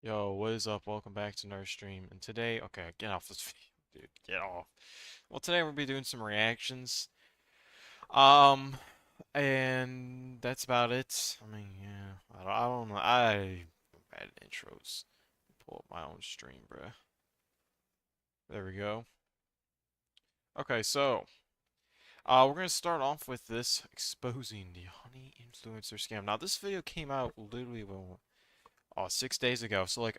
Yo, what is up? Welcome back to Nerd Stream. And today, okay, get off this video, dude. Get off. Well, today we'll be doing some reactions. Um, and that's about it. I mean, yeah, I don't know. I'm bad at intros. Pull up my own stream, bruh. There we go. Okay, so, we're gonna start off with this exposing the honey influencer scam. Now, this video came out literally, well, 6 days ago. So, like,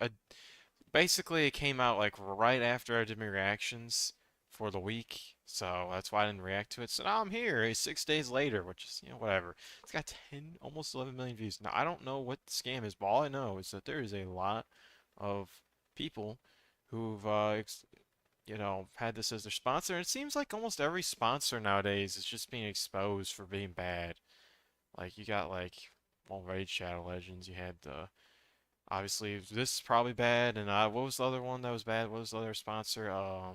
basically, it came out like right after I did my reactions for the week, so that's why I didn't react to it. So now I'm here, 6 days later, which is, whatever. It's got 10, almost 11 million views. Now I don't know what the scam is, but all I know is that there is a lot of people who've, had this as their sponsor. And it seems like almost every sponsor nowadays is just being exposed for being bad. Like you got well, Raid Shadow Legends. You had the Obviously, this is probably bad. And what was the other one that was bad? What was the other sponsor? Uh,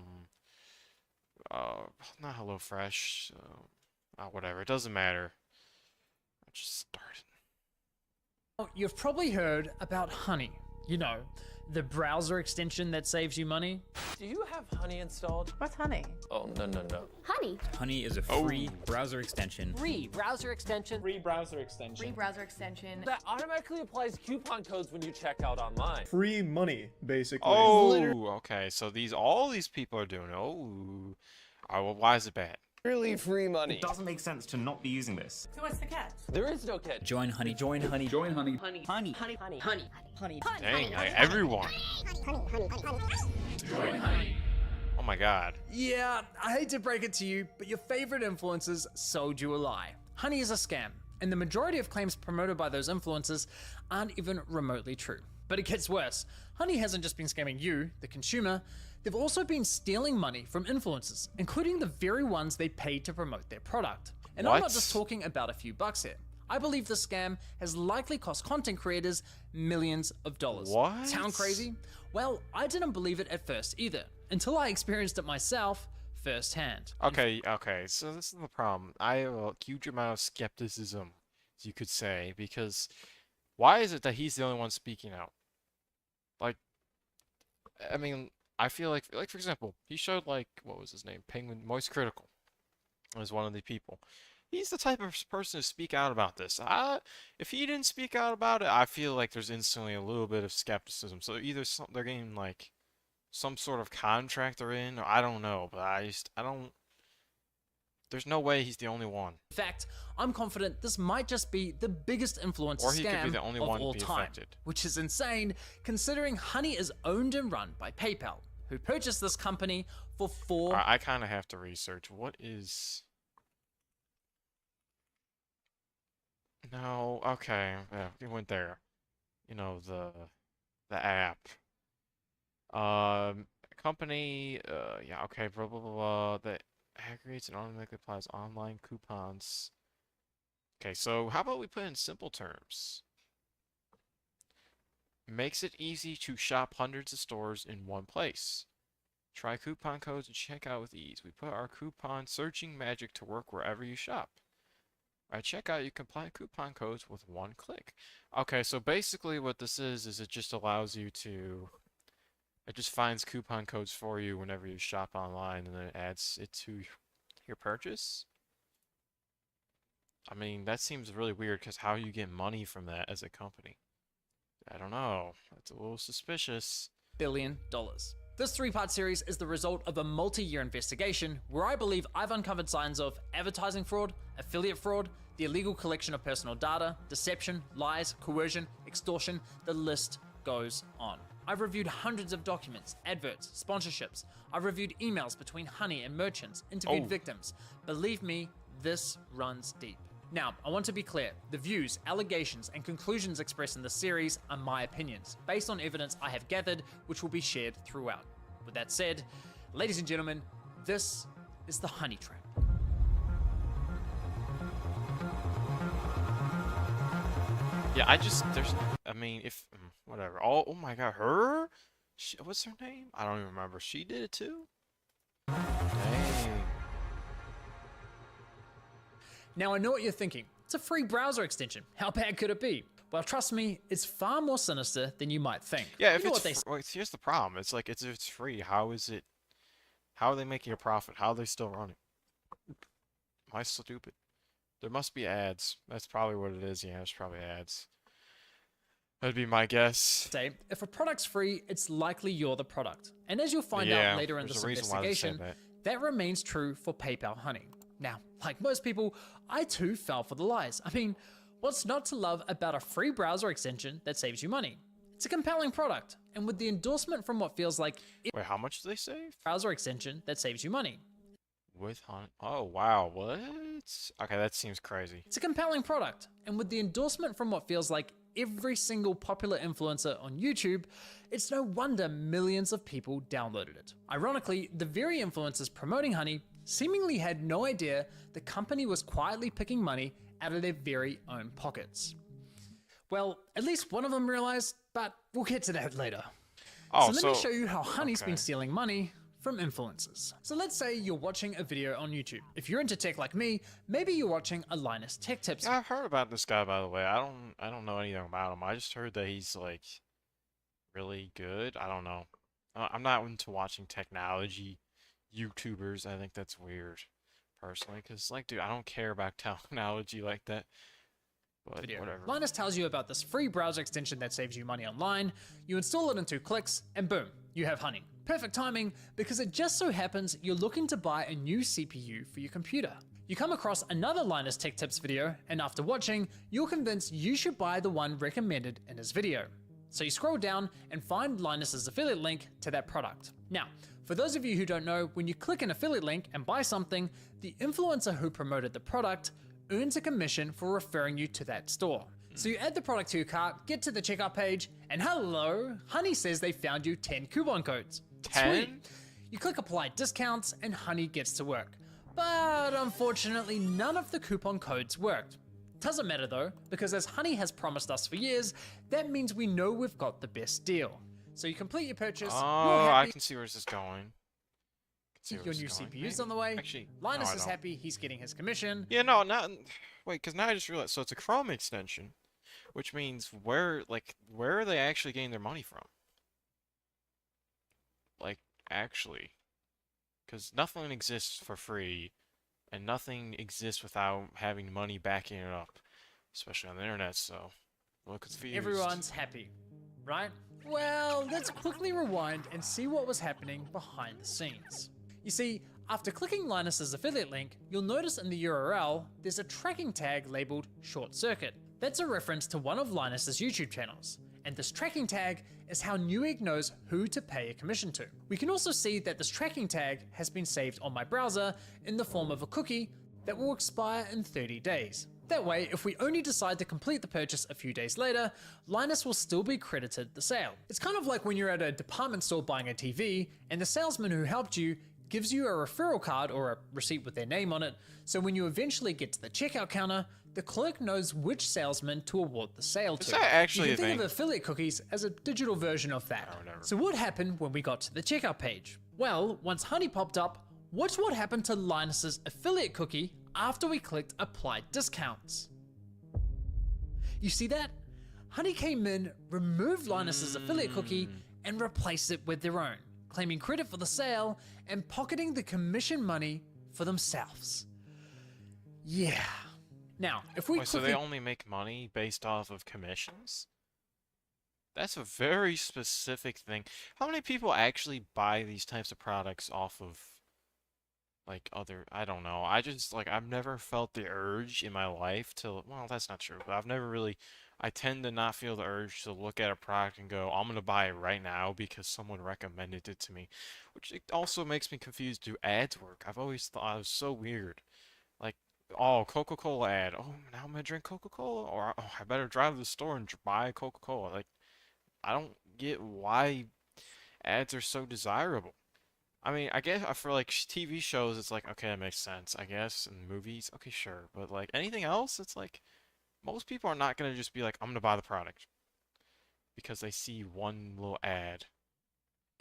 not HelloFresh. Whatever. It doesn't matter. I just started. Well, you've probably heard about Honey. You know, the browser extension that saves you money. Do you have Honey installed? What's honey? Oh, no. Honey. Honey is a free browser extension. Free browser extension. Free browser extension. Free browser extension. That automatically applies coupon codes when you check out online. Free money, basically. Oh, okay. So all these people are doing. Oh, well, why is it bad? Really free money. It doesn't make sense to not be using this. So what's the catch? There is no catch. Join Honey. Join Honey. Join Honey. Honey. Honey. Honey. Honey. Honey. Honey. Dang, like everyone. Oh my God. Yeah, I hate to break it to you, but your favorite influencers sold you a lie. Honey is a scam, and the majority of claims promoted by those influencers aren't even remotely true. But it gets worse. Honey hasn't just been scamming you, the consumer, they've also been stealing money from influencers, including the very ones they paid to promote their product. And I'm not just talking about a few bucks here. I believe the scam has likely cost content creators millions of dollars. What? Sound crazy? Well, I didn't believe it at first either, until I experienced it myself firsthand. Okay, so this is the problem. I have a huge amount of skepticism, as you could say, because why is it that he's the only one speaking out? Like, I mean, I feel like for example, he showed what was his name? Penguin Moist Critical was one of the people. He's the type of person to speak out about this. If he didn't speak out about it, I feel like there's instantly a little bit of skepticism. So either they're getting some sort of contract they're in, or I don't know, but I don't. There's no way he's the only one. In fact, I'm confident this might just be the biggest influencer Or he could be scam the only of one all to be time, affected. which is insane considering Honey is owned and run by PayPal, who purchased this company for I kind of have to research what is. No, okay, yeah, we went there. The app. Company, yeah, okay, blah, blah, blah, blah, that aggregates and automatically applies online coupons. Okay, so how about we put in simple terms? Makes it easy to shop hundreds of stores in one place. Try coupon codes and check out with ease. We put our coupon searching magic to work wherever you shop. At checkout, you can apply coupon codes with one click. Okay, so basically what this is it just allows you to... It just finds coupon codes for you whenever you shop online, and then it adds it to your purchase. I mean, that seems really weird, because how you get money from that as a company? I don't know. That's a little suspicious. billion. This three-part series is the result of a multi-year investigation where I believe I've uncovered signs of advertising fraud, affiliate fraud, the illegal collection of personal data, deception, lies, coercion, extortion, the list goes on. I've reviewed hundreds of documents, adverts, sponsorships. I've reviewed emails between Honey and merchants, interviewed victims. Believe me, this runs deep. Now, I want to be clear, the views, allegations, and conclusions expressed in this series are my opinions, based on evidence I have gathered, which will be shared throughout. With that said, ladies and gentlemen, this is the Honey Trap. Yeah, I mean, whatever. Oh my God, her? What's her name? I don't even remember. She did it too? Dang. Now I know what you're thinking. It's a free browser extension. How bad could it be? Well, trust me, it's far more sinister than you might think. Yeah, You if know it's what they well, here's the problem. It's like if it's free, how is it? How are they making a profit? How are they still running? Am I stupid? There must be ads. That's probably what it is. Yeah, it's probably ads. That'd be my guess. say, if a product's free, it's likely you're the product. And as you'll find Yeah, out later in there's this a reason why they say investigation, that. that remains true for PayPal Honey. Now, like most people, I too fell for the lies. I mean, what's not to love about a free browser extension that saves you money? It's a compelling product, and with the endorsement from what feels like Wait, how much do they save? browser extension that saves you money. With Honey? Oh, wow. What? Okay, that seems crazy. It's a compelling product, and with the endorsement from what feels like every single popular influencer on YouTube, it's no wonder millions of people downloaded it. Ironically, the very influencers promoting Honey seemingly had no idea the company was quietly picking money out of their very own pockets. Well, at least one of them realized, but we'll get to that later. Oh, so let me show you how Honey's okay. been stealing money from influencers. So let's say you're watching a video on YouTube. If you're into tech like me, maybe you're watching a Linus Tech Tips. Yeah, I've heard about this guy, by the way. I don't know anything about him. I just heard that he's like really good. I don't know. I'm not into watching technology YouTubers. I think that's weird, personally, because like, dude, I don't care about technology like that. But Video. whatever. Linus tells you about this free browser extension that saves you money online. You install it in 2 clicks, and boom, you have Honey. Perfect timing, because it just so happens you're looking to buy a new CPU for your computer. You come across another Linus Tech Tips video, and after watching, you're convinced you should buy the one recommended in his video. So you scroll down and find Linus's affiliate link to that product. Now, for those of you who don't know, when you click an affiliate link and buy something, the influencer who promoted the product earns a commission for referring you to that store. So you add the product to your cart, get to the checkout page, and hello, Honey says they found you 10 coupon codes. 10? Sweet. You click apply discounts and Honey gets to work. But unfortunately, none of the coupon codes worked. Doesn't matter though, because as Honey has promised us for years, that means we know we've got the best deal. So you complete your purchase, you're Oh, I happy, can see where this is going. your new CPU's on the way, Actually, Linus no, I is don't. happy, he's getting his commission. Yeah, no, not wait, because now I just realized. So it's a Chrome extension, which means where are they actually getting their money from? Like, actually, because nothing exists for free, and nothing exists without having money backing it up, especially on the internet. So, a little confused. Everyone's happy, right? Well, let's quickly rewind and see what was happening behind the scenes. You see, after clicking Linus's affiliate link, you'll notice in the URL there's a tracking tag labeled Short Circuit. That's a reference to one of Linus's YouTube channels, and this tracking tag is how Newegg knows who to pay a commission to. We can also see that this tracking tag has been saved on my browser in the form of a cookie that will expire in 30 days. That way, if we only decide to complete the purchase a few days later, Linus will still be credited the sale. It's kind of like when you're at a department store buying a TV, and the salesman who helped you gives you a referral card or a receipt with their name on it, so when you eventually get to the checkout counter, the clerk knows which salesman to award the sale to. Is that actually you a can think thing? of affiliate cookies as a digital version of that. Oh, whatever. So what happened when we got to the checkout page? Well, once Honey popped up, watch what happened to Linus's affiliate cookie after we clicked apply discounts. You see that? Honey came in, removed Linus's affiliate cookie, and replaced it with their own, claiming credit for the sale and pocketing the commission money for themselves. Yeah. Now, if we Wait, so quickly they only make money based off of commissions? That's a very specific thing. How many people actually buy these types of products off of, like, I don't know. I just, like, I've never felt the urge in my life to, well, that's not true, but I tend to not feel the urge to look at a product and go, I'm gonna buy it right now because someone recommended it to me. Which it also makes me confused. Do ads work? I've always thought it was so weird. Like, oh, Coca-Cola ad. Oh, now I'm gonna drink Coca-Cola? Or, oh, I better drive to the store and buy Coca-Cola. Like, I don't get why ads are so desirable. I mean, I guess for like TV shows, it's like, okay, that makes sense, I guess. And movies, okay, sure. But like anything else, it's like, most people are not gonna just be like, I'm gonna buy the product because they see one little ad.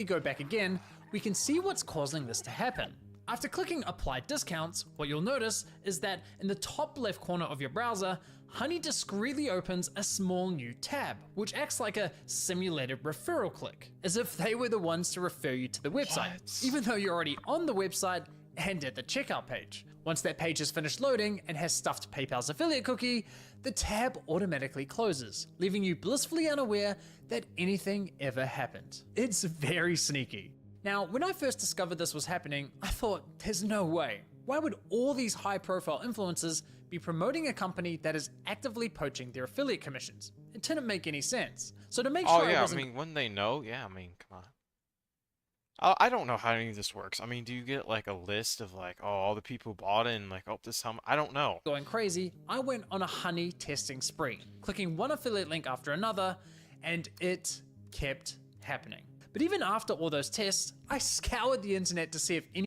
go back again, we can see what's causing this to happen. After clicking apply discounts, what you'll notice is that in the top left corner of your browser, Honey discreetly opens a small new tab, which acts like a simulated referral click, as if they were the ones to refer you to the website, What? even though you're already on the website and at the checkout page. Once that page is finished loading and has stuffed PayPal's affiliate cookie, the tab automatically closes, leaving you blissfully unaware that anything ever happened. It's very sneaky. Now, when I first discovered this was happening, I thought, there's no way. Why would all these high-profile influencers be promoting a company that is actively poaching their affiliate commissions? It didn't make any sense. So to make Oh sure I yeah, I wasn't mean, when they know, yeah, I mean, come on. I don't know how any of this works. I mean, do you get like a list of like, oh, all the people who bought it and like, oh, this how I don't know. going crazy, I went on a Honey testing spree, clicking one affiliate link after another, and it kept happening. But even after all those tests, I scoured the internet to see if any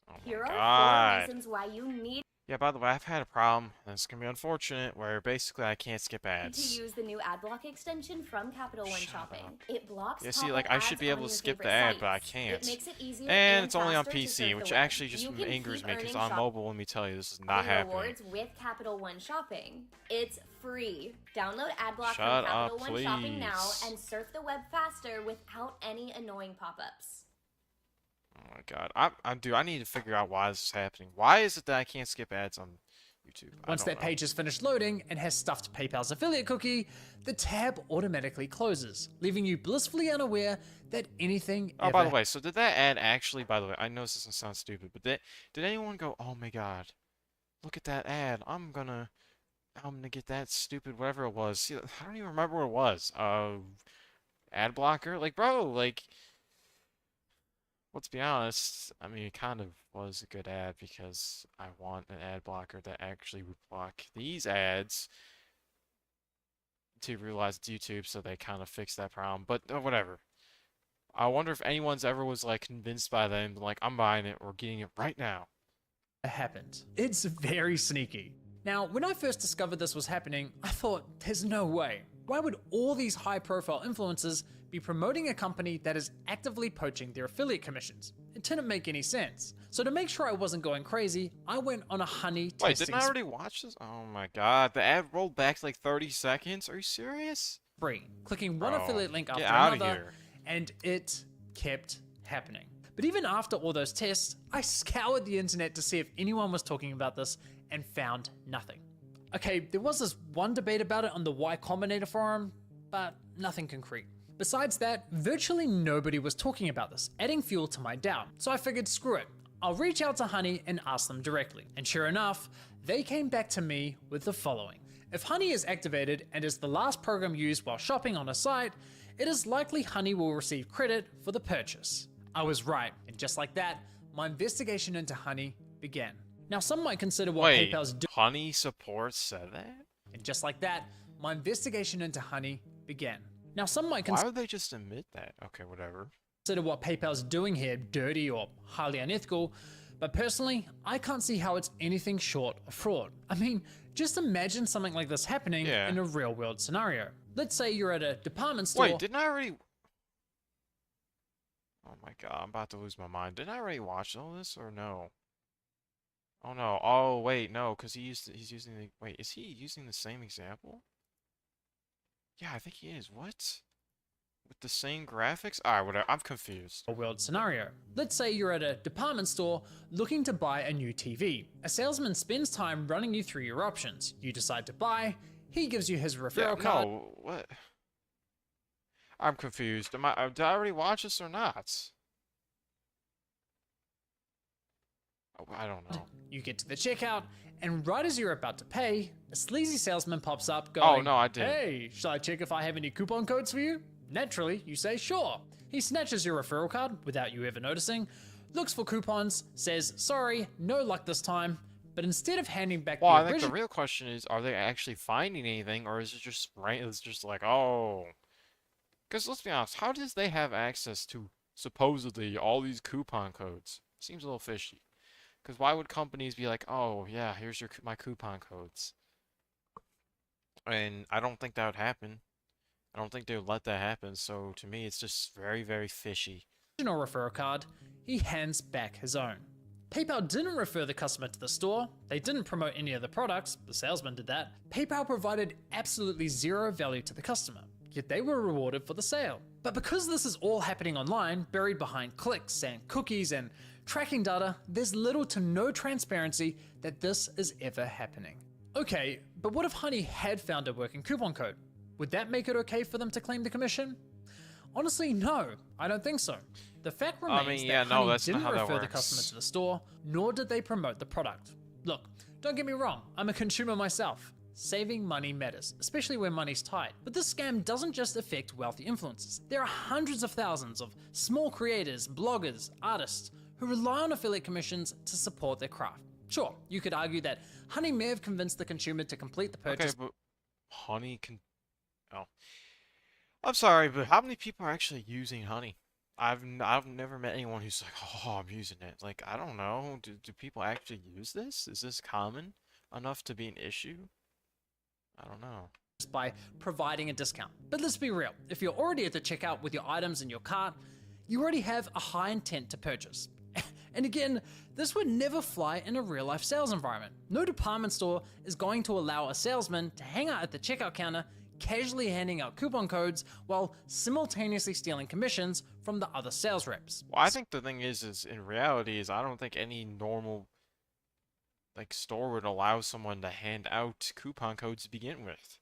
Oh Here my are God. 4 reasons why you need Yeah, by the way, I've had a problem, and it's gonna be unfortunate, where basically I can't skip to ads. use the new ad block extension from Capital One Shut Shopping. up. It blocks Yeah, see, pop-up like, I should ads be able on to your skip the favorite ad, but I sites. can't. It makes it easier And it's only on faster to PC, surf which the web. actually just You can angers keep me, because earning on shop- mobile, let me tell you, this is not Earning happening. rewards with Capital One Shopping. It's free. Download AdBlock Shut from Capital up, One Shopping now please. and surf the web faster without any annoying pop-ups. Oh my God, I need to figure out why this is happening. Why is it that I can't skip ads on YouTube? Once I that don't know. page is finished loading and has stuffed PayPal's affiliate cookie, the tab automatically closes, leaving you blissfully unaware that anything Oh, ever by the way, so did that ad actually, by the way, I know this doesn't sound stupid, but did anyone go, oh my God, look at that ad, I'm gonna get that stupid whatever it was. See, I don't even remember what it was. Ad blocker? Like, bro, like, let's be honest, I mean, it kind of was a good ad because I want an ad blocker that actually would block these ads to realize it's YouTube, so they kind of fixed that problem, but whatever. I wonder if anyone's ever was like convinced by them, like, I'm buying it or getting it right now. happened. It's very sneaky. Now, when I first discovered this was happening, I thought, there's no way. Why would all these high-profile influencers be promoting a company that is actively poaching their affiliate commissions? It didn't make any sense. So to make sure I wasn't going crazy, I went on a Honey Wait, testing didn't I already watch this? Oh my God, the ad rolled back to like 30 seconds? Are you serious? spree, clicking one Bro, affiliate link after get outta another, here. and it kept happening. But even after all those tests, I scoured the internet to see if anyone was talking about this and found nothing. Okay, there was this one debate about it on the Y Combinator forum, but nothing concrete. Besides that, virtually nobody was talking about this, adding fuel to my doubt. So I figured, screw it, I'll reach out to Honey and ask them directly. And sure enough, they came back to me with the following. If Honey is activated and is the last program used while shopping on a site, it is likely Honey will receive credit for the purchase. I was right, and just like that, my investigation into Honey began. Now some might consider what Wait, PayPal's doing, Honey support said that? and just like that, my investigation into Honey began. Now some might Why would they just admit that? Okay, whatever. consider what PayPal's doing here dirty or highly unethical, but personally, I can't see how it's anything short of fraud. I mean, just imagine something like this happening Yeah. in a real world scenario. Let's say you're at a department store. Wait, didn't I already... Oh my God, I'm about to lose my mind. Didn't I already watch all this or no? Oh no, oh wait, no, because he's using the... Wait, is he using the same example? Yeah, I think he is. What? With the same graphics? Alright, whatever, I'm confused. A world scenario. Let's say you're at a department store looking to buy a new TV. A salesman spends time running you through your options. You decide to buy, he gives you his Yeah, referral card. no, what? I'm confused. Did I already watch this or not? Oh, I don't know. You get to the checkout, and right as you're about to pay, a sleazy salesman pops up going, Oh, no, I didn't. Hey, shall I check if I have any coupon codes for you? Naturally, you say sure. He snatches your referral card without you ever noticing, looks for coupons, says sorry, no luck this time, but instead of handing back Well, the I think the original real question is, are they actually finding anything, or is it just right? It's just like, oh, because let's be honest, how does they have access to supposedly all these coupon codes? Seems a little fishy. Because why would companies be like, oh yeah, here's my coupon codes? And I don't think that would happen. I don't think they would let that happen. So to me, it's just very, very fishy. referral card, he hands back his own. PayPal didn't refer the customer to the store, they didn't promote any of the products, the salesman did that. PayPal provided absolutely zero value to the customer, yet they were rewarded for the sale. But because this is all happening online, buried behind clicks and cookies and tracking data, there's little to no transparency that this is ever happening. Okay, but what if Honey had found a working coupon code? Would that make it okay for them to claim the commission? Honestly, no, I don't think so. The fact remains that Honey didn't refer the customer to the store, nor did they promote the product. Look, don't get me wrong, I'm a consumer myself. Saving money matters, especially when money's tight. But this scam doesn't just affect wealthy influencers. There are hundreds of thousands of small creators, bloggers, artists who rely on affiliate commissions to support their craft. Sure, you could argue that Honey may have convinced the consumer to complete the purchase. Okay, but Honey can... Oh. I'm sorry, but how many people are actually using Honey? I've never met anyone who's like, oh, I'm using it. Like, I don't know. Do people actually use this? Is this common enough to be an issue? I don't know. By providing a discount. But let's be real, if you're already at the checkout with your items in your cart, you already have a high intent to purchase. And again, this would never fly in a real life sales environment. No department store is going to allow a salesman to hang out at the checkout counter, casually handing out coupon codes while simultaneously stealing commissions from the other sales reps. Well, I think the thing is in reality is I don't think any normal like store would allow someone to hand out coupon codes to begin with.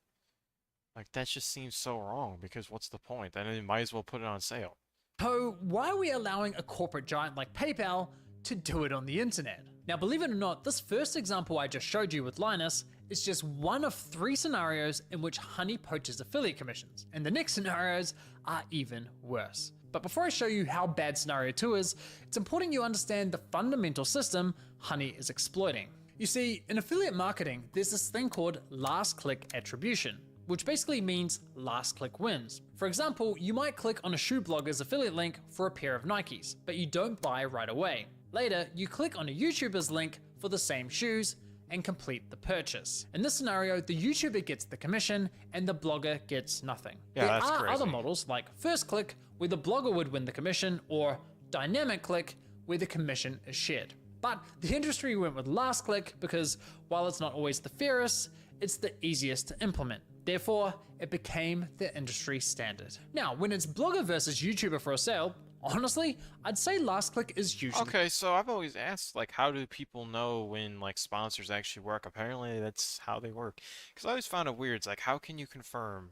Like that just seems so wrong because what's the point? Then they might as well put it on sale. So why are we allowing a corporate giant like PayPal to do it on the internet? Now, believe it or not, this first example I just showed you with Linus is just one of 3 scenarios in which Honey poaches affiliate commissions, and the next scenarios are even worse. But before I show you how bad scenario 2 is, it's important you understand the fundamental system Honey is exploiting. You see, in affiliate marketing, there's this thing called last click attribution, which basically means last click wins. For example, you might click on a shoe blogger's affiliate link for a pair of Nikes, but you don't buy right away. Later, you click on a YouTuber's link for the same shoes and complete the purchase. In this scenario, the YouTuber gets the commission and the blogger gets nothing. Yeah, there that's are crazy. other models like first click, where the blogger would win the commission, or dynamic click, where the commission is shared. But the industry went with last click because while it's not always the fairest, it's the easiest to implement. Therefore, it became the industry standard. Now, when it's blogger versus YouTuber for a sale, honestly, I'd say last click is usually... Okay, so I've always asked, like, how do people know when, like, sponsors actually work? Apparently, that's how they work. Because I always found it weird. It's like, how can you confirm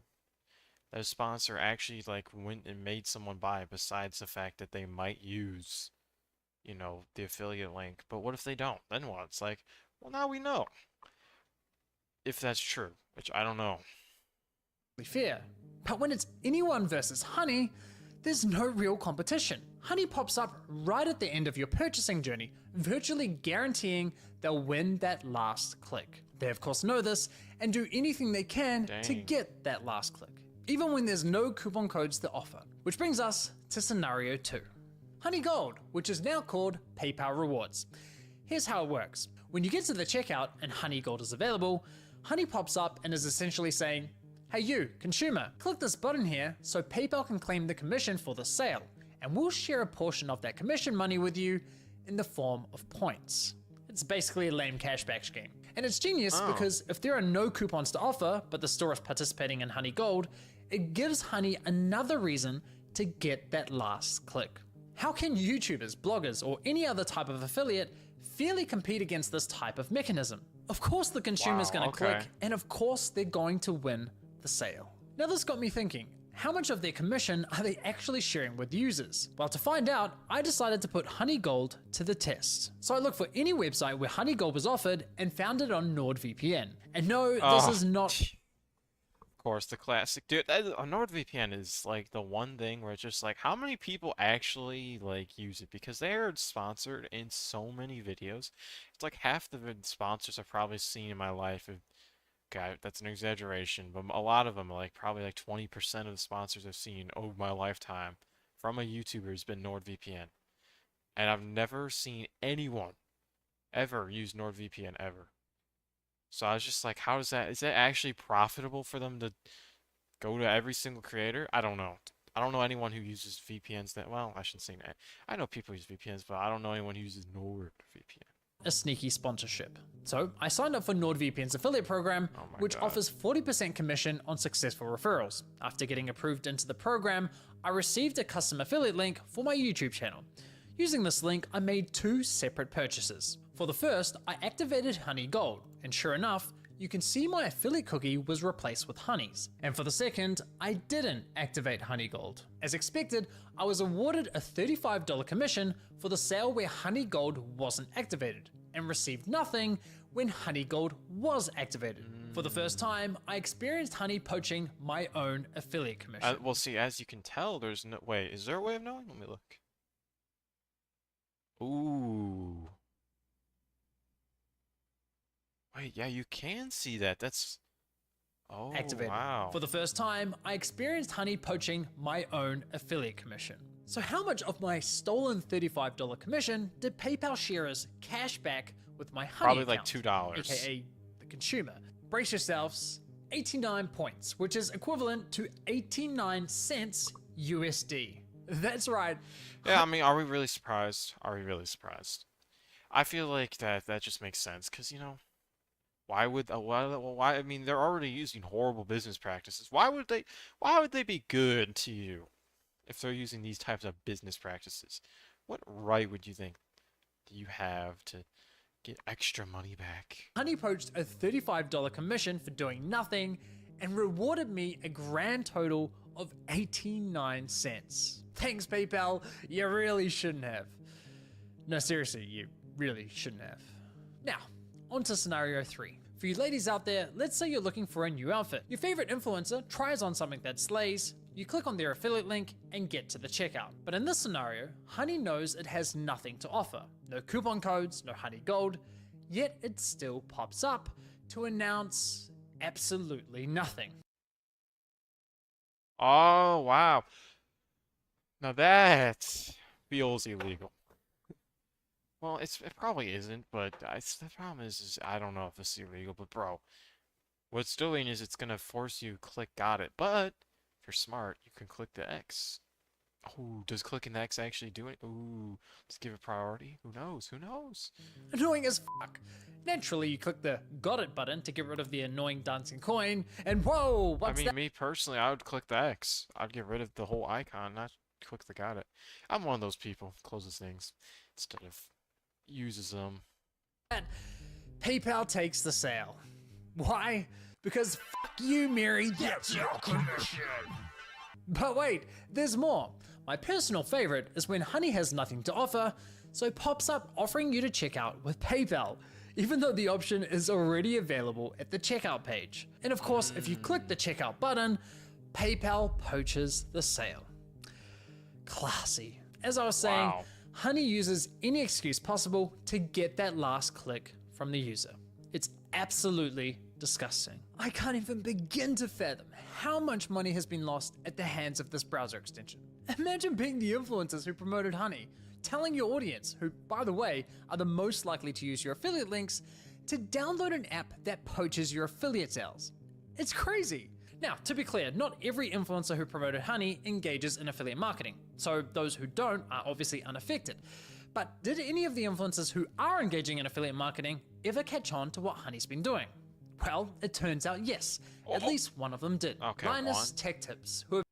that a sponsor actually, like, went and made someone buy besides the fact that they might use, you know, the affiliate link? But what if they don't? Then what? It's like, well, now we know. If that's true, which I don't know. fair. But when it's anyone versus Honey, there's no real competition. Honey pops up right at the end of your purchasing journey, virtually guaranteeing they'll win that last click. They of course know this and do anything they can to get that last click, even when there's no coupon codes to offer. Which brings us to scenario 2. Honey Gold, which is now called PayPal Rewards. Here's how it works. When you get to the checkout and Honey Gold is available, Honey pops up and is essentially saying, hey you, consumer, click this button here so PayPal can claim the commission for the sale, and we'll share a portion of that commission money with you in the form of points. It's basically a lame cashback scheme. And it's genius because if there are no coupons to offer, but the store is participating in Honey Gold, it gives Honey another reason to get that last click. How can YouTubers, bloggers, or any other type of affiliate fairly compete against this type of mechanism? Of course the consumer's gonna click, and of course they're going to win the sale. Now this got me thinking, how much of their commission are they actually sharing with users? Well, to find out, I decided to put Honey Gold to the test. So I looked for any website where Honey Gold was offered and found it on NordVPN. And no, this is not... Of course, the classic. Dude, NordVPN is like the one thing where it's just like, how many people actually like use it? Because they're sponsored in so many videos. It's like half the sponsors I've probably seen in my life. God, that's an exaggeration, but a lot of them, like probably like 20% of the sponsors I've seen over my lifetime from a YouTuber has been NordVPN. And I've never seen anyone ever use NordVPN ever. So I was just like, is that actually profitable for them to go to every single creator? I don't know. I don't know anyone who uses VPNs that, well, I shouldn't say that. I know people use VPNs, but I don't know anyone who uses NordVPN. A sneaky sponsorship. So I signed up for NordVPN's affiliate program, Oh my which God. offers 40% commission on successful referrals. After getting approved into the program, I received a custom affiliate link for my YouTube channel. Using this link, I made 2 separate purchases. For the first, I activated Honey Gold, and sure enough, you can see my affiliate cookie was replaced with Honey's. And for the second, I didn't activate Honey Gold. As expected, I was awarded a $35 commission for the sale where Honey Gold wasn't activated, and received nothing when Honey Gold was activated. For the first time, I experienced Honey poaching my own affiliate commission. Well, see, as you can tell, there's no... Wait, is there a way of knowing? Let me look. Ooh. Wait, yeah, you can see that. That's... Oh, Activated. wow. For the first time, I experienced Honey poaching my own affiliate commission. So how much of my stolen $35 commission did PayPal share as cash back with my Honey Probably like account, $2. aka the consumer? Brace yourselves, 89 points, which is equivalent to 89 cents USD. That's right. Yeah, I mean, are we really surprised? Are we really surprised? I feel like that just makes sense, because, you know, why would why I mean, they're already using horrible business practices. Why would they be good to you if they're using these types of business practices? What right would you think do you have to get extra money back? Honey poached a $35 commission for doing nothing and rewarded me a grand total of 89 cents. Thanks, PayPal. You really shouldn't have. No, seriously, you really shouldn't have. Now, on to scenario 3. For you ladies out there, let's say you're looking for a new outfit. Your favorite influencer tries on something that slays, you click on their affiliate link and get to the checkout. But in this scenario, Honey knows it has nothing to offer. No coupon codes, no Honey Gold, yet it still pops up to announce absolutely nothing. Oh, wow. Now that feels illegal. Well, it probably isn't, but the problem is I don't know if this is illegal, but bro, what it's doing is it's gonna force you to click got it, but if you're smart, you can click the X. Oh, does clicking the X actually do it? Ooh, let's give it priority. Who knows? Who knows? Annoying as fuck. Naturally, you click the got it button to get rid of the annoying dancing coin, and whoa, I what's mean, that? me personally, I would click the X. I'd get rid of the whole icon, not click the got it. I'm one of those people, closes things instead of uses them. PayPal takes the sale. Why? Because fuck you, Mary, that's your commission. But wait, there's more. My personal favorite is when Honey has nothing to offer, so pops up offering you to check out with PayPal, even though the option is already available at the checkout page. And of course, if you click the checkout button, PayPal poaches the sale. Classy. As I was saying, Wow. Honey uses any excuse possible to get that last click from the user. It's absolutely disgusting. I can't even begin to fathom how much money has been lost at the hands of this browser extension. Imagine being the influencers who promoted Honey, telling your audience, who, by the way, are the most likely to use your affiliate links, to download an app that poaches your affiliate sales. It's crazy. Now, to be clear, not every influencer who promoted Honey engages in affiliate marketing, so those who don't are obviously unaffected. But did any of the influencers who are engaging in affiliate marketing ever catch on to what Honey's been doing? Well, it turns out yes, at least one of them did. Okay, Linus one. Tech Tips, who have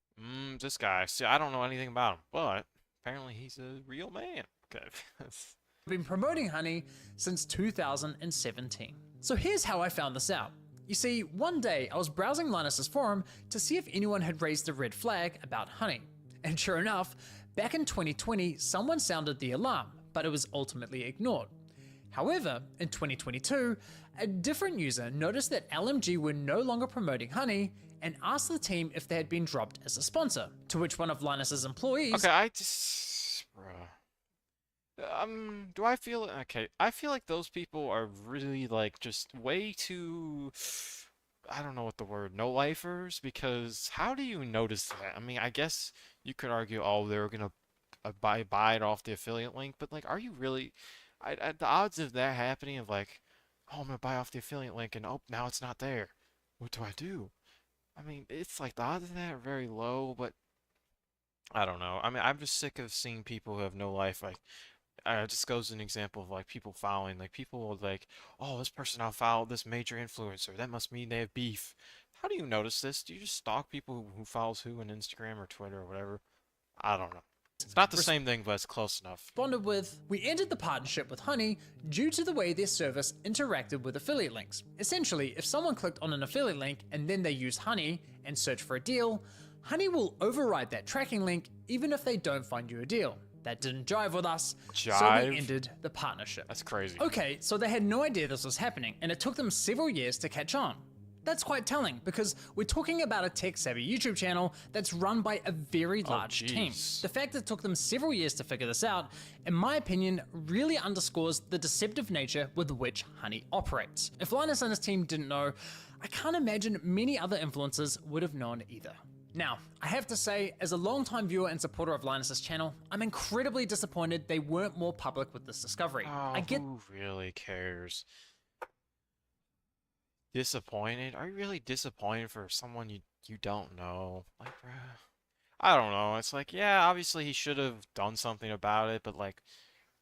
This guy. See, I don't know anything about him, but apparently he's a real man. Okay. been promoting Honey since 2017. So here's how I found this out. You see, one day I was browsing Linus's forum to see if anyone had raised a red flag about Honey. And sure enough, back in 2020, someone sounded the alarm, but it was ultimately ignored. However, in 2022, a different user noticed that LMG were no longer promoting Honey and asked the team if they had been dropped as a sponsor, to which one of Linus's employees Okay, I just, bruh. Do I feel okay? I feel like those people are really like just way too. I don't know what the word, no lifers, because how do you notice that? I mean, I guess you could argue, oh, they're gonna buy it off the affiliate link, but like, are you really? The odds of that happening, of like, oh, I'm gonna buy off the affiliate link, and oh, now it's not there. What do I do? I mean, it's like the odds of that are very low, but I don't know. I mean, I'm just sick of seeing people who have no life. Like, just goes an example of like people following. Like people will like, oh, this person outfollowed this major influencer. That must mean they have beef. How do you notice this? Do you just stalk people who follows who on Instagram or Twitter or whatever? I don't know. It's not the same thing, but it's close enough. Responded with, we ended the partnership with Honey due to the way their service interacted with affiliate links. Essentially, if someone clicked on an affiliate link and then they use Honey and search for a deal, Honey will override that tracking link even if they don't find you a deal. That didn't jive with us, so Jive? we ended the partnership. That's crazy. Okay, so they had no idea this was happening, and it took them several years to catch on. That's quite telling, because we're talking about a tech-savvy YouTube channel that's run by a very large team. jeez. The fact that it took them several years to figure this out, in my opinion, really underscores the deceptive nature with which Honey operates. If Linus and his team didn't know, I can't imagine many other influencers would have known either. Now, I have to say, as a longtime viewer and supporter of Linus's channel, I'm incredibly disappointed they weren't more public with this discovery. Oh, I get who really cares? Disappointed? Are you really disappointed for someone you don't know? Like, bruh. I don't know. It's like, yeah, obviously he should have done something about it, but like,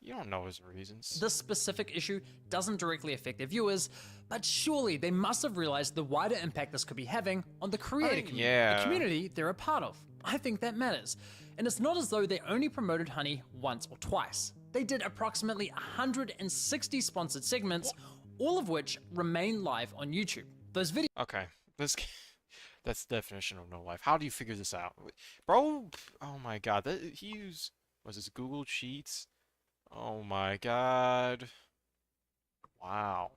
you don't know his reasons. this specific issue doesn't directly affect their viewers, but surely they must have realized the wider impact this could be having on the creator community, yeah. the community they're a part of. I think that matters. And it's not as though they only promoted Honey once or twice. They did approximately 160 sponsored segments, all of which remain live on YouTube. Those videos Okay, this that's the definition of no life. How do you figure this out, bro? Oh my God, he used was this Google Sheets? Oh my God! Wow.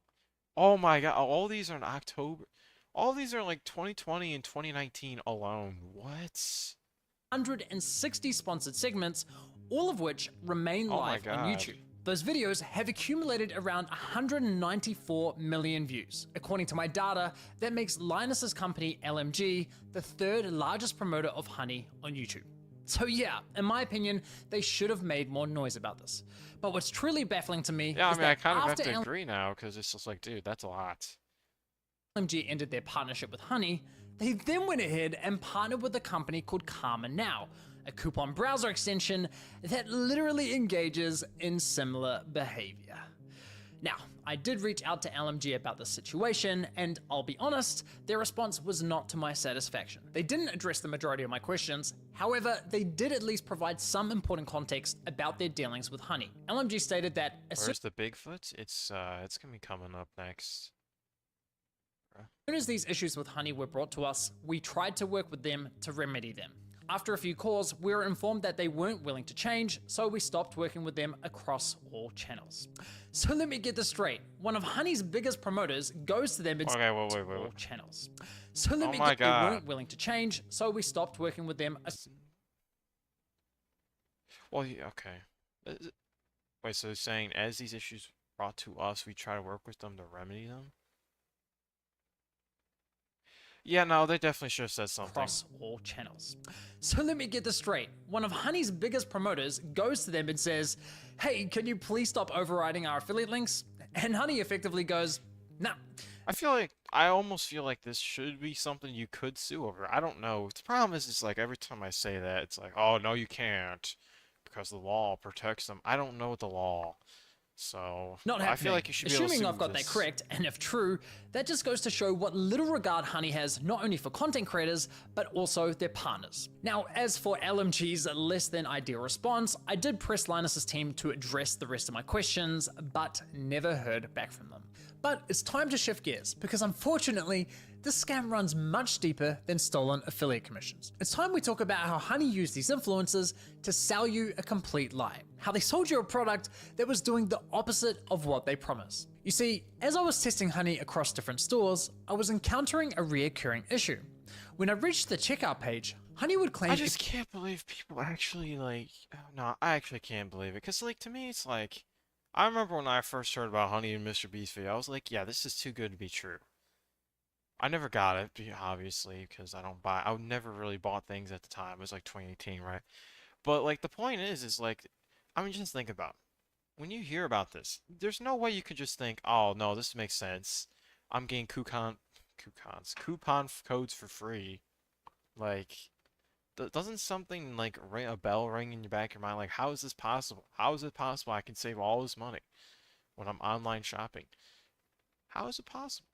Oh my God! All these are in October. All these are like 2020 and 2019 alone. What? 160 sponsored segments, all of which remain Oh my live on God. YouTube. Those videos have accumulated around 194 million views. According to my data, that makes Linus's company LMG the third largest promoter of Honey on YouTube. So yeah, in my opinion, they should have made more noise about this. But what's truly baffling to me Yeah, I is mean, I that kind of have after to agree now because it's just like, dude, that's a lot. LMG ended their partnership with Honey, they then went ahead and partnered with a company called Karma Now, a coupon browser extension that literally engages in similar behavior. Now, I did reach out to LMG about this situation, and I'll be honest, their response was not to my satisfaction. They didn't address the majority of my questions, however, they did at least provide some important context about their dealings with Honey. LMG stated that as soon Where's the Bigfoot? It's gonna be coming up next. as these issues with Honey were brought to us, we tried to work with them to remedy them. After a few calls, we were informed that they weren't willing to change, so we stopped working with them across all channels. So let me get this straight. One of Honey's biggest promoters goes to them and Okay, wait. all channels. So let Oh me my get they God. weren't willing to change, so we stopped working with them. Well, okay. Wait, so you're saying as these issues brought to us, we try to work with them to remedy them? Yeah, no, they definitely should have said something. Across all channels. So let me get this straight. One of Honey's biggest promoters goes to them and says, hey, can you please stop overriding our affiliate links? And Honey effectively goes, nah. I almost feel like this should be something you could sue over. I don't know. The problem is, it's like every time I say that, it's like, oh, no, you can't. Because the law protects them. I don't know the law. So, Not happening. I feel like you should be able to Assuming sue I've got this. that correct, and if true, that just goes to show what little regard Honey has not only for content creators, but also their partners. Now, as for LMG's less than ideal response, I did press Linus's team to address the rest of my questions, but never heard back from them. But it's time to shift gears, because unfortunately, this scam runs much deeper than stolen affiliate commissions. It's time we talk about how Honey used these influencers to sell you a complete lie. How they sold you a product that was doing the opposite of what they promised. You see, as I was testing Honey across different stores, I was encountering a reoccurring issue. When I reached the checkout page, Honey would claim I just can't believe people actually, like... No, I actually can't believe it. Because, like, to me, it's like... I remember when I first heard about Honey and Mr. Beast video, I was like, yeah, this is too good to be true. I never got it, obviously, because I never really bought things at the time. It was like 2018, right? But, like, the point is like, I mean, just think about it. When you hear about this, there's no way you could just think, oh, no, this makes sense. I'm getting coupon codes for free. Like, doesn't something like ring a bell ring in your back of your mind? Like, how is this possible? How is it possible I can save all this money when I'm online shopping? How is it possible?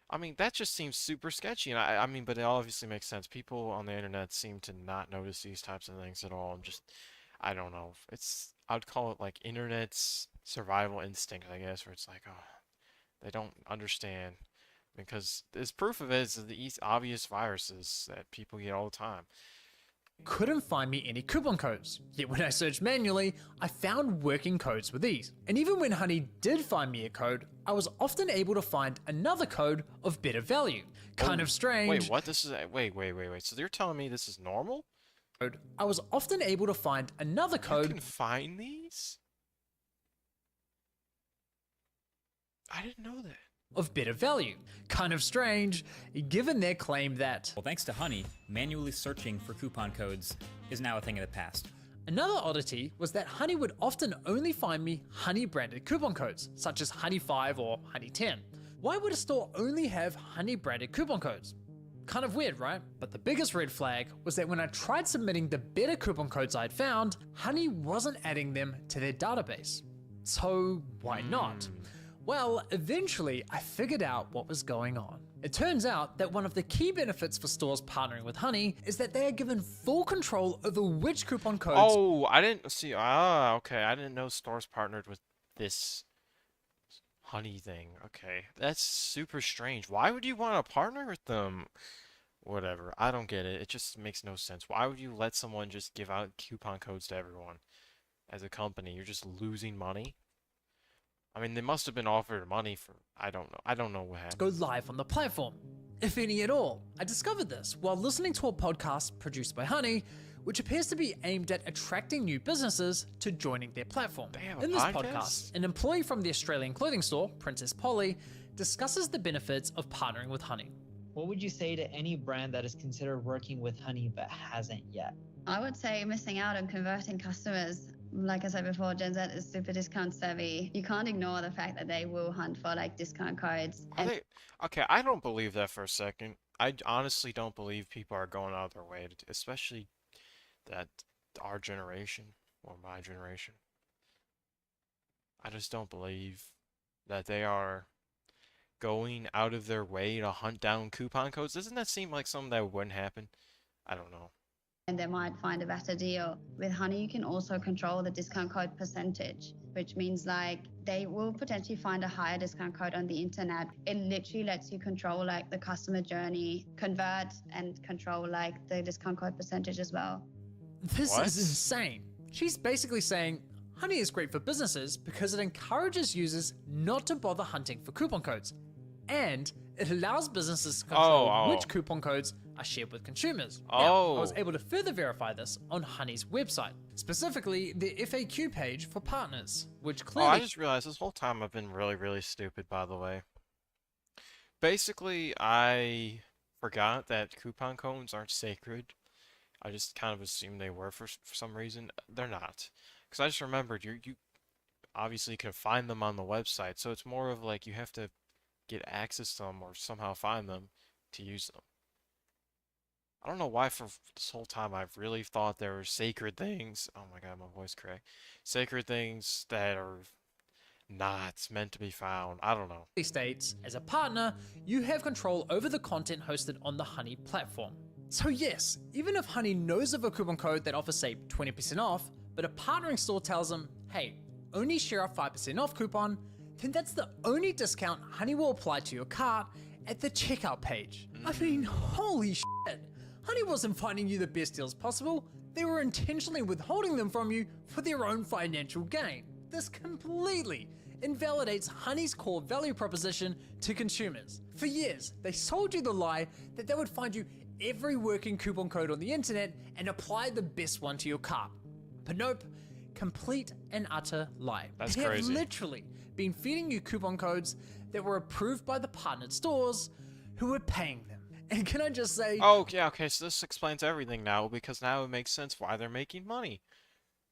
I mean, that just seems super sketchy, and I mean, but it obviously makes sense. People on the internet seem to not notice these types of things at all. I'm just, I don't know. I'd call it like internet's survival instinct, I guess, where it's like, oh, they don't understand. Because there's proof of it is the obvious viruses that people get all the time. Couldn't find me any coupon codes. Yet when I searched manually, I found working codes with these. And even when Honey did find me a code, I was often able to find another code of better value. Kind of strange. Wait, what? This is wait. So you're telling me this is normal? I was often able to find another You code can find these? I didn't know that. of better value. Kind of strange, given their claim that Well, thanks to Honey, manually searching for coupon codes is now a thing of the past. another oddity was that Honey would often only find me Honey branded coupon codes, such as Honey 5 or Honey 10. Why would a store only have Honey branded coupon codes? Kind of weird, right? But the biggest red flag was that when I tried submitting the better coupon codes I'd found, Honey wasn't adding them to their database. So why not? Well, eventually I figured out what was going on. It turns out that one of the key benefits for stores partnering with Honey is that they are given full control over which coupon codes. Oh, I didn't see. Ah, okay. I didn't know stores partnered with this Honey thing. Okay, that's super strange. Why would you want to partner with them? Whatever. I don't get it. It just makes no sense. Why would you let someone just give out coupon codes to everyone? As a company, you're just losing money. I mean, they must have been offered money for, I don't know. I don't know what happened. Go live on the platform, if any at all. I discovered this while listening to a podcast produced by Honey, which appears to be aimed at attracting new businesses to joining their platform. They have a In this podcast? podcast, an employee from the Australian clothing store, Princess Polly, discusses the benefits of partnering with Honey. What would you say to any brand that is considered working with Honey but hasn't yet? I would say missing out on converting customers. Like I said before, Gen Z is super discount savvy. You can't ignore the fact that they will hunt for like discount codes. Okay, I don't believe that for a second. I honestly don't believe people are going out of their way to, especially that our generation or my generation. I just don't believe that they are going out of their way to hunt down coupon codes. Doesn't that seem like something that wouldn't happen? I don't know. And they might find a better deal. With Honey, you can also control the discount code percentage, which means like they will potentially find a higher discount code on the internet. It literally lets you control like the customer journey, convert and control like the discount code percentage as well. This What? is insane. She's basically saying Honey is great for businesses because it encourages users not to bother hunting for coupon codes. And it allows businesses to control which coupon codes are shared with consumers. Now, I was able to further verify this on Honey's website, specifically the FAQ page for partners, which Oh, clearly I just realized this whole time I've been really, really stupid, by the way. Basically, I forgot that coupon codes aren't sacred. I just kind of assumed they were for some reason. They're not. Because I just remembered you obviously can find them on the website, so it's more of like you have to get access to them or somehow find them to use them. I don't know why for this whole time I've really thought there were sacred things. Oh my god, my voice cracked. Sacred things that are not meant to be found. I don't know. states, as a partner, you have control over the content hosted on the Honey platform. So yes, even if Honey knows of a coupon code that offers say 20% off, but a partnering store tells them, hey, only share a 5% off coupon, then that's the only discount Honey will apply to your cart at the checkout page. I mean, holy shit. Honey wasn't finding you the best deals possible, they were intentionally withholding them from you for their own financial gain. This completely invalidates Honey's core value proposition to consumers. For years, they sold you the lie that they would find you every working coupon code on the internet and apply the best one to your cart. But nope, complete and utter lie. That's They crazy. have literally been feeding you coupon codes that were approved by the partnered stores who were paying them. And can I just say, Oh, yeah, okay, so this explains everything now, because now it makes sense why they're making money.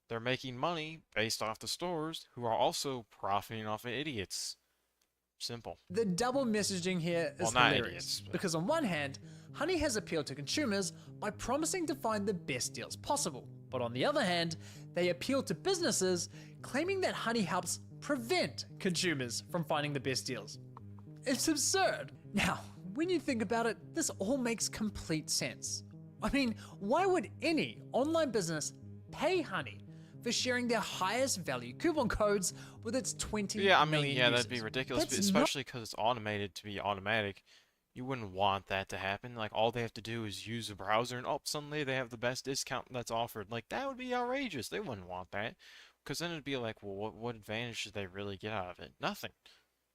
They're making money based off the stores who are also profiting off of idiots. Simple. The double messaging here is Well, not hilarious. idiots, but- Because on one hand, Honey has appealed to consumers by promising to find the best deals possible. But on the other hand, they appeal to businesses claiming that Honey helps prevent consumers from finding the best deals. It's absurd. Now, when you think about it, this all makes complete sense. I mean, why would any online business pay Honey for sharing their highest value coupon codes with its 20 Yeah, I mean, million yeah, users? that'd be ridiculous, That's especially because it's automated to be automatic. You wouldn't want that to happen. Like, all they have to do is use a browser, and oh, suddenly they have the best discount that's offered. Like, that would be outrageous. They wouldn't want that. Because then it'd be like, well, what advantage did they really get out of it? Nothing.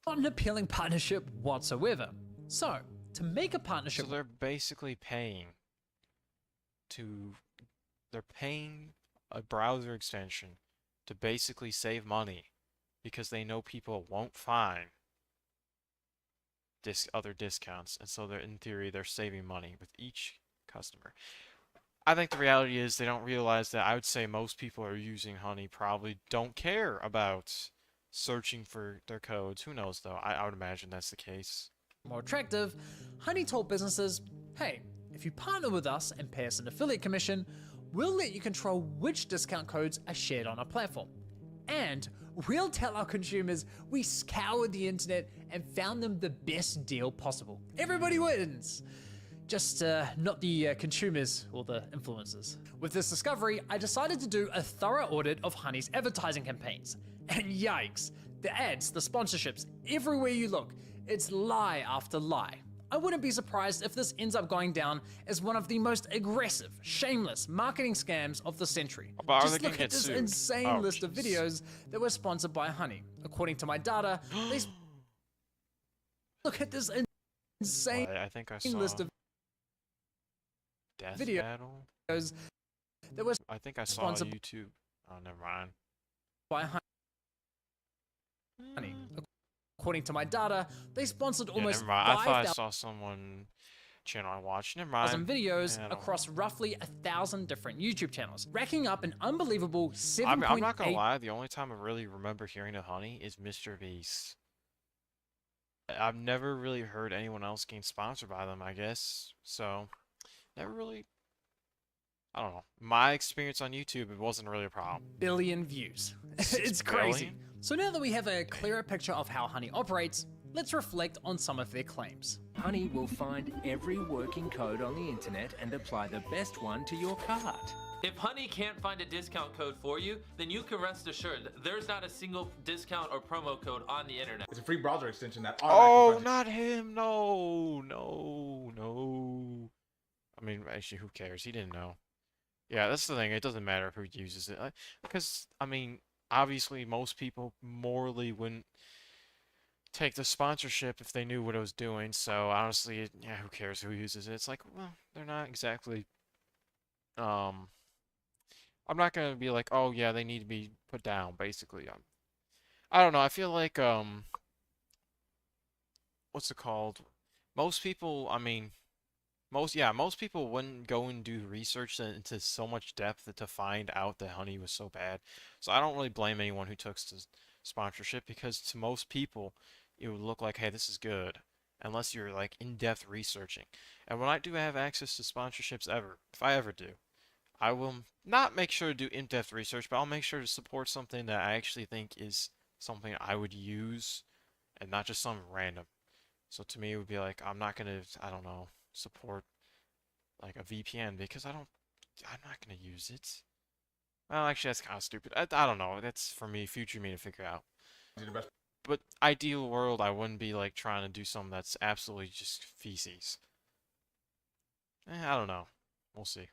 not an appealing partnership whatsoever. So, to make a partnership, So they're basically paying they're paying a browser extension to basically save money because they know people won't find other discounts, and so in theory they're saving money with each customer. I think the reality is they don't realize that. I would say most people who are using Honey probably don't care about searching for their codes. Who knows though? I would imagine that's the case. more attractive, Honey told businesses, hey, if you partner with us and pay us an affiliate commission, we'll let you control which discount codes are shared on our platform. And we'll tell our consumers we scoured the internet and found them the best deal possible. Everybody wins. Just not the consumers or the influencers. With this discovery, I decided to do a thorough audit of Honey's advertising campaigns. And yikes, the ads, the sponsorships, everywhere you look, it's lie after lie. I wouldn't be surprised if this ends up going down as one of the most aggressive, shameless marketing scams of the century. But are they Just gonna look get at this sued? insane Oh, list of jeez. videos that were sponsored by Honey. According to my data, look at this insane I think I saw list of Death video- Battle. videos that were I think I saw sponsored YouTube. Oh, never mind. by Honey. According to my data, they sponsored Yeah, almost never mind. I thought I 5,000 saw someone channel I watched. Never mind. videos Yeah, I don't- across roughly 1,000 different YouTube channels, racking up an unbelievable 7.8 I'm not gonna lie. The only time I really remember hearing of Honey is Mr. Beast. I've never really heard anyone else getting sponsored by them, I guess. So, never really. I don't know. My experience on YouTube, it wasn't really a problem. billion views. 6 It's crazy. billion? So now that we have a clearer picture of how Honey operates, let's reflect on some of their claims. Honey will find every working code on the internet and apply the best one to your cart. If Honey can't find a discount code for you, then you can rest assured that there's not a single discount or promo code on the internet. It's a free browser extension that Oh, not him! No, no, no. I mean, actually, who cares? He didn't know. Yeah, that's the thing. It doesn't matter who uses it. Because, I mean, obviously, most people morally wouldn't take the sponsorship if they knew what it was doing. So, honestly, yeah, who cares who uses it? It's like, well, they're not exactly... I'm not gonna be like, oh, yeah, they need to be put down, basically. I don't know. I feel like, what's it called? Most people, I mean... most people wouldn't go and do research into so much depth to find out that Honey was so bad. So I don't really blame anyone who took sponsorship, because to most people, it would look like, hey, this is good, unless you're like in-depth researching. And when I do have access to sponsorships if I ever do, I will not make sure to do in-depth research, but I'll make sure to support something that I actually think is something I would use, and not just some random. So to me, it would be like, I'm not gonna, I don't know, support like a VPN because I'm not gonna use it. Well, actually, that's kind of stupid. I don't know. That's for me, future me to figure out. But ideal world, I wouldn't be like trying to do something that's absolutely just feces. I don't know. We'll see.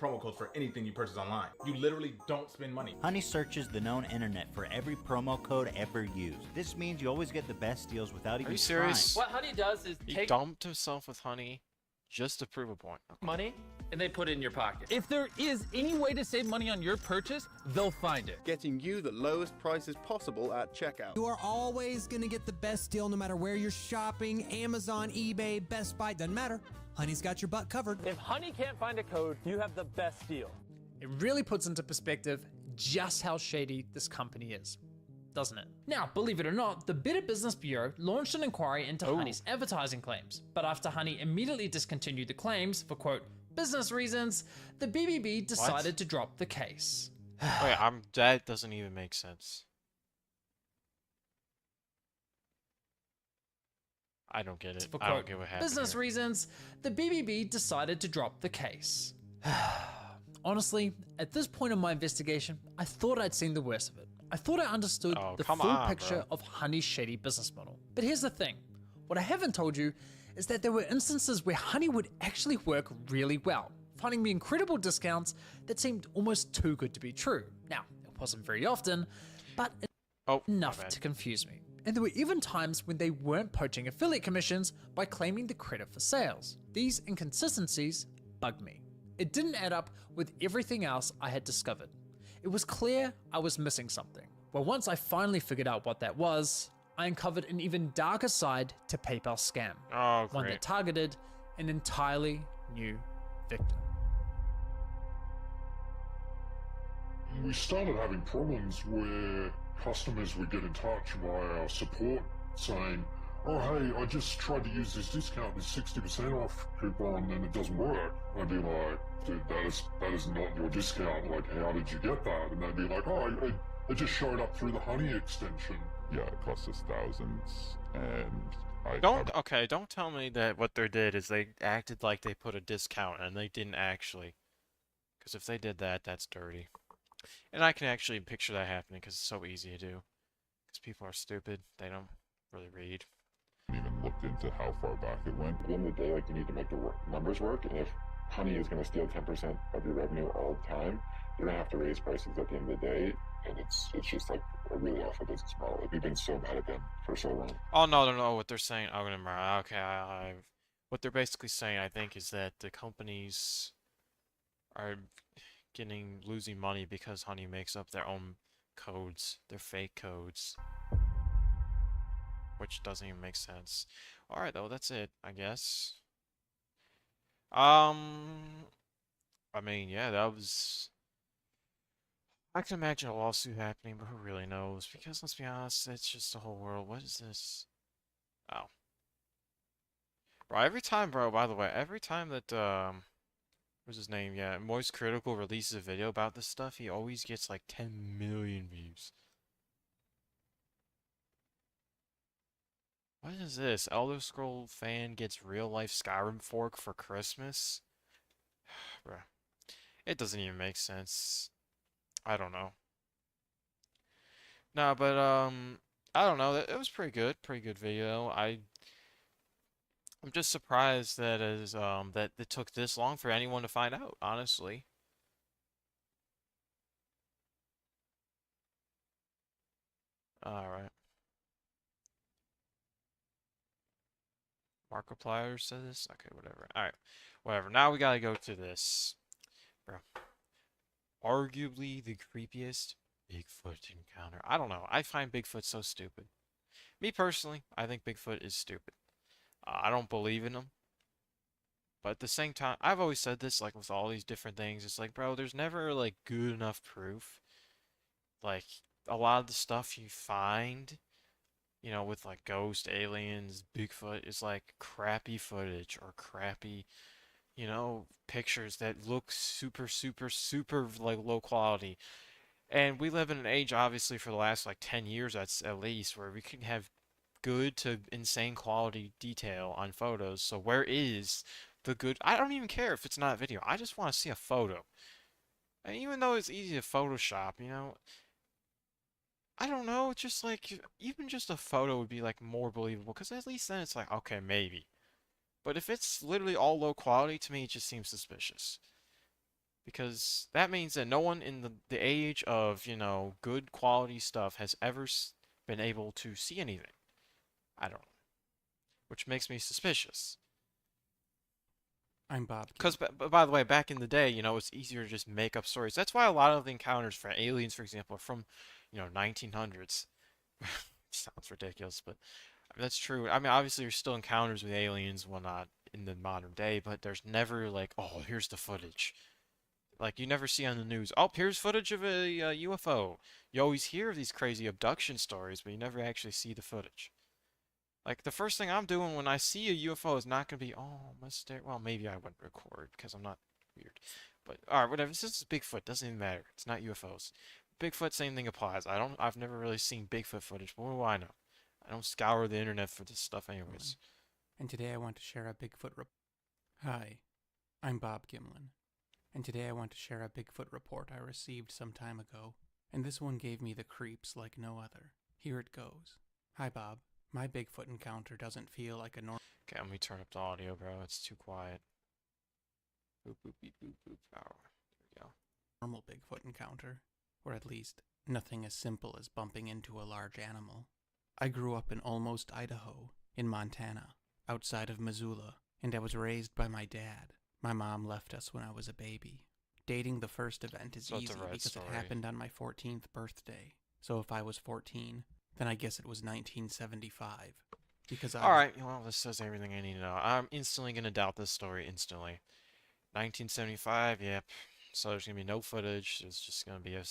promo codes for anything you purchase online. You literally don't spend money. Honey searches the known internet for every promo code ever used. This means you always get the best deals without even Are you serious? trying. What Honey does is He take dumped himself with Honey just to prove a point. Okay. money and they put it in your pocket. If there is any way to save money on your purchase, they'll find it. Getting you the lowest prices possible at checkout. You are always going to get the best deal no matter where you're shopping. Amazon, eBay, Best Buy, doesn't matter. Honey's got your butt covered. If Honey can't find a code, you have the best deal. It really puts into perspective just how shady this company is. doesn't it? Now, believe it or not, the Better Business Bureau launched an inquiry into Honey's advertising claims, but after Honey immediately discontinued the claims for, quote, business reasons, the BBB decided to drop the case. Wait, that doesn't even make sense. I don't get it. For, I quote, don't get what happened business here. reasons, the BBB decided to drop the case. Honestly, at this point in my investigation, I thought I'd seen the worst of it. I thought I understood the full picture of Honey's shady business model. But here's the thing. What I haven't told you is that there were instances where Honey would actually work really well, finding me incredible discounts that seemed almost too good to be true. Now, it wasn't very often, but enough to confuse me. And there were even times when they weren't poaching affiliate commissions by claiming the credit for sales. These inconsistencies bugged me. It didn't add up with everything else I had discovered. It was clear I was missing something. Well, once I finally figured out what that was, I uncovered an even darker side to PayPal's scam. Oh, one that targeted an entirely new victim. We started having problems where customers would get in touch via our support saying, oh hey, I just tried to use this discount, this 60% off coupon, and it doesn't work. I'd be like, dude, that is not your discount. Like, how did you get that? And they'd be like, oh, it just showed up through the Honey extension. Yeah, it cost us thousands, and don't tell me that what they did is they acted like they put a discount and they didn't actually. Because if they did that, that's dirty. And I can actually picture that happening because it's so easy to do. Because people are stupid. They don't really read. Even looked into how far back it went. At the end of the day, like, you need to make the numbers work, and if Honey is going to steal 10% of your revenue all the time, you're going to have to raise prices at the end of the day, and it's just like a really awful business model. Like, we've been so bad at them for so long. Oh, no, what they're saying, okay, what they're basically saying, I think, is that the companies are losing money because Honey makes up their own codes, their fake codes. Which doesn't even make sense. Alright, though, that's it, I guess. I mean, yeah, that was... I can imagine a lawsuit happening, but who really knows? Because, let's be honest, it's just the whole world. What is this? Oh. Bro, by the way, every time that, what's his name? Yeah, Moist Critical releases a video about this stuff, he always gets like 10 million views. What is this? Elder Scroll fan gets real life Skyrim fork for Christmas? Bruh. It doesn't even make sense. I don't know. No, but I don't know. It was pretty good. Pretty good video. I'm just surprised that that it took this long for anyone to find out, honestly. Alright. Markiplier says this? Okay, whatever. Alright. Whatever. Now we gotta go to this. Bro. Arguably the creepiest Bigfoot encounter. I don't know. I find Bigfoot so stupid. Me personally, I think Bigfoot is stupid. I don't believe in him. But at the same time, I've always said this, like, with all these different things. It's like, bro, there's never, like, good enough proof. Like, a lot of the stuff you find, you know, with, like, ghost, aliens, Bigfoot, is, like, crappy footage or crappy, you know, pictures that look super, like, low quality. And we live in an age, obviously, for the last, like, 10 years, at least, where we can have good to insane quality detail on photos. So where is the good? I don't even care if it's not video. I just want to see a photo. And even though it's easy to Photoshop, you know, I don't know, it's just like, even just a photo would be like more believable, because at least then it's like, okay, maybe. But if it's literally all low quality, to me it just seems suspicious. Because that means that no one in the age of, you know, good quality stuff has ever been able to see anything. I don't know. Which makes me suspicious. I'm Bob. Because, by the way, back in the day, you know, it's easier to just make up stories. That's why a lot of the encounters for aliens, for example, are from, you know, 1900s. Sounds ridiculous, but I mean, that's true. I mean, obviously, there's still encounters with aliens and whatnot in the modern day, but there's never like, oh, here's the footage. Like, you never see on the news, oh, here's footage of a UFO. You always hear of these crazy abduction stories, but you never actually see the footage. Like, the first thing I'm doing when I see a UFO is not going to be, oh, mistake. Well, maybe I wouldn't record because I'm not weird. But, alright, whatever. This is Bigfoot. Doesn't even matter. It's not UFOs. Bigfoot, same thing applies. I've never really seen Bigfoot footage, but what do I know? I don't scour the internet for this stuff anyways. And today I want to share a Bigfoot Hi, I'm Bob Gimlin. And today I want to share a Bigfoot report I received some time ago. And this one gave me the creeps like no other. Here it goes. Hi, Bob. My Bigfoot encounter doesn't feel like a normal... Okay, let me turn up the audio, bro. It's too quiet. Boop, boop, beep, boop, boop. Oh, there we go. Normal Bigfoot encounter. Or at least, nothing as simple as bumping into a large animal. I grew up in almost Idaho, in Montana, outside of Missoula, and I was raised by my dad. My mom left us when I was a baby. Dating the first event is easy because it happened on my 14th birthday. So if I was 14, then I guess it was 1975. Because Alright, well, this says everything I need to know. I'm instantly going to doubt this story instantly. 1975, yep. So there's going to be no footage. It's just going to be a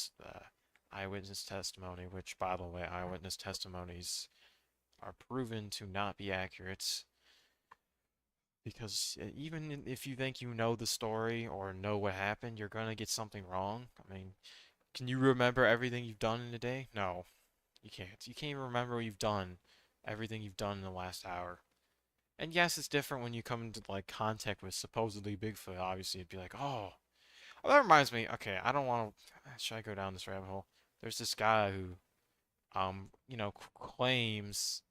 eyewitness testimony, which, by the way, eyewitness testimonies are proven to not be accurate. Because even if you think you know the story or know what happened, you're going to get something wrong. I mean, can you remember everything you've done in a day? No, you can't. You can't even remember what you've done, everything you've done in the last hour. And yes, it's different when you come into like contact with supposedly Bigfoot. Obviously, it'd be like, oh, that reminds me. Okay, I don't want to. Should I go down this rabbit hole? There's this guy who, you know, claims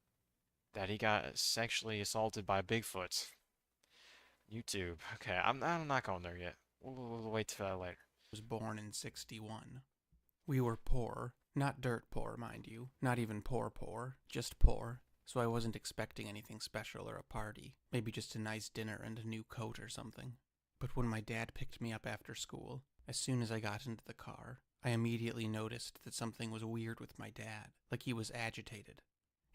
that he got sexually assaulted by Bigfoot. YouTube. Okay, I'm not going there yet. We'll wait for that later. Was born in 61. We were poor. Not dirt poor, mind you. Not even poor, just poor. So I wasn't expecting anything special or a party. Maybe just a nice dinner and a new coat or something. But when my dad picked me up after school, as soon as I got into the car, I immediately noticed that something was weird with my dad, like he was agitated.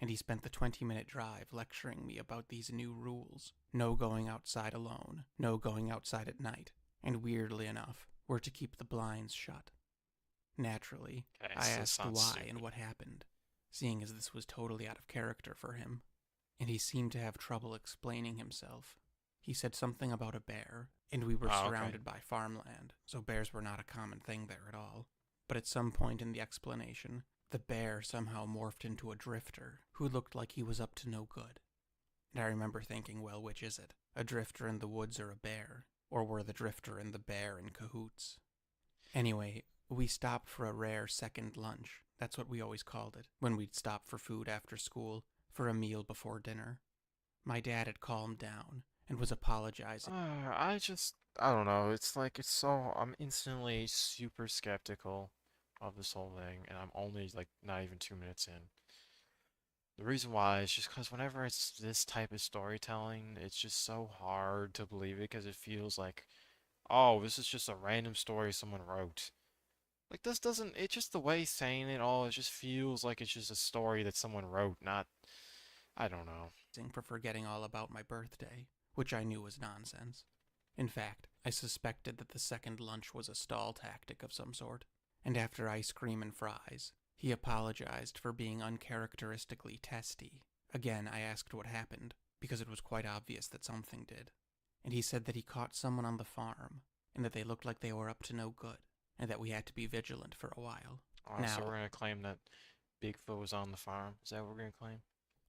And he spent the 20-minute drive lecturing me about these new rules. No going outside alone, no going outside at night, and weirdly enough, we're to keep the blinds shut. Naturally, I asked why and what happened, seeing as this was totally out of character for him. And he seemed to have trouble explaining himself. He said something about a bear, and we were surrounded by farmland, so bears were not a common thing there at all. But at some point in the explanation, the bear somehow morphed into a drifter who looked like he was up to no good. And I remember thinking, well, which is it? A drifter in the woods or a bear? Or were the drifter and the bear in cahoots? Anyway, we stopped for a rare second lunch. That's what we always called it, when we'd stop for food after school, for a meal before dinner. My dad had calmed down and was apologizing. I don't know. I'm instantly super skeptical of this whole thing, and I'm only like not even 2 minutes in. The reason why is just because whenever it's this type of storytelling, it's just so hard to believe it because it feels like, oh, this is just a random story someone wrote. Like, this doesn't, it's just the way he's saying it all, it just feels like it's just a story that someone wrote, not, I don't know. For forgetting all about my birthday, which I knew was nonsense. In fact, I suspected that the second lunch was a stall tactic of some sort. And after ice cream and fries, he apologized for being uncharacteristically testy. Again, I asked what happened, because it was quite obvious that something did. And he said that he caught someone on the farm, and that they looked like they were up to no good, and that we had to be vigilant for a while. Oh, so we're going to claim that Bigfoot was on the farm? Is that what we're going to claim?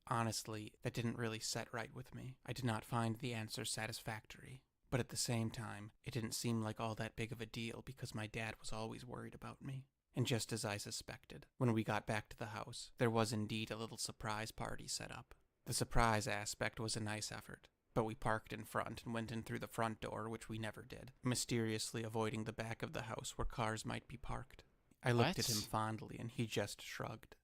Honestly, that didn't really set right with me. I did not find the answer satisfactory. But at the same time, it didn't seem like all that big of a deal because my dad was always worried about me. And just as I suspected, when we got back to the house, there was indeed a little surprise party set up. The surprise aspect was a nice effort, but we parked in front and went in through the front door, which we never did, mysteriously avoiding the back of the house where cars might be parked. I looked at him fondly and he just shrugged.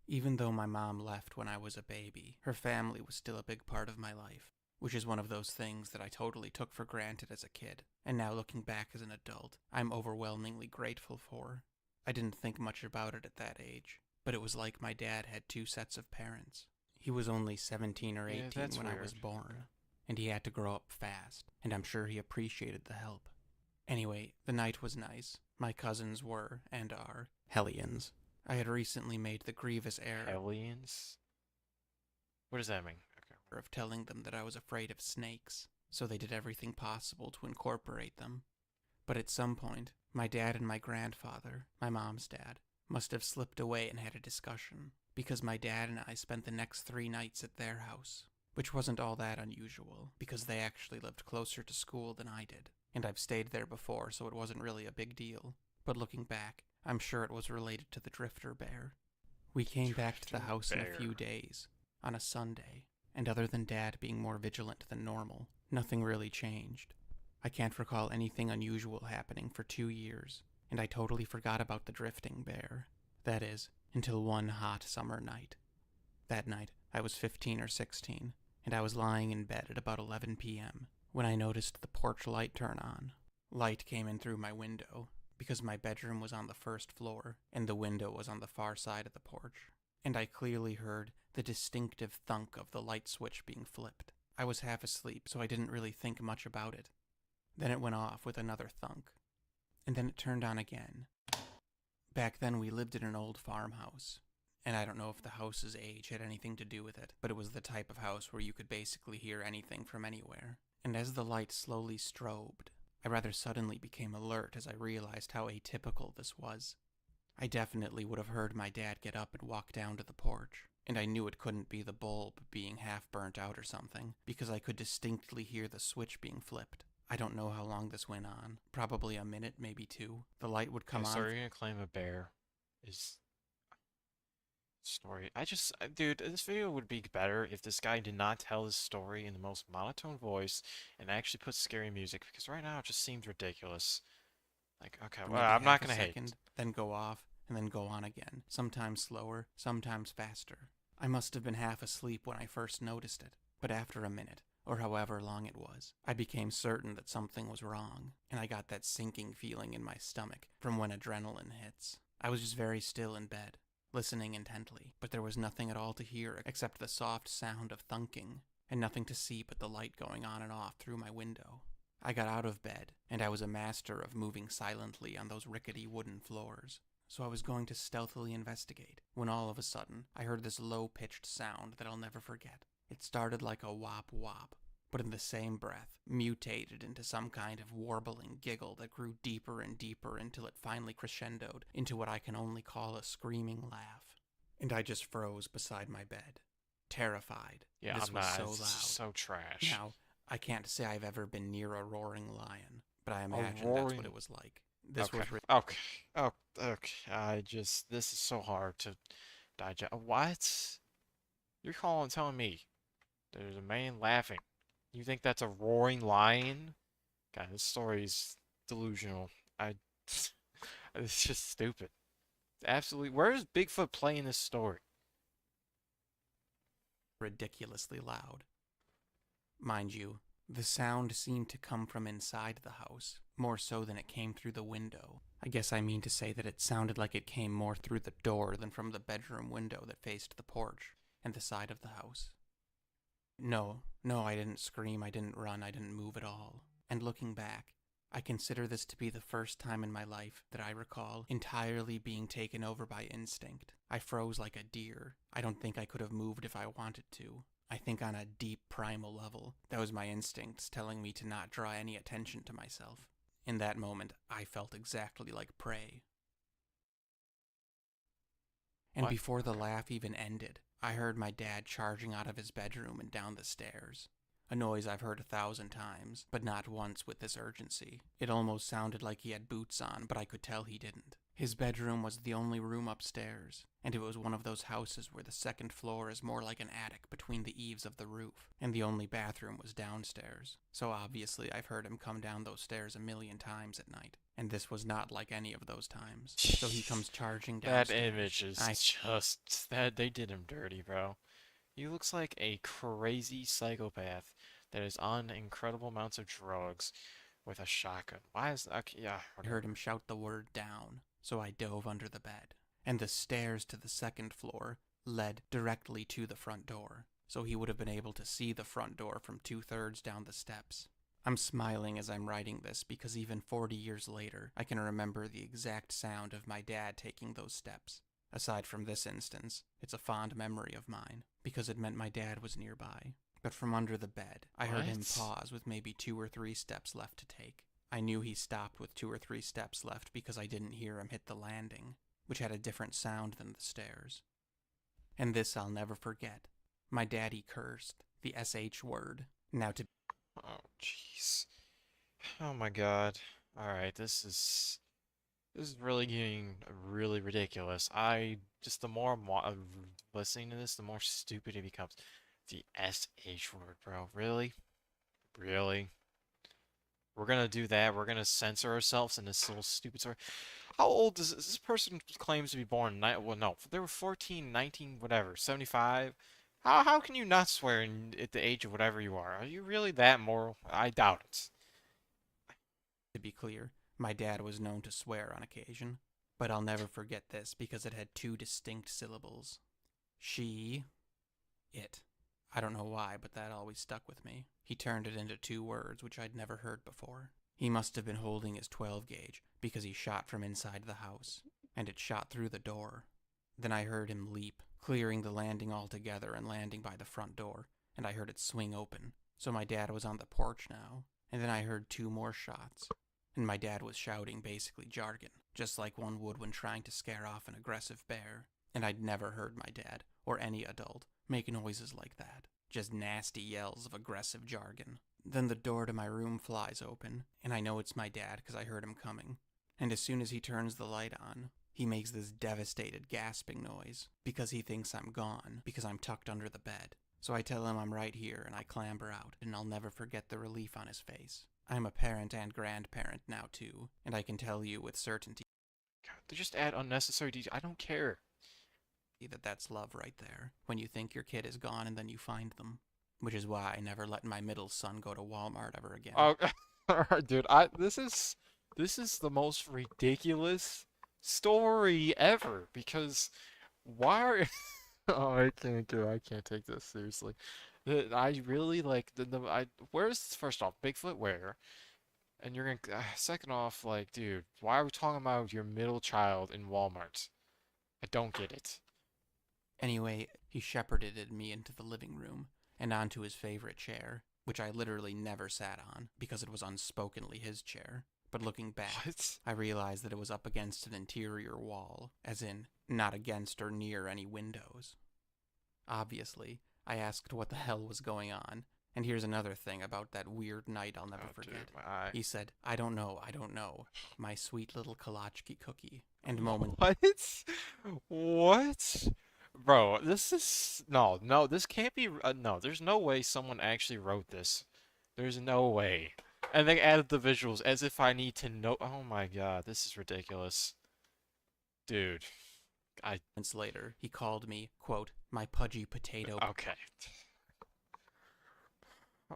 Even though my mom left when I was a baby, her family was still a big part of my life. Which is one of those things that I totally took for granted as a kid, and now looking back as an adult, I'm overwhelmingly grateful for. I didn't think much about it at that age, but it was like my dad had two sets of parents. He was only 17 or 18 when I was born, and he had to grow up fast, and I'm sure he appreciated the help. Anyway, the night was nice. My cousins were, and are, Hellions. I had recently made the grievous error Aliens? What does that mean? Okay. of telling them that I was afraid of snakes, so they did everything possible to incorporate them. But at some point, my dad and my grandfather, my mom's dad, must have slipped away and had a discussion, because my dad and I spent the next 3 nights at their house, which wasn't all that unusual, because they actually lived closer to school than I did, and I've stayed there before, so it wasn't really a big deal. But looking back, I'm sure it was related to the drifter bear. We came back to the house in a few days, on a Sunday, and other than Dad being more vigilant than normal, nothing really changed. I can't recall anything unusual happening for 2 years, and I totally forgot about the drifting bear. That is, until one hot summer night. That night, I was 15 or 16, and I was lying in bed at about 11 p.m. when I noticed the porch light turn on. Light came in through my window, because my bedroom was on the first floor, and the window was on the far side of the porch, and I clearly heard the distinctive thunk of the light switch being flipped. I was half asleep, so I didn't really think much about it. Then it went off with another thunk, and then it turned on again. Back then we lived in an old farmhouse, and I don't know if the house's age had anything to do with it, but it was the type of house where you could basically hear anything from anywhere. And as the light slowly strobed, I rather suddenly became alert as I realized how atypical this was. I definitely would have heard my dad get up and walk down to the porch, and I knew it couldn't be the bulb being half burnt out or something, because I could distinctly hear the switch being flipped. I don't know how long this went on. Probably a minute, maybe 2. The light would come on. So you're gonna claim a bear is story. Dude, this video would be better if this guy did not tell his story in the most monotone voice and actually put scary music, because right now it just seems ridiculous. Like, okay, well, I'm not gonna hate. Then go off, and then go on again. Sometimes slower, sometimes faster. I must have been half asleep when I first noticed it, but after a minute, or however long it was, I became certain that something was wrong, and I got that sinking feeling in my stomach from when adrenaline hits. I was just very still in bed, listening intently, but there was nothing at all to hear except the soft sound of thunking, and nothing to see but the light going on and off through my window. I got out of bed, and I was a master of moving silently on those rickety wooden floors, so I was going to stealthily investigate, when all of a sudden, I heard this low-pitched sound that I'll never forget. It started like a wop-wop, but in the same breath, mutated into some kind of warbling giggle that grew deeper and deeper until it finally crescendoed into what I can only call a screaming laugh. And I just froze beside my bed, terrified. Yeah, this I'm was not. so This loud. is so trash. Now, I can't say I've ever been near a roaring lion, but I imagine that's what it was like. This okay. was Okay. Oh, okay. This is so hard to digest. What? You're telling me there's a man laughing. You think that's a roaring lion? God, this story's delusional. It's just stupid. It's absolutely. Where does Bigfoot play in this story? ridiculously loud. Mind you, the sound seemed to come from inside the house, more so than it came through the window. I guess I mean to say that it sounded like it came more through the door than from the bedroom window that faced the porch and the side of the house. No, I didn't scream, I didn't run, I didn't move at all. And looking back, I consider this to be the first time in my life that I recall entirely being taken over by instinct. I froze like a deer. I don't think I could have moved if I wanted to. I think on a deep primal level, that was my instincts telling me to not draw any attention to myself. In that moment, I felt exactly like prey. And before the laugh even ended, I heard my dad charging out of his bedroom and down the stairs. A noise I've heard 1,000 times, but not once with this urgency. It almost sounded like he had boots on, but I could tell he didn't. His bedroom was the only room upstairs, and it was one of those houses where the second floor is more like an attic between the eaves of the roof, and the only bathroom was downstairs. So obviously I've heard him come down those stairs 1,000,000 times at night, and this was not like any of those times. So he comes charging downstairs. That image is just that they did him dirty, bro. He looks like a crazy psychopath that is on incredible amounts of drugs with a shotgun. Why is that? Okay, yeah. I heard him shout the word down, so I dove under the bed. And the stairs to the second floor led directly to the front door, so he would have been able to see the front door from 2/3 down the steps. I'm smiling as I'm writing this because even 40 years later, I can remember the exact sound of my dad taking those steps. Aside from this instance, it's a fond memory of mine because it meant my dad was nearby. But from under the bed, I heard him pause with maybe 2 or 3 steps left to take. I knew he stopped with 2 or 3 steps left because I didn't hear him hit the landing, which had a different sound than the stairs. And this I'll never forget. My daddy cursed, the SH word. Now to... Oh, jeez. Oh my god. Alright, this is really getting really ridiculous. The more I'm listening to this, the more stupid it becomes. The SH word, bro. Really? Really? We're gonna do that? We're gonna censor ourselves in this little stupid story? How old does this person claims to be born? Well, no, they were 14, 19, whatever, 75. How can you not swear at the age of whatever you are? Are you really that moral? I doubt it. To be clear, my dad was known to swear on occasion, but I'll never forget this because it had 2 distinct syllables. She, it. I don't know why, but that always stuck with me. He turned it into 2 words, which I'd never heard before. He must have been holding his 12 gauge because he shot from inside the house, and it shot through the door. Then I heard him leap, clearing the landing altogether and landing by the front door, and I heard it swing open. So my dad was on the porch now, and then I heard 2 more shots. And my dad was shouting basically jargon, just like one would when trying to scare off an aggressive bear. And I'd never heard my dad, or any adult, make noises like that. Just nasty yells of aggressive jargon. Then the door to my room flies open, and I know it's my dad because I heard him coming. And as soon as he turns the light on, he makes this devastated gasping noise because he thinks I'm gone because I'm tucked under the bed. So I tell him I'm right here and I clamber out, and I'll never forget the relief on his face. I'm a parent and grandparent now too, and I can tell you with certainty. God, they just add unnecessary details. I don't care. That's love right there, when you think your kid is gone and then you find them. Which is why I never let my middle son go to Walmart ever again. Oh, dude, this is the most ridiculous story ever because why are oh, I can't take this seriously. I really like where's first off Bigfoot where? And you're gonna second off like, dude, why are we talking about your middle child in Walmart? I don't get it. Anyway, he shepherded me into the living room and onto his favorite chair, which I literally never sat on because it was unspokenly his chair. But looking back, I realized that it was up against an interior wall, as in, not against or near any windows. Obviously, I asked what the hell was going on, and here's another thing about that weird night I'll never forget. Dude, he said, I don't know, my sweet little Kolachki cookie. And moment... What? Bro, this is... No, this can't be... no, there's no way someone actually wrote this. There's no way. And they added the visuals as if I need to know... Oh my god, this is ridiculous. Dude. Months later, he called me, quote, my pudgy potato... Okay.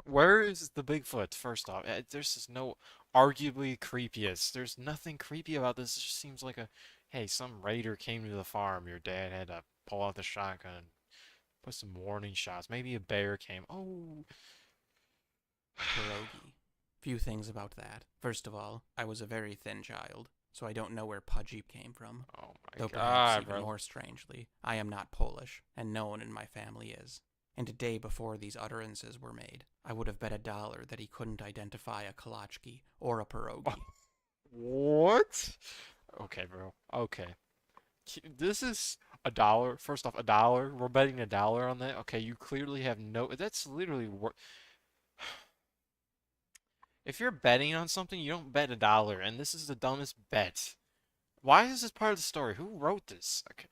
Where is the Bigfoot, first off? There's just no... Arguably creepiest. There's nothing creepy about this. It just seems like a... Hey, some raider came to the farm. Your dad had to pull out the shotgun. Put some warning shots. Maybe a bear came. Oh... Pierogi. Few things about that. First of all, I was a very thin child, so I don't know where pudgy came from. Oh my Though god, perhaps even more strangely, I am not Polish, and no one in my family is. And a day before these utterances were made, I would have bet $1 that he couldn't identify a kolachki or a pierogi. What? Okay, bro. Okay. This is $1. First off, $1. We're betting $1 on that. Okay, you clearly have no... That's literally... If you're betting on something, you don't bet $1, and this is the dumbest bet. Why is this part of the story? Who wrote this? Okay.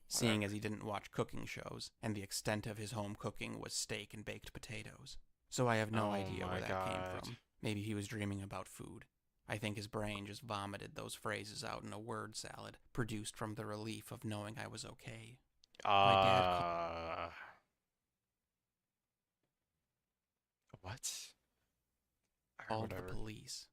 Seeing as he didn't watch cooking shows, and the extent of his home cooking was steak and baked potatoes. So I have no idea where that came from. Maybe he was dreaming about food. I think his brain just vomited those phrases out in a word salad, produced from the relief of knowing I was okay. My dad what? called the police,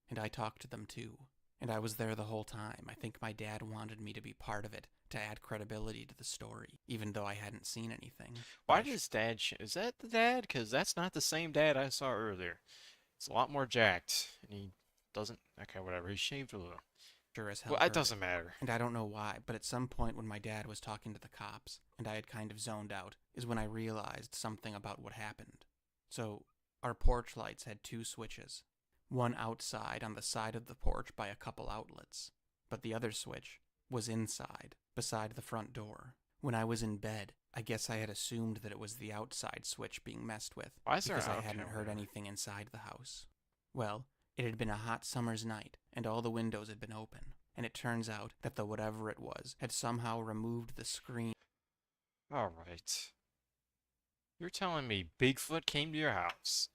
and I talked to them too. And I was there the whole time. I think my dad wanted me to be part of it, to add credibility to the story, even though I hadn't seen anything. Why did his dad is that the dad? Because that's not the same dad I saw earlier. It's a lot more jacked, and he doesn't... Okay, whatever. He shaved a little. Sure as hell Well, heard it doesn't matter. And I don't know why, but at some point when my dad was talking to the cops, and I had kind of zoned out, is when I realized something about what happened. So, our porch lights had 2 switches. One outside on the side of the porch by a couple outlets, but the other switch was inside, beside the front door. When I was in bed, I guess I had assumed that it was the outside switch being messed with, because I hadn't heard anything inside the house. Well, it had been a hot summer's night, and all the windows had been open, and it turns out that the whatever it was had somehow removed the screen. Alright. You're telling me Bigfoot came to your house,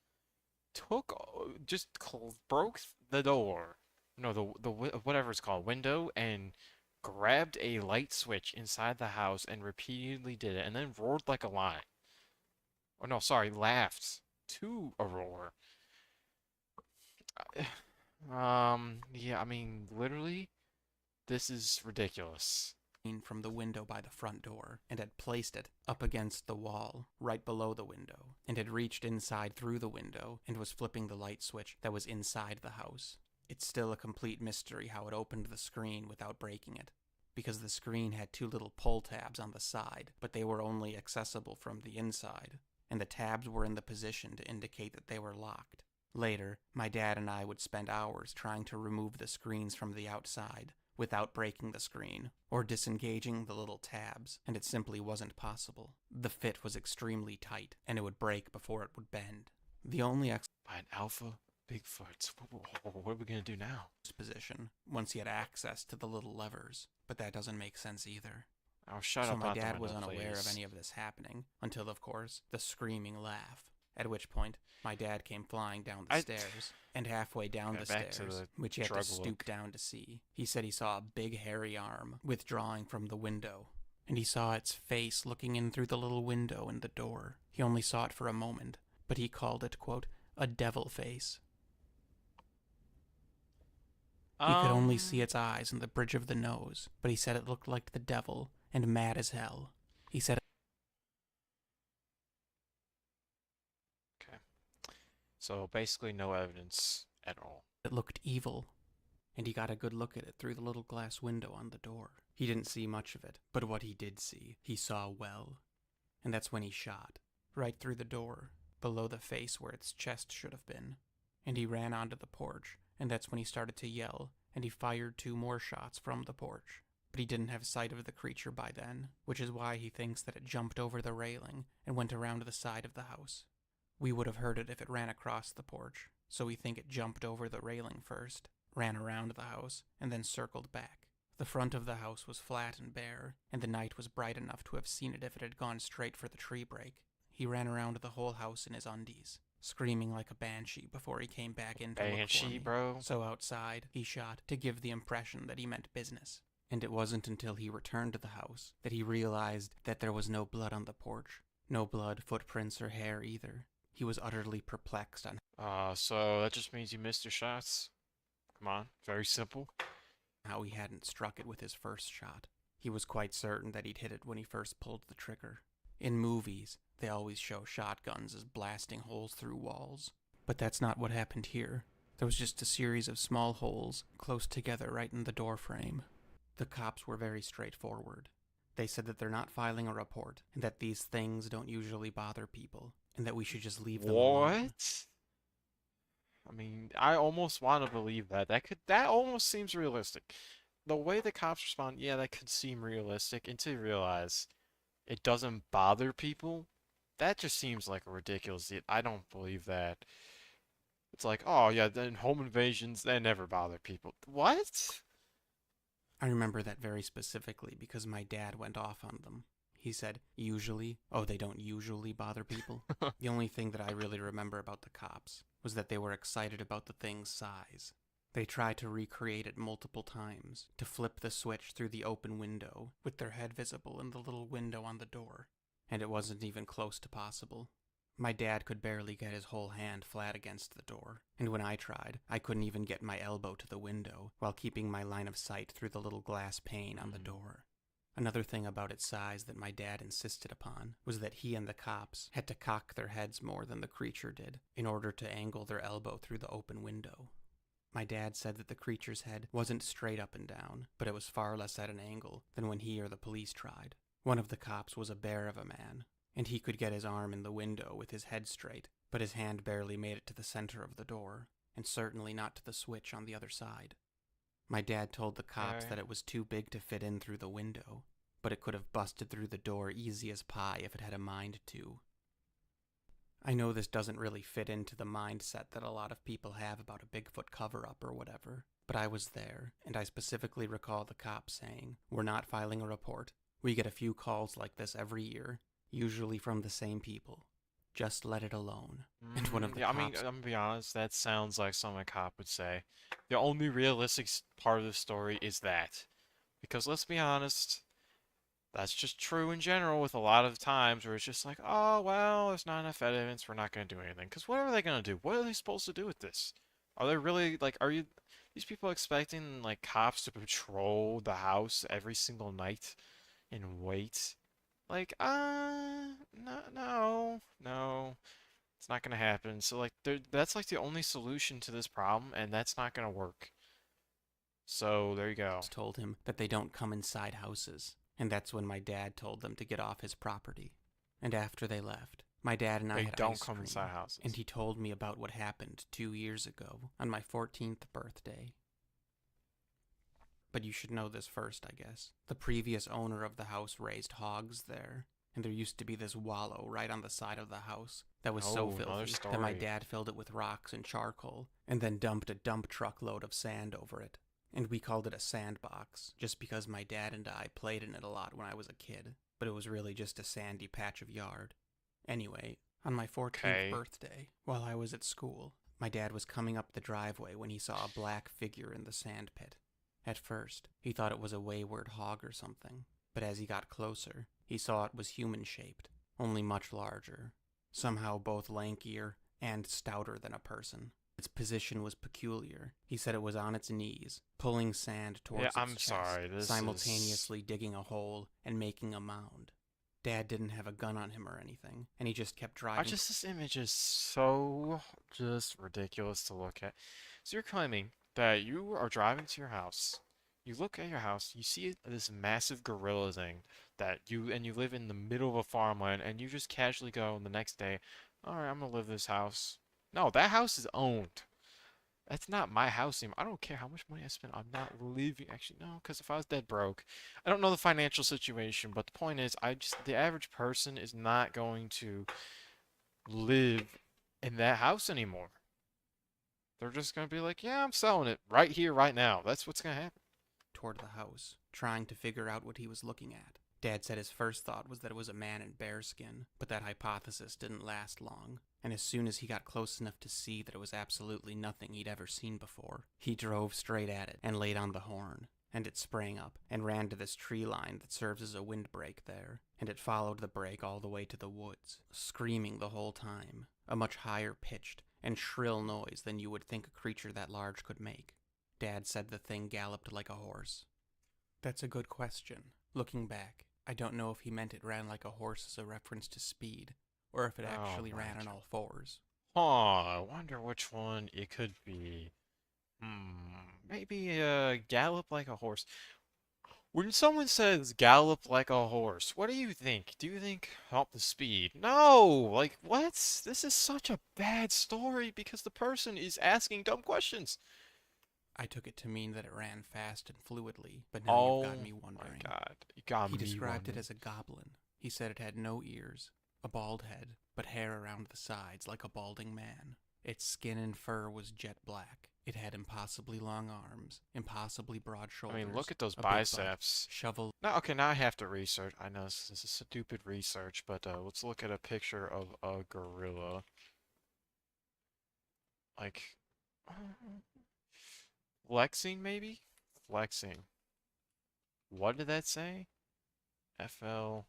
broke the door, no, the whatever it's called, window, and grabbed a light switch inside the house and repeatedly did it, and then roared like a lion. Oh no, sorry, laughed to a roar. Yeah, I mean, literally, this is ridiculous. From the window by the front door, and had placed it up against the wall, right below the window, and had reached inside through the window, and was flipping the light switch that was inside the house. It's still a complete mystery how it opened the screen without breaking it, because the screen had 2 little pull tabs on the side, but they were only accessible from the inside, and the tabs were in the position to indicate that they were locked. Later, my dad and I would spend hours trying to remove the screens from the outside, without breaking the screen, or disengaging the little tabs, and it simply wasn't possible. The fit was extremely tight, and it would break before it would bend. The only by an alpha Bigfoot. What are we gonna do now? Position, once he had access to the little levers, but that doesn't make sense either. Oh, shut so up. So my out dad the was window, unaware please. of any of this happening, until, of course, the screaming laugh. At which point, my dad came flying down the stairs, and halfway down the stairs, which he had to stoop down to see, he said he saw a big hairy arm withdrawing from the window, and he saw its face looking in through the little window in the door. He only saw it for a moment, but he called it, quote, a devil face. He could only see its eyes and the bridge of the nose, but he said it looked like the devil, and mad as hell. He said... Okay. So basically no evidence at all. It looked evil, and he got a good look at it through the little glass window on the door. He didn't see much of it, but what he did see, he saw well. And that's when he shot, right through the door, below the face where its chest should have been. And he ran onto the porch, and that's when he started to yell, and he fired 2 more shots from the porch. But he didn't have sight of the creature by then, which is why he thinks that it jumped over the railing and went around the side of the house. We would have heard it if it ran across the porch, so we think it jumped over the railing first, ran around the house, and then circled back. The front of the house was flat and bare, and the night was bright enough to have seen it if it had gone straight for the tree break. He ran around the whole house in his undies, screaming like a banshee before he came back in to look for me. Bro. So outside, he shot to give the impression that he meant business. And it wasn't until he returned to the house that he realized that there was no blood on the porch. No blood, footprints, or hair either. He was utterly perplexed on... So that just means you missed your shots? Come on, very simple. How he hadn't struck it with his first shot. He was quite certain that he'd hit it when he first pulled the trigger. In movies, they always show shotguns as blasting holes through walls. But that's not what happened here. There was just a series of small holes, close together right in the door frame. The cops were very straightforward. They said that they're not filing a report, and that these things don't usually bother people, and that we should just leave them alone. What? I mean, I almost want to believe that. That almost seems realistic. The way the cops respond, yeah, that could seem realistic, until you realize it doesn't bother people. That just seems like a ridiculous... I don't believe that. It's like, oh yeah, then home invasions, they never bother people. What? I remember that very specifically because my dad went off on them. He said, usually? Oh, they don't usually bother people? The only thing that I really remember about the cops was that they were excited about the thing's size. They tried to recreate it multiple times, to flip the switch through the open window, with their head visible in the little window on the door. And it wasn't even close to possible. My dad could barely get his whole hand flat against the door, and when I tried, I couldn't even get my elbow to the window while keeping my line of sight through the little glass pane on the door. Another thing about its size that my dad insisted upon was that he and the cops had to cock their heads more than the creature did in order to angle their elbow through the open window. My dad said that the creature's head wasn't straight up and down, but it was far less at an angle than when he or the police tried. One of the cops was a bear of a man, and he could get his arm in the window with his head straight, but his hand barely made it to the center of the door, and certainly not to the switch on the other side. My dad told the cops that it was too big to fit in through the window, but it could have busted through the door easy as pie if it had a mind to. I know this doesn't really fit into the mindset that a lot of people have about a Bigfoot cover-up or whatever, but I was there, and I specifically recall the cops saying, "We're not filing a report. We get a few calls like this every year, usually from the same people. Just let it alone." And one of the Yeah, cops... I mean, I'm gonna be honest, that sounds like something a cop would say. The only realistic part of the story is that. Because let's be honest, that's just true in general with a lot of times where it's just like, oh, well, there's not enough evidence, we're not going to do anything. Because what are they going to do? What are they supposed to do with this? Are they really, like, are you, these people expecting, like, cops to patrol the house every single night and wait? Like, no, it's not going to happen. So, like, that's, like, the only solution to this problem, and that's not going to work. So, there you go. Told him that they don't come inside houses. And that's when my dad told them to get off his property. And after they left, my dad and I had don't ice come cream, inside houses. and he told me about what happened 2 years ago on my 14th birthday. But you should know this first, I guess. The previous owner of the house raised hogs there, and there used to be this wallow right on the side of the house that was so filthy that my dad filled it with rocks and charcoal, and then dumped a dump truck load of sand over it. And we called it a sandbox, just because my dad and I played in it a lot when I was a kid, but it was really just a sandy patch of yard. Anyway, on my 14th birthday, while I was at school, my dad was coming up the driveway when he saw a black figure in the sand pit. At first, he thought it was a wayward hog or something, but as he got closer, he saw it was human-shaped, only much larger, somehow both lankier and stouter than a person. Its position was peculiar. He said it was on its knees, pulling sand towards its chest, simultaneously digging a hole and making a mound. Dad didn't have a gun on him or anything, and he just kept driving. This image is so just ridiculous to look at. So you're claiming that you are driving to your house, you look at your house, you see this massive gorilla thing and you live in the middle of a farmland, and you just casually go the next day, all right, I'm gonna live in this house. No, that house is owned. That's not my house anymore. I don't care how much money I spend. I'm not leaving. Actually, no, because if I was dead broke, I don't know the financial situation, but the point is, the average person is not going to live in that house anymore. They're just going to be like, yeah, I'm selling it right here, right now. That's what's going to happen. Toward the house, trying to figure out what he was looking at. Dad said his first thought was that it was a man in bearskin, but that hypothesis didn't last long, and as soon as he got close enough to see that it was absolutely nothing he'd ever seen before, he drove straight at it and laid on the horn, and it sprang up and ran to this tree line that serves as a windbreak there, and it followed the break all the way to the woods, screaming the whole time, a much higher pitched and shrill noise than you would think a creature that large could make. Dad said the thing galloped like a horse. That's a good question. Looking back, I don't know if he meant it ran like a horse as a reference to speed, or if it actually ran on all fours. I wonder which one it could be. Maybe gallop like a horse. When someone says gallop like a horse, what do you think? Do you think the speed? No! Like, what? This is such a bad story because the person is asking dumb questions. I took it to mean that it ran fast and fluidly, but now you've got me wondering. Oh my God, you got me He described wondering. it as a goblin. He said it had no ears, a bald head, but hair around the sides like a balding man. Its skin and fur was jet black. It had impossibly long arms, impossibly broad shoulders. I mean, look at those a big butt, biceps. shovel. Now, okay, now I have to research. I know this is stupid research, but let's look at a picture of a gorilla. Like, flexing, maybe? Flexing. What did that say? FL.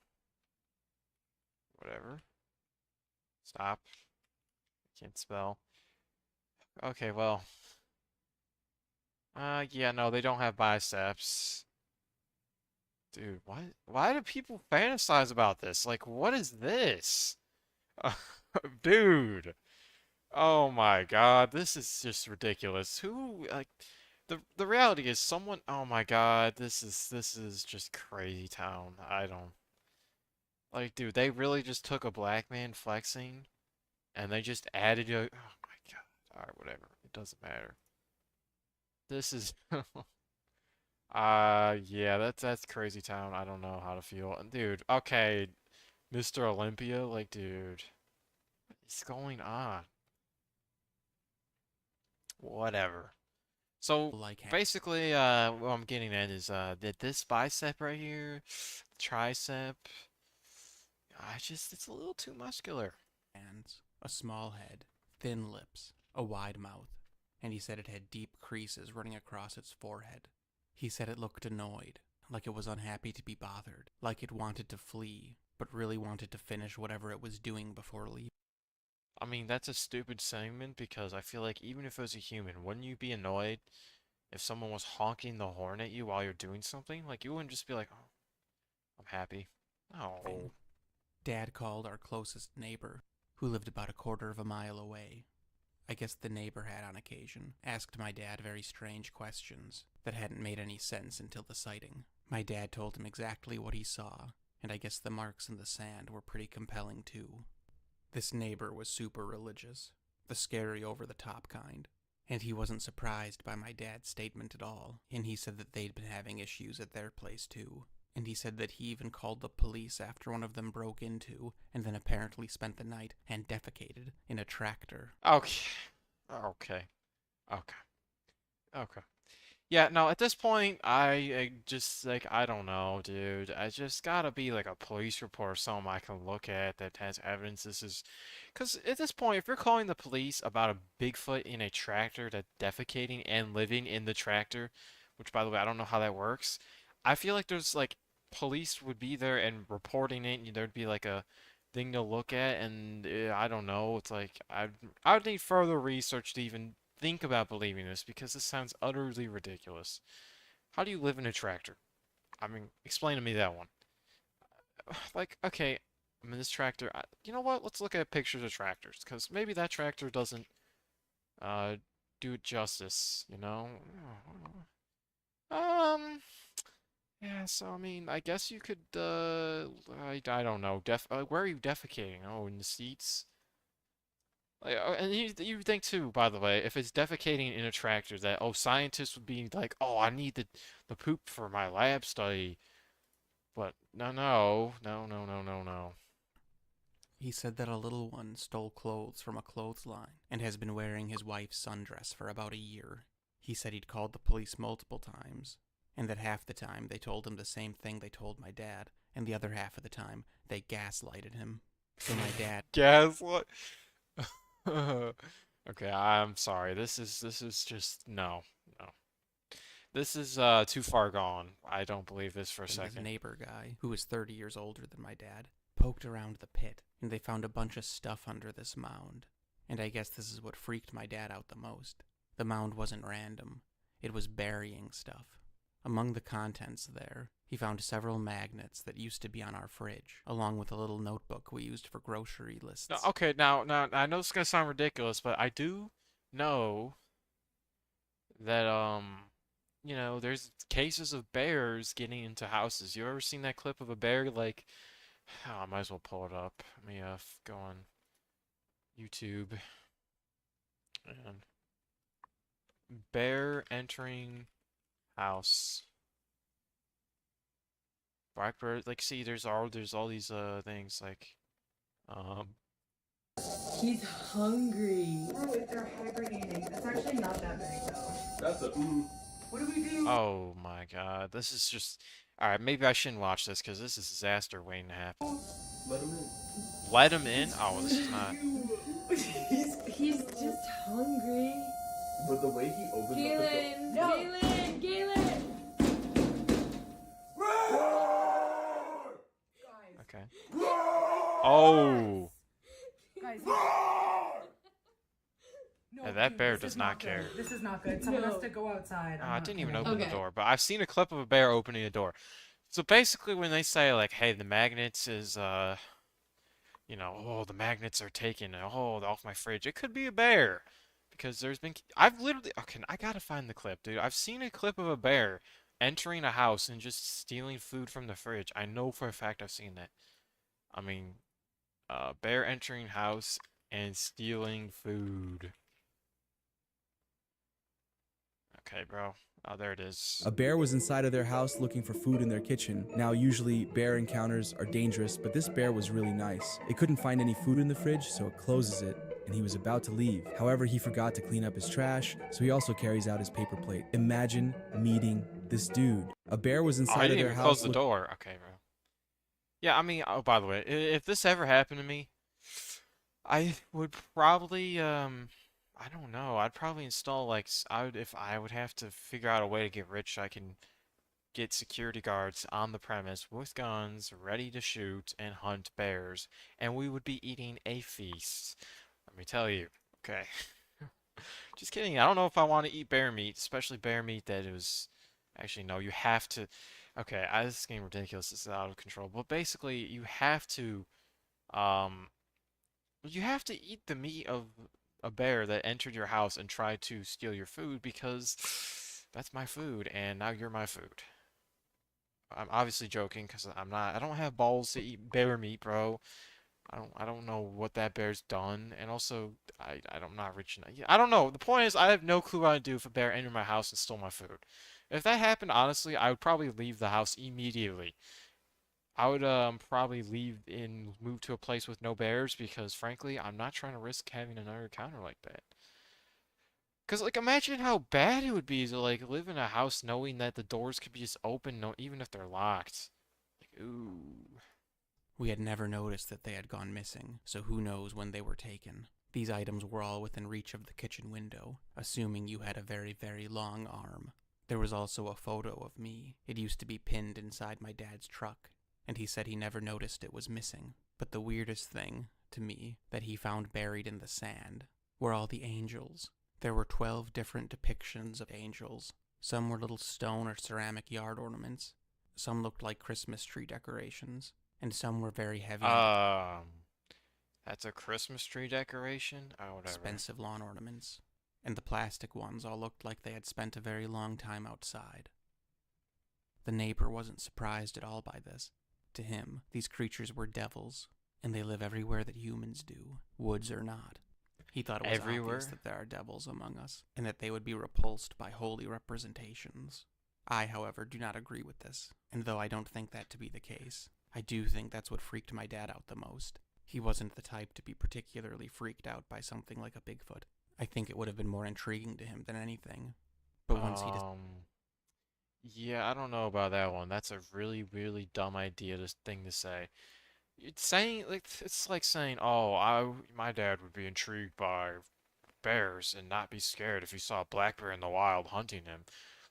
Whatever. Stop. Can't spell. Okay, well. Yeah, no, they don't have biceps. Dude, what? Why do people fantasize about this? Like, what is this? Dude. Oh my God, this is just ridiculous. Who, like, the reality is someone, oh my God, this is just crazy town. I don't, like, dude, they really just took a black man flexing and they just added a, oh my God. All right, whatever. It doesn't matter. This is yeah, that's crazy town. I don't know how to feel. Dude, okay, Mr. Olympia, like, dude, what is going on? Whatever. So basically, what I'm getting at is that this bicep right here, tricep, it's a little too muscular. Hands, a small head, thin lips, a wide mouth, and he said it had deep creases running across its forehead. He said it looked annoyed, like it was unhappy to be bothered, like it wanted to flee, but really wanted to finish whatever it was doing before leaving. I mean, that's a stupid segment because I feel like even if it was a human, wouldn't you be annoyed if someone was honking the horn at you while you're doing something? Like, you wouldn't just be like, oh, I'm happy. No. Dad called our closest neighbor, who lived about a quarter of a mile away. I guess the neighbor had on occasion asked my dad very strange questions that hadn't made any sense until the sighting. My dad told him exactly what he saw, and I guess the marks in the sand were pretty compelling too. This neighbor was super religious, the scary over-the-top kind, and he wasn't surprised by my dad's statement at all, and he said that they'd been having issues at their place too. And he said that he even called the police after one of them broke into, and then apparently spent the night and defecated in a tractor. Okay. Okay. Okay. Okay. Yeah, no, at this point, I just, like, I don't know, dude. I just gotta be, like, a police report or something I can look at that has evidence this is... Because at this point, if you're calling the police about a Bigfoot in a tractor that's defecating and living in the tractor, which, by the way, I don't know how that works, I feel like there's, like, police would be there and reporting it, and there'd be, like, a thing to look at, and I don't know, it's like, I would need further research to even think about believing this because this sounds utterly ridiculous. How do you live in a tractor? I mean, explain to me that one. Like, okay, I mean, this tractor, you know what? Let's look at pictures of tractors because maybe that tractor doesn't do it justice, you know? Yeah, so I mean, I guess you could, I don't know, where are you defecating? Oh, in the seats? Like, and you think too, by the way, if it's defecating in a tractor, that, oh, scientists would be like, oh, I need the poop for my lab study. But no. He said that a little one stole clothes from a clothesline and has been wearing his wife's sundress for about a year. He said he'd called the police multiple times, and that half the time they told him the same thing they told my dad, and the other half of the time they gaslighted him. So my dad... Gaslight? Okay, I'm sorry. This is just no. This is too far gone. I don't believe this for a second. The neighbor guy, who was 30 years older than my dad, poked around the pit, and they found a bunch of stuff under this mound. And I guess this is what freaked my dad out the most. The mound wasn't random. It was burying stuff. Among the contents there, he found several magnets that used to be on our fridge, along with a little notebook we used for grocery lists. No, okay, now, I know this is gonna sound ridiculous, but I do know that, you know, there's cases of bears getting into houses. You ever seen that clip of a bear, like, oh, I might as well pull it up. Let me, go on YouTube. And bear entering house. Blackbird, like, see, there's all these things like, He's hungry. Bro, if they're hibernating, it's actually not that big though. That's a What do we do? oh my God, this is just, all right, maybe I shouldn't watch this because this is a disaster waiting to happen. Let him in. Let him in? Oh, this is not. He's just hungry. But the way he opens up the Galen! door. No! Galen! Okay. Oh. Guys, guys. No, Yeah, that dude, bear this does is not good. care. This is not good. Someone has to go outside. I didn't even kidding. open the door, but I've seen a clip of a bear opening a door. So basically, when they say like, "Hey, the magnets is you know, oh, the magnets are taken, oh, off my fridge," it could be a bear, because I've literally, okay, I gotta find the clip, dude. I've seen a clip of a bear entering a house and just stealing food from the fridge. I know for a fact I've seen that. I mean, bear entering house and stealing food. Okay, bro. Oh, there it is. A bear was inside of their house looking for food in their kitchen. Now, usually bear encounters are dangerous, but this bear was really nice. It couldn't find any food in the fridge, so it closes it, and he was about to leave. However, he forgot to clean up his trash, so he also carries out his paper plate. Imagine meeting this dude. A bear was Oh, he inside of didn't their even house. close the door. Okay, bro. Yeah, I mean, oh, by the way, if this ever happened to me, I would probably, I don't know. I'd probably install like if I would have to figure out a way to get rich, I can get security guards on the premise with guns, ready to shoot and hunt bears, and we would be eating a feast. Let me tell you. Okay. Just kidding. I don't know if I want to eat bear meat, especially bear meat that was actually no, you have to. Okay, this is getting ridiculous. This is out of control. But basically, um you have to eat the meat of a bear that entered your house and tried to steal your food because that's my food and now you're my food. I'm obviously joking because I don't have balls to eat bear meat, bro. I don't know what that bear's done, and also I'm not rich enough. Yeah, I don't know. The point is I have no clue what I'd do if a bear entered my house and stole my food. If that happened, honestly, I would probably leave the house immediately. I would probably leave and move to a place with no bears because frankly, I'm not trying to risk having another encounter like that. Cause like imagine how bad it would be to like live in a house knowing that the doors could be just open, no, even if they're locked. Like ooh. We had never noticed that they had gone missing, so who knows when they were taken. These items were all within reach of the kitchen window, assuming you had a very, very long arm. There was also a photo of me. It used to be pinned inside my dad's truck, and he said he never noticed it was missing. But the weirdest thing, to me, that he found buried in the sand were all the angels. There were 12 different depictions of angels. Some were little stone or ceramic yard ornaments. Some looked like Christmas tree decorations. And some were very heavy. That's a Christmas tree decoration? Oh, whatever. Expensive lawn ornaments. And the plastic ones all looked like they had spent a very long time outside. The neighbor wasn't surprised at all by this. To him, these creatures were devils, and they live everywhere that humans do, woods or not. He thought it was obvious that there are devils among us, and that they would be repulsed by holy representations. I, however, do not agree with this, and though I don't think that to be the case, I do think that's what freaked my dad out the most. He wasn't the type to be particularly freaked out by something like a Bigfoot. I think it would have been more intriguing to him than anything. But once he yeah, I don't know about that one. That's a really, really dumb thing to say. It's saying like it's like saying, "Oh, my dad would be intrigued by bears and not be scared if he saw a black bear in the wild hunting him."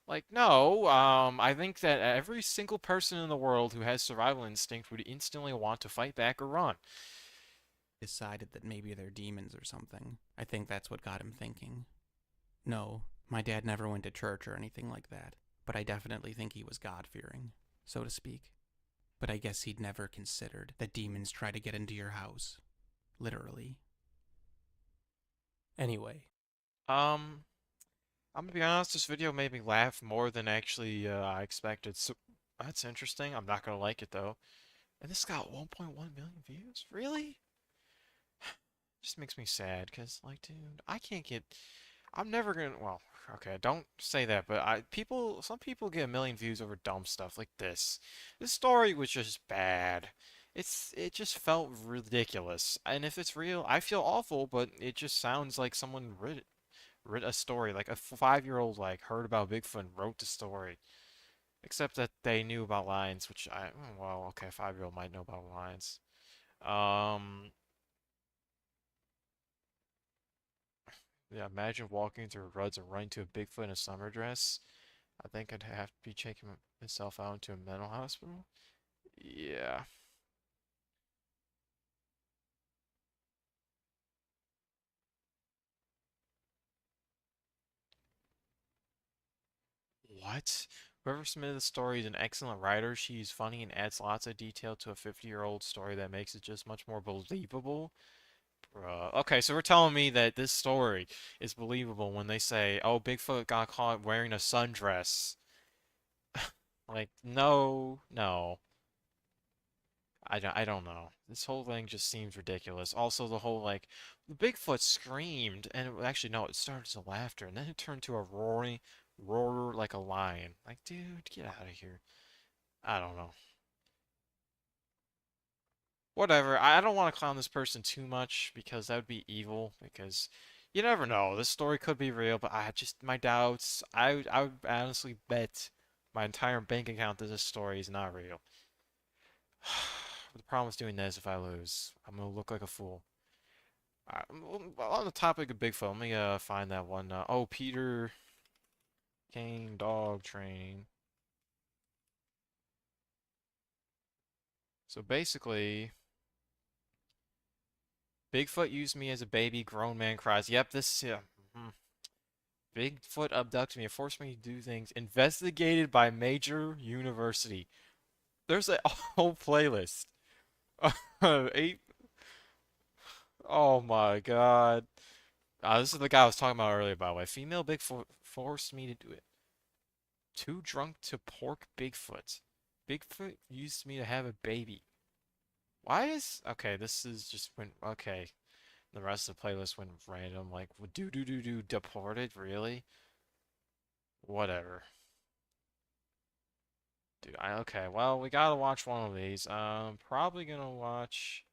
Like, no, I think that every single person in the world who has survival instinct would instantly want to fight back or run. decided that maybe they're demons or something. I think that's what got him thinking. No, my dad never went to church or anything like that, but I definitely think he was God-fearing, so to speak. But I guess he'd never considered that demons try to get into your house. Literally. Anyway. I'm gonna be honest, this video made me laugh more than actually I expected, so that's interesting. I'm not gonna like it though. And this got 1.1 million views? Really? Just makes me sad, cause like, dude, I'm never gonna, well, okay, don't say that, but some people get a million views over dumb stuff like this. This story was just bad. It just felt ridiculous. And if it's real, I feel awful, but it just sounds like someone wrote a story, like a 5-year-old like heard about Bigfoot and wrote the story. Except that they knew about lions, which well, okay, a 5-year-old might know about lions. Yeah, imagine walking through woods and running to a Bigfoot in a summer dress. I think I'd have to be checking myself out into a mental hospital. Yeah. What? Whoever submitted the story is an excellent writer. She's funny and adds lots of detail to a 50-year-old story that makes it just much more believable. Bruh. Okay, so we're telling me that this story is believable when they say, oh, Bigfoot got caught wearing a sundress. Like, no, no. I don't know. This whole thing just seems ridiculous. Also, the whole, like, Bigfoot screamed, and actually, no, it started as a laughter, and then it turned to a roar like a lion. Like, dude, get out of here. I don't know. Whatever. I don't want to clown this person too much because that would be evil. Because you never know. This story could be real, but I just my doubts. I would honestly bet my entire bank account that this story is not real. The problem with doing this, if I lose, I'm gonna look like a fool. On the topic of Bigfoot, let me find that one. Oh, Peter Kane dog training. So basically, Bigfoot used me as a baby, grown man cries. Yep, this, yeah. Bigfoot abducted me and forced me to do things. Investigated by major university. There's a whole playlist. 8. Oh my god. This is the guy I was talking about earlier, by the way. Female Bigfoot forced me to do it. Too drunk to pork Bigfoot. Bigfoot used me to have a baby. Why is... Okay, this is just when... Okay. The rest of the playlist went random. Like, deported? Really? Whatever. Dude, okay. Well, we gotta watch one of these. Probably gonna watch...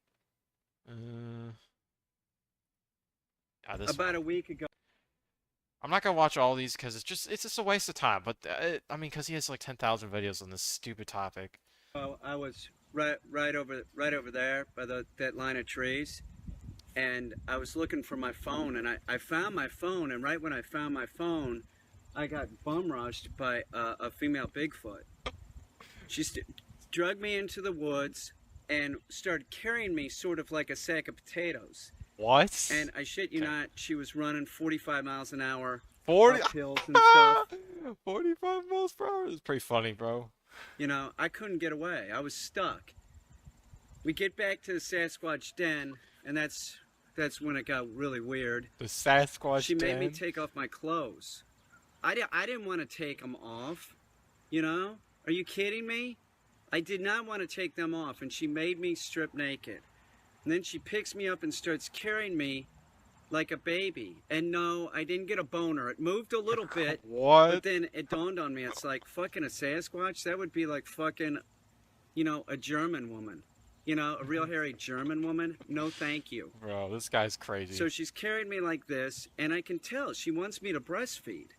this About one. a week ago. I'm not gonna watch all these because it's just a waste of time. But I mean, because he has like 10,000 videos on this stupid topic. Well, I was right over there by that line of trees, and I was looking for my phone, and I found my phone, and right when I found my phone, I got bum rushed by a female Bigfoot. She dragged me into the woods and started carrying me sort of like a sack of potatoes. What? And I shit you not, she was running 45 miles an hour 40 up hills and stuff. 45 miles per hour is pretty funny, bro. You know, I couldn't get away. I was stuck. We get back to the Sasquatch den, and that's when it got really weird. The Sasquatch She made me den? take off my clothes. I didn't want to take them off. You know? Are you kidding me? I did not want to take them off, and she made me strip naked. And then she picks me up and starts carrying me like a baby. And no, I didn't get a boner. It moved a little bit. What? But then it dawned on me, it's like fucking a Sasquatch? That would be like fucking, you know, a German woman. You know, a real hairy German woman? No, thank you. Bro, this guy's crazy. So she's carrying me like this, and I can tell she wants me to breastfeed.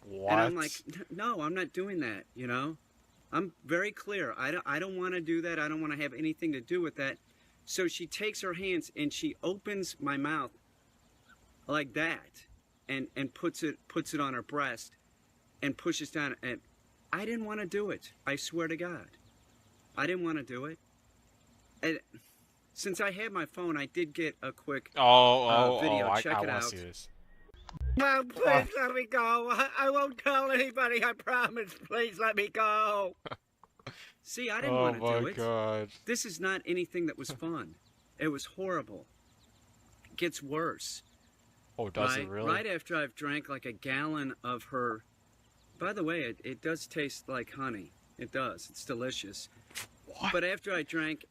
What? And I'm like, no, I'm not doing that, you know? I'm very clear. I don't want to do that. I don't want to have anything to do with that. So she takes her hands and she opens my mouth like that and puts it on her breast and pushes down. And I didn't want to do it. I swear to God. I didn't want to do it. And since I had my phone, I did get a quick video. Check it out. See this. Mom, please let me go. I won't tell anybody. I promise. Please let me go. See, I didn't want to do it. Oh my god. This is not anything that was fun. It was horrible. It gets worse. Oh, does it really? Right after I've drank like a gallon of her... By the way, it does taste like honey. It does. It's delicious. What? But after I drank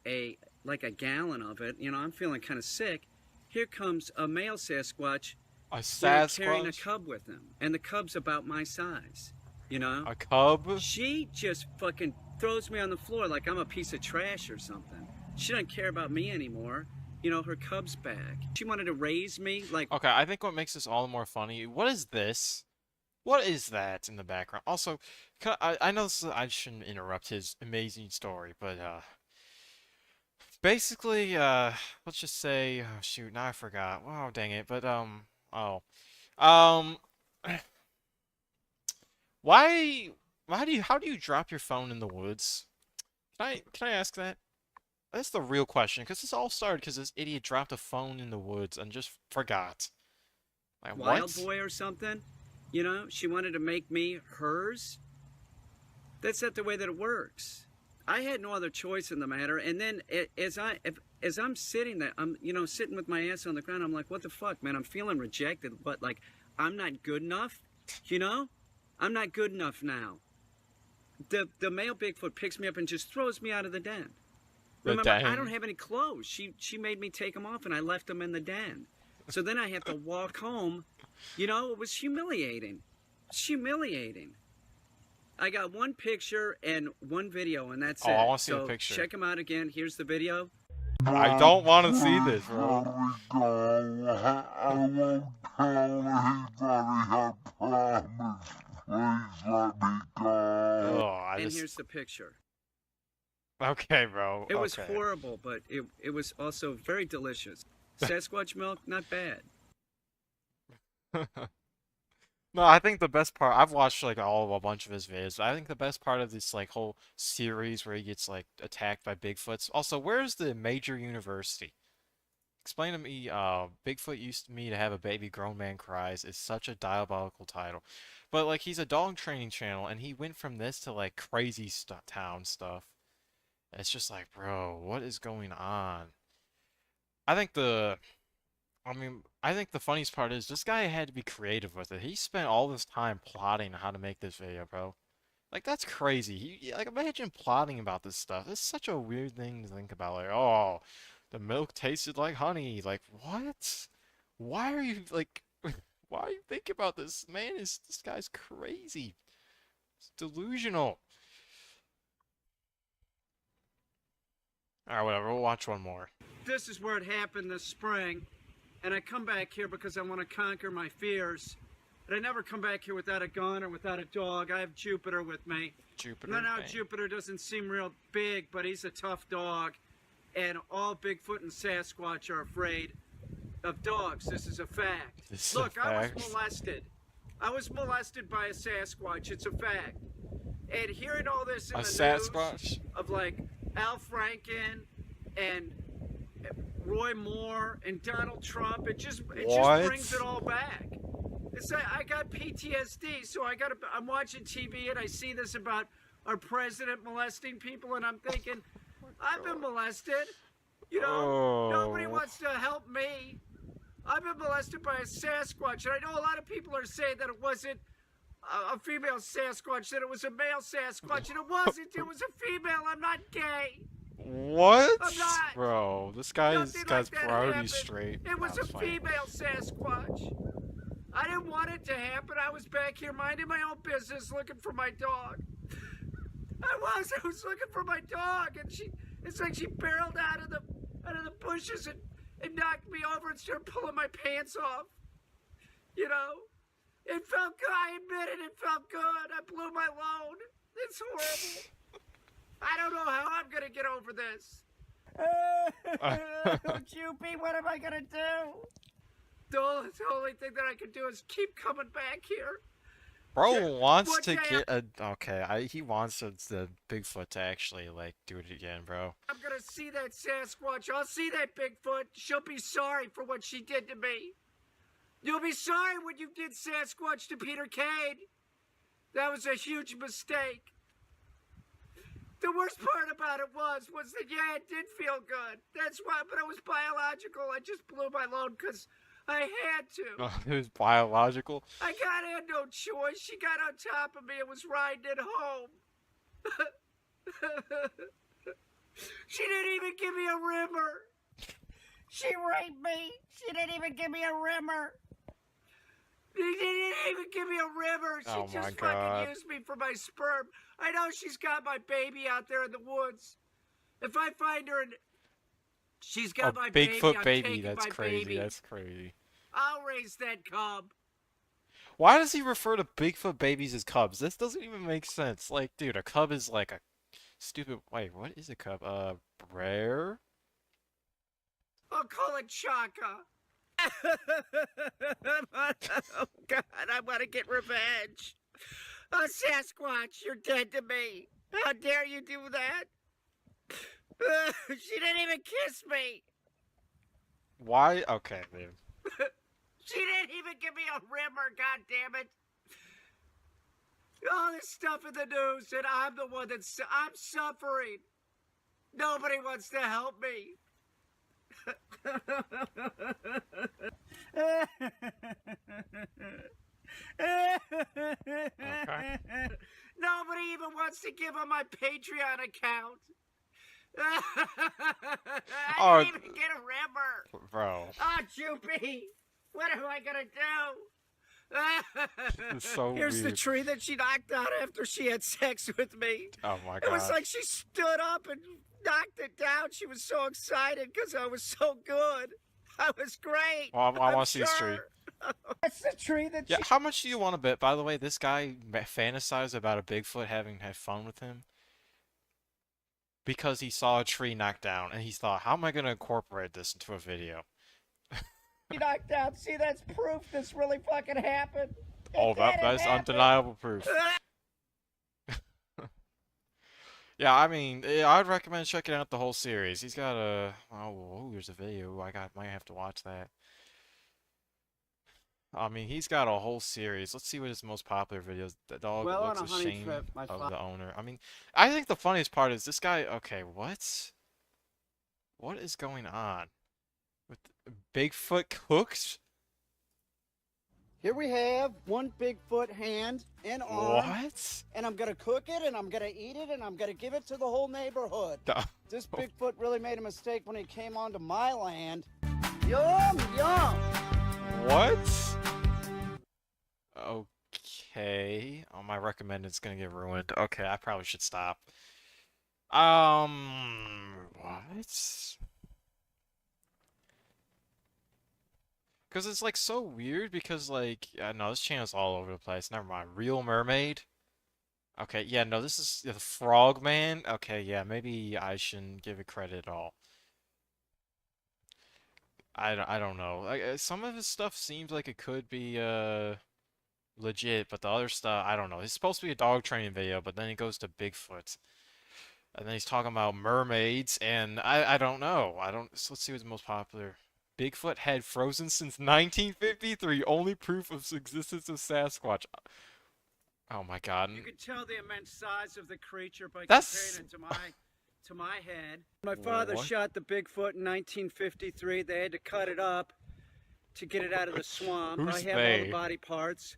like a gallon of it, you know, I'm feeling kind of sick. Here comes a male Sasquatch. A Sasquatch? Carrying a cub with him. And the cub's about my size. You know? A cub? She just fucking throws me on the floor like I'm a piece of trash or something. She doesn't care about me anymore. You know, her cub's back. She wanted to raise me like... Okay, I think what makes this all the more funny... What is this? What is that in the background? Also, I know I shouldn't interrupt his amazing story, but, basically, let's just say... Oh, shoot, now I forgot. Wow, dang it, but, oh. How do you drop your phone in the woods? Can I ask that? That's the real question, because this all started because this idiot dropped a phone in the woods and just forgot. Like, Wild what? boy or something. You know, she wanted to make me hers. That's not the way that it works. I had no other choice in the matter. And then as I'm sitting there, I'm sitting with my ass on the ground. I'm like, what the fuck, man? I'm feeling rejected, but like I'm not good enough. I'm not good enough now. The male Bigfoot picks me up and just throws me out of the den. Remember, I don't have any clothes. She made me take them off, and I left them in the den. So then I have to walk home. It was humiliating. It's humiliating. I got one picture and one video, and that's it. I want to see so the picture. Check them out again. Here's the video. I don't want to see this, bro. And here's the picture. Okay, bro. It was horrible, but it was also very delicious. Sasquatch milk, not bad. No, I think the best part, I've watched like a bunch of his videos, but I think the best part of this like whole series where he gets like attacked by Bigfoots. Also, where's the major university? Explain to me, Bigfoot used me to have a baby grown man cries is such a diabolical title. But like he's a dog training channel and he went from this to like crazy town stuff. It's just like, bro, what is going on? I think the funniest part is this guy had to be creative with it. He spent all this time plotting how to make this video, bro. Like, that's crazy. Like, imagine plotting about this stuff. It's such a weird thing to think about. Like, oh, the milk tasted like honey. Like, what? Why are you, like, why are you thinking about this? Man, this guy's crazy. It's delusional. Alright, whatever. We'll watch one more. This is where it happened this spring. And I come back here because I want to conquer my fears. But I never come back here without a gun or without a dog. I have Jupiter with me. Jupiter. Now Jupiter doesn't seem real big, but he's a tough dog. And all Bigfoot and Sasquatch are afraid of dogs. This is a fact. Look, I was molested. I was molested by a Sasquatch. It's a fact. And hearing all this in the news of like Al Franken and Roy Moore and Donald Trump, it just brings it all back. It's like I got PTSD, so I'm watching TV and I see this about our president molesting people, and I'm thinking, I've been molested. Nobody wants to help me. I've been molested by a Sasquatch, and I know a lot of people are saying that it wasn't a female Sasquatch, that it was a male Sasquatch, and it wasn't. It was a female. I'm not gay. What? I'm not. Bro, this guy's priorities straight. It was a female Sasquatch. I didn't want it to happen. I was back here minding my own business, looking for my dog. I was looking for my dog, and it's like she barreled out of the bushes and knocked me over and started pulling my pants off. It felt good. I admit it felt good. I blew my load. It's horrible. I don't know how I'm gonna get over this. Jupy, what am I gonna do? The only thing that I can do is keep coming back here. Bro wants to get a... Okay, he wants the Bigfoot to actually, like, do it again, bro. I'm gonna see that Sasquatch. I'll see that Bigfoot. She'll be sorry for what she did to me. You'll be sorry when you did Sasquatch to Peter Cade. That was a huge mistake. The worst part about it was that, yeah, it did feel good. That's why, but it was biological. I just blew my load because I had to. Oh, it was biological? I had no choice. She got on top of me and was riding it home. She didn't even give me a rimmer. She raped me. She didn't even give me a rimmer. She didn't even give me a rimmer. She just fucking used me for my sperm. I know she's got my baby out there in the woods. If I find her and she's got my baby, Bigfoot I'm baby, taking that's my crazy. baby. That's crazy. I'll raise that cub. Why does he refer to Bigfoot babies as cubs? This doesn't even make sense. Like, dude, a cub is like a stupid... Wait, what is a cub? Rare? I'll call it Chaka. Oh, God, I want to get revenge. Oh, Sasquatch, you're dead to me. How dare you do that? She didn't even kiss me. Why? Okay, dude. She didn't even give me a rimmer, God damn it. All this stuff in the news, and I'm the one I'm suffering. Nobody wants to help me. Nobody even wants to give on my Patreon account. I didn't even get a ripper. Bro. Oh, Joopy, what am I gonna do? This is so Here's the weird. tree that she knocked out after she had sex with me. Oh my It was god. like she stood up and knocked it down. She was so excited because I was so good. I was great. Well, I I'm want to see this tree. sure. That's the tree that Yeah, how much do you want to bet? By the way, this guy fantasized about a Bigfoot having had fun with him because he saw a tree knocked down and he thought, how am I going to incorporate this into a video? she knocked out. See, that's proof this really fucking happened. Oh, that's undeniable proof. Yeah, I mean, I'd recommend checking out the whole series. He's got a... Oh, there's a video. Might have to watch that. I mean, he's got a whole series. Let's see what his most popular videos. The dog Well, looks on a honey ashamed trip, my of the owner. I mean, I think the funniest part is this guy. Okay, what? What is going on with Bigfoot cooks? Here we have one Bigfoot hand and arm. What? And I'm gonna cook it, and I'm gonna eat it, and I'm gonna give it to the whole neighborhood. This Bigfoot really made a mistake when he came onto my land. Yum, yum. What? Okay. Oh, my recommended's gonna get ruined. Okay, I probably should stop. What? Because it's like so weird because like, no, this channel's all over the place. Never mind. Real Mermaid? Okay, yeah, no, this is the Frog Man. Okay, yeah, maybe I shouldn't give it credit at all. I don't know. Like, some of his stuff seems like it could be legit, but the other stuff, I don't know. It's supposed to be a dog training video, but then it goes to Bigfoot. And then he's talking about mermaids, and I don't know. So let's see what's the most popular. Bigfoot head frozen since 1953. Only proof of existence of Sasquatch. Oh my god. You can tell the immense size of the creature by That's... comparing it to my head. My father What? shot the Bigfoot in 1953. They had to cut it up to get it out of the swamp. Who's I have all they? the body parts.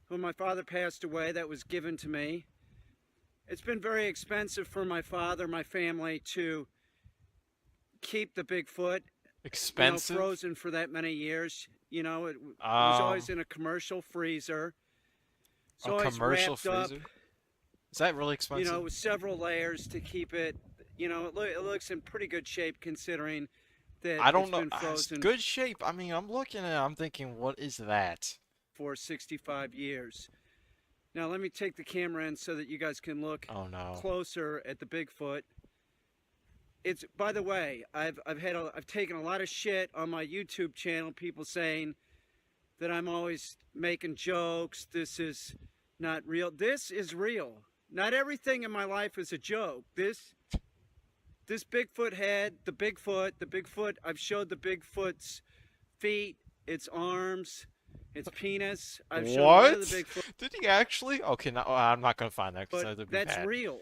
When my father passed away, that was given to me. It's been very expensive for my father, my family, to keep the Bigfoot. Expensive? Frozen for that many years. You know, it was always in a commercial freezer. It's A always commercial wrapped up, freezer? Is that really expensive? you know, with several layers to keep it. You know, it looks in pretty good shape considering that I don't it's know. been It's frozen good shape. I mean, I'm looking at it, I'm thinking, what is that? for 65 years. Now let me take the camera in so that you guys can look Oh no. closer at the Bigfoot. It's, by the way, I've taken a lot of shit on my YouTube channel, people saying that I'm always making jokes. This is not real. This is real. Not everything in my life is a joke. This Bigfoot head, the Bigfoot, I've showed the Bigfoot's feet, its arms, its penis. I've shown one of the Bigfoot. Did he actually? Okay, no, I'm not gonna find that because But that'd be that's bad. real.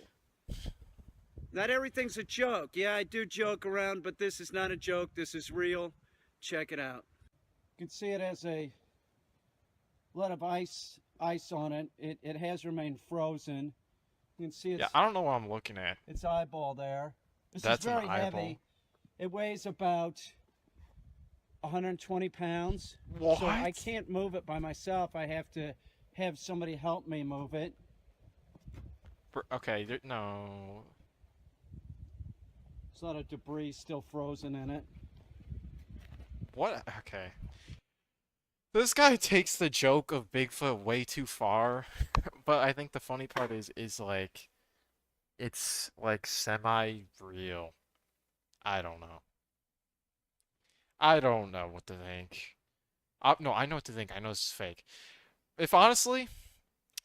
Not everything's a joke. Yeah, I do joke around, but this is not a joke. This is real. Check it out. You can see it has a lot of ice on it. It has remained frozen. You can see Yeah, I don't know what I'm looking at. its eyeball there. This That's is very an eyeball. heavy. It weighs about 120 pounds. What? So I can't move it by myself. I have to have somebody help me move it. Okay, no. There's a lot of debris still frozen in it. What? Okay. This guy takes the joke of Bigfoot way too far, but I think the funny part is like, it's like semi-real. I don't know. I don't know what to think. No, I know what to think. I know this is fake. If honestly,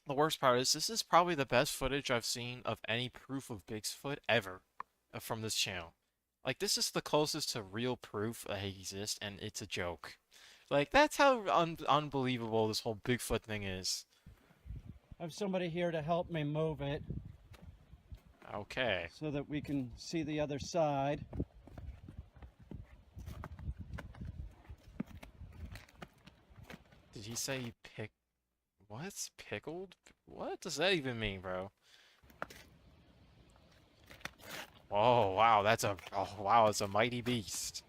the worst part is this is probably the best footage I've seen of any proof of Bigfoot ever from this channel. Like, this is the closest to real proof that he exists, and it's a joke. Like, that's how unbelievable this whole Bigfoot thing is. I have somebody here to help me move it. Okay. So that we can see the other side. Did he say what? Pickled? What does that even mean, bro? Oh, wow, it's a mighty beast.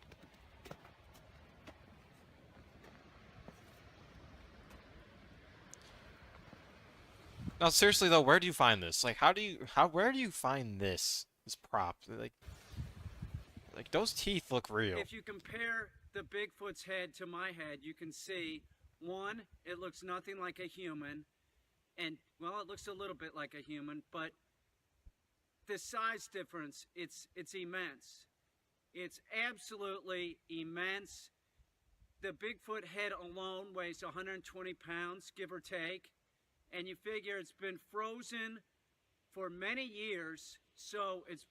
Now, seriously though, where do you find this? Like, where do you find this prop? Like those teeth look real. If you compare the Bigfoot's head to my head, you can see, one, it looks nothing like a human, and, well, it looks a little bit like a human, but the size difference, it's immense. It's absolutely immense. The Bigfoot head alone weighs 120 pounds, give or take, and you figure it's been frozen for many years, so it's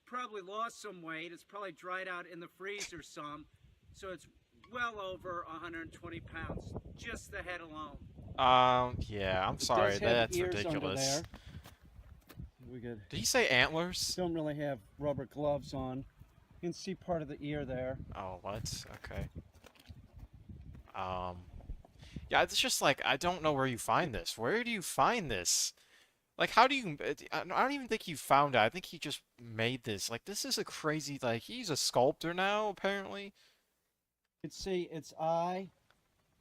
probably lost some weight. It's probably dried out in the freezer some, so it's well over 120 pounds, just the head alone. Yeah, I'm It sorry, does have that's ears under ridiculous. there. We could. Did he say antlers? Don't really have rubber gloves on. You can see part of the ear there. Oh, what? Okay. Yeah, it's just like, I don't know where you find this. Where do you find this? Like, how do you... I don't even think he found it. I think he just made this. Like, this is a crazy... Like, he's a sculptor now, apparently. You can see its eye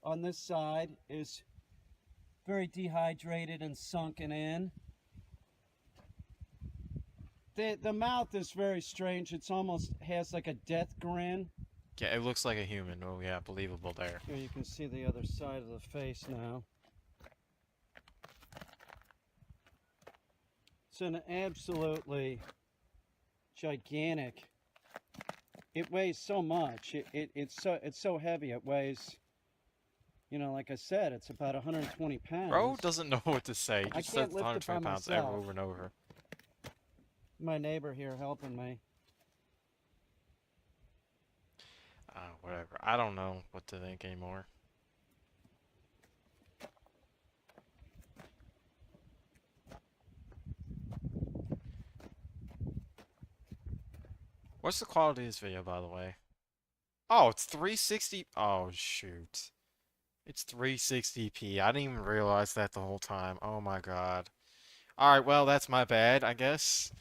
on this side is very dehydrated and sunken in. The mouth is very strange. It's almost has like a death grin. Yeah, it looks like a human. Oh, yeah, believable there. Here you can see the other side of the face now. It's an absolutely gigantic. It weighs so much. It's so heavy. It weighs, you know, like I said, it's about 120 pounds. Bro doesn't know what to say. He I just can't says lift it by 120 pounds myself. over and over. My neighbor here helping me. Whatever. I don't know what to think anymore. What's the quality of this video, by the way? Oh, it's 360. Oh, shoot. It's 360p. I didn't even realize that the whole time. Oh my god. Alright, well, that's my bad, I guess.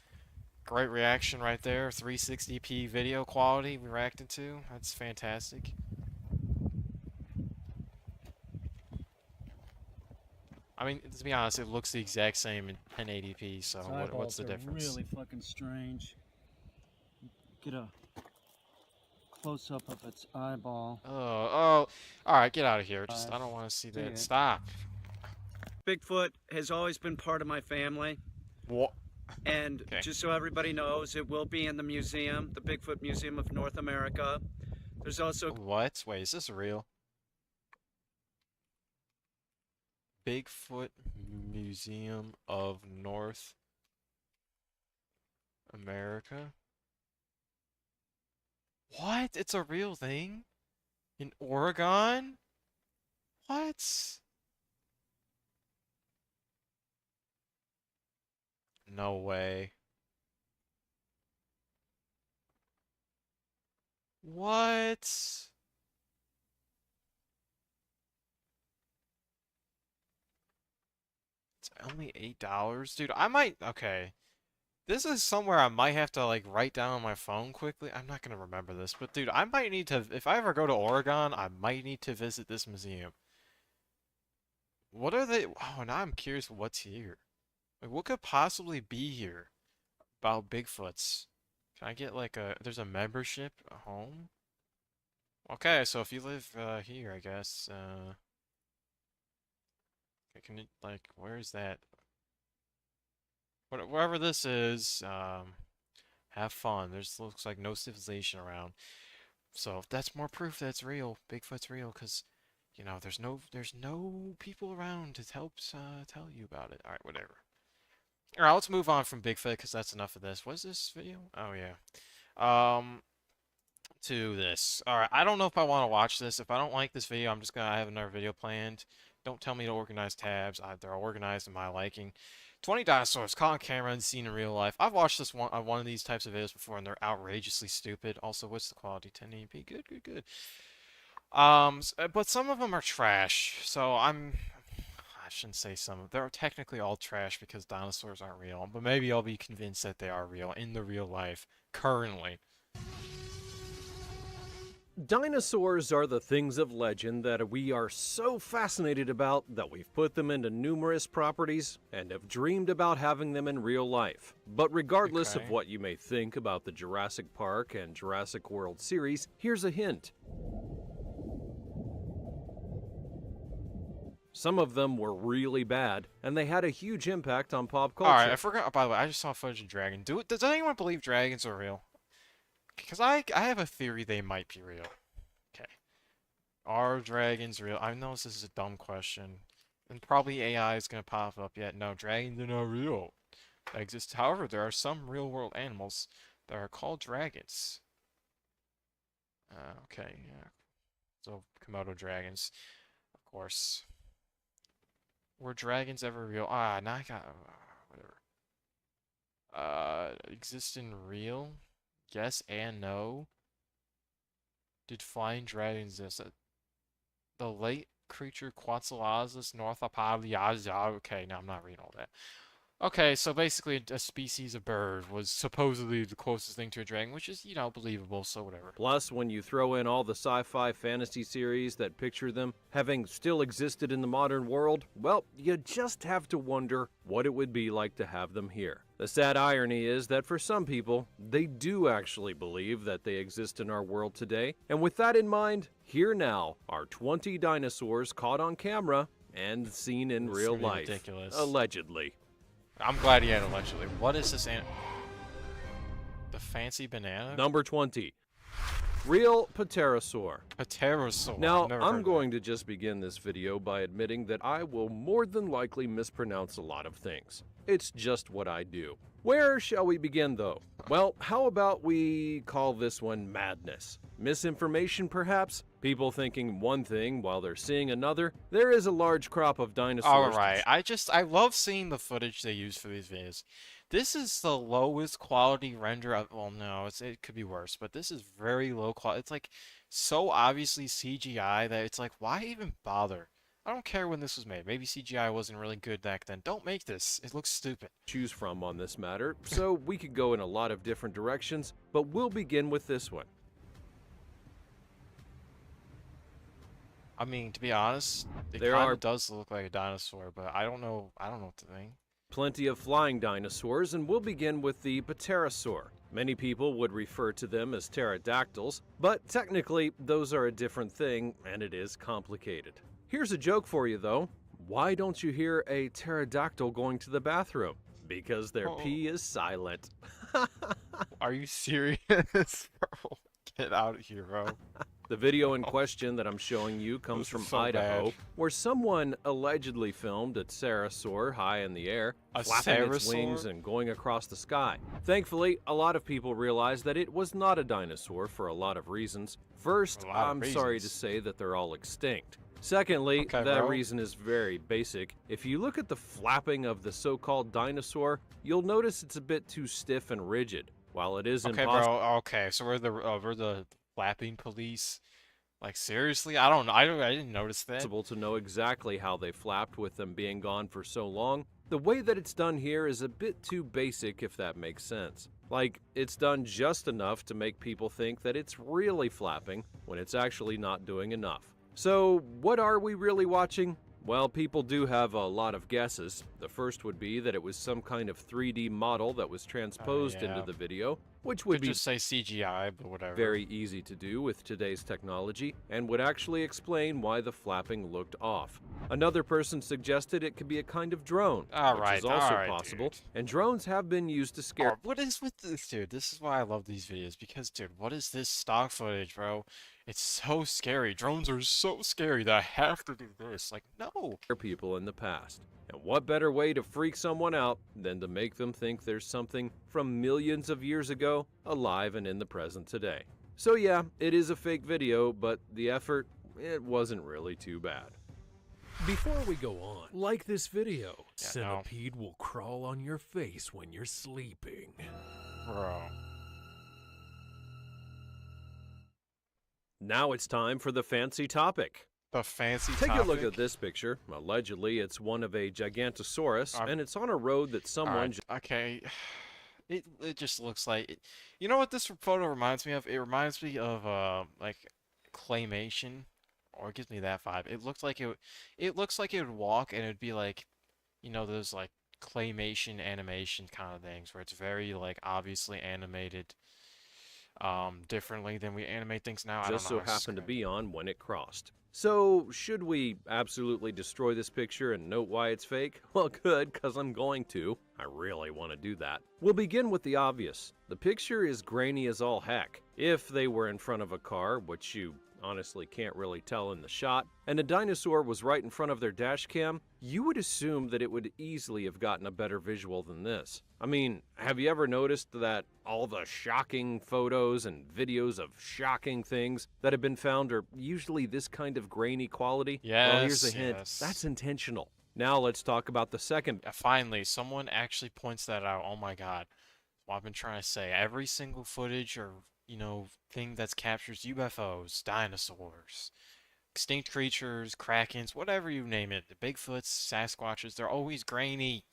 Great reaction right there. 360p video quality we reacted to. That's fantastic. I mean, to be honest, it looks the exact same in 1080p, so what's the difference? Really fucking strange. Get a close-up of its eyeball. Oh, alright, get out of here. Just, I don't want to see that. Stop. Bigfoot has always been part of my family. What? And Okay. just so everybody knows, it will be in the museum, the Bigfoot Museum of North America. There's also... What? Wait, is this real? Bigfoot Museum of North America? What? It's a real thing? In Oregon? What? No way. What? It's only $8? Dude, I might... Okay. This is somewhere I might have to, like, write down on my phone quickly. I'm not gonna remember this, but dude, I might need to... If I ever go to Oregon, I might need to visit this museum. What are they... Oh, now I'm curious what's here. Like, what could possibly be here about Bigfoots? Can I get, like, There's a membership at home? Okay, so if you live, here, I guess, Can it, like, where's that? Wherever this is, have fun. There's looks like no civilization around. So that's more proof that it's real. Bigfoot's real, because, you know, there's no people around to help tell you about it. Alright, whatever. Alright, let's move on from Bigfoot, because that's enough of this. What is this video? Oh, yeah. To this. Alright, I don't know if I want to watch this. If I don't like this video, I'm just gonna have another video planned. Don't tell me to organize tabs. They're organized in my liking. 20 dinosaurs caught on camera and seen in real life. I've watched this one of these types of videos before, and they're outrageously stupid. Also, what's the quality? 1080p. Good, good, good. But some of them are trash. So I shouldn't say some. They're technically all trash because dinosaurs aren't real. But maybe I'll be convinced that they are real in the real life currently. Dinosaurs are the things of legend that we are so fascinated about that we've put them into numerous properties and have dreamed about having them in real life. But regardless of what you may think about the Jurassic Park and Jurassic World series, here's a hint. Some of them were really bad, and they had a huge impact on pop culture. Alright, I forgot, by the way, I just saw footage of dragon. Does anyone believe dragons are real? Because I have a theory they might be real. Okay. Are dragons real? I know this is a dumb question. And probably AI is going to pop up yet. No, dragons are not real. They exist. However, there are some real-world animals that are called dragons. Okay, yeah. So, Komodo dragons, of course. Were dragons ever real? Now I got... whatever. Exist in real? Yes and no. Did flying dragons exist? The late creature Quetzalcoatlus northopodia. Okay, now I'm not reading all that. Okay, so basically a species of bird was supposedly the closest thing to a dragon, which is, you know, believable, so whatever. Plus, when you throw in all the sci-fi fantasy series that picture them having still existed in the modern world, well, you just have to wonder what it would be like to have them here. The sad irony is that for some people, they do actually believe that they exist in our world today. And with that in mind, here now are 20 dinosaurs caught on camera and seen in real life. Ridiculous. Allegedly. I'm glad he had allegedly. What is this? The fancy banana? Number 20. Real pterosaur. Pterosaur. Now, I'm going to just begin this video by admitting that I will more than likely mispronounce a lot of things. It's just what I do. Where shall we begin, though? Well, how about we call this one madness? Misinformation, perhaps? People thinking one thing while they're seeing another? There is a large crop of dinosaurs. Alright, I love seeing the footage they use for these videos. This is the lowest quality render of, well, no, it could be worse, but this is very low quality. It's like so obviously CGI that it's like, why even bother? I don't care when this was made. Maybe CGI wasn't really good back then. Don't make this. It looks stupid. Choose from on this matter, so we could go in a lot of different directions, but we'll begin with this one. I mean, to be honest, it kind of does look like a dinosaur, but I don't know what to think. Plenty of flying dinosaurs, and we'll begin with the pterosaur. Many people would refer to them as pterodactyls, but technically those are a different thing, and it is complicated. Here's a joke for you, though. Why don't you hear a pterodactyl going to the bathroom? Because their pee is silent. Are you serious, bro? Get out of here, bro. The video in question that I'm showing you comes from Idaho, where someone allegedly filmed a pterosaur high in the air, flapping its wings and going across the sky. Thankfully, a lot of people realized that it was not a dinosaur for a lot of reasons. First, I'm sorry to say that they're all extinct. Secondly, that reason is very basic. If you look at the flapping of the so-called dinosaur, you'll notice it's a bit too stiff and rigid. While it is impossible... Okay, bro. Okay, so we're the flapping police. Like, seriously? I didn't notice that. Possible to know exactly how they flapped with them being gone for so long. The way that it's done here is a bit too basic, if that makes sense. Like, it's done just enough to make people think that it's really flapping when it's actually not doing enough. So, what are we really watching? Well, people do have a lot of guesses. The first would be that it was some kind of 3D model that was transposed into the video, which would be just say CGI, but whatever. Very easy to do with today's technology, and would actually explain why the flapping looked off. Another person suggested it could be a kind of drone, which is also possible, and drones have been used to scare... what is with this, dude? This is why I love these videos, because, dude, what is this stock footage, bro? It's so scary. Drones are so scary that I have to do this. Like, no. People in the past. And what better way to freak someone out than to make them think there's something from millions of years ago alive and in the present today. So yeah, it is a fake video, but the effort, it wasn't really too bad. Before we go on, like this video. Yeah, Centipede will crawl on your face when you're sleeping. Bro. Now it's time for the fancy topic. The fancy Take topic? a look at this picture. Allegedly, it's one of a Gigantosaurus, and it's on a road that someone... Okay. It just looks like... You know what this photo reminds me of? It reminds me of, like, claymation. Or it gives me that vibe. It looks like it would walk, and it would be like, you know, those, like, claymation animation kind of things, where it's very, like, obviously animated differently than we animate things now. I don't know. Just so happened to be on when it crossed. So, should we absolutely destroy this picture and note why it's fake? Well, good, because I'm going to. I really want to do that. We'll begin with the obvious. The picture is grainy as all heck. If they were in front of a car, which you honestly can't really tell in the shot, and a dinosaur was right in front of their dash cam, you would assume that it would easily have gotten a better visual than this. I mean, have you ever noticed that all the shocking photos and videos of shocking things that have been found are usually this kind of grainy quality? Yes, well, here's a hint. yes. That's intentional. Now let's talk about the second. Finally, someone actually points that out. Oh my god. What I've been trying to say. Every single footage or, you know, thing that captures UFOs, dinosaurs, extinct creatures, krakens, whatever you name it, the Bigfoots, Sasquatches, they're always grainy.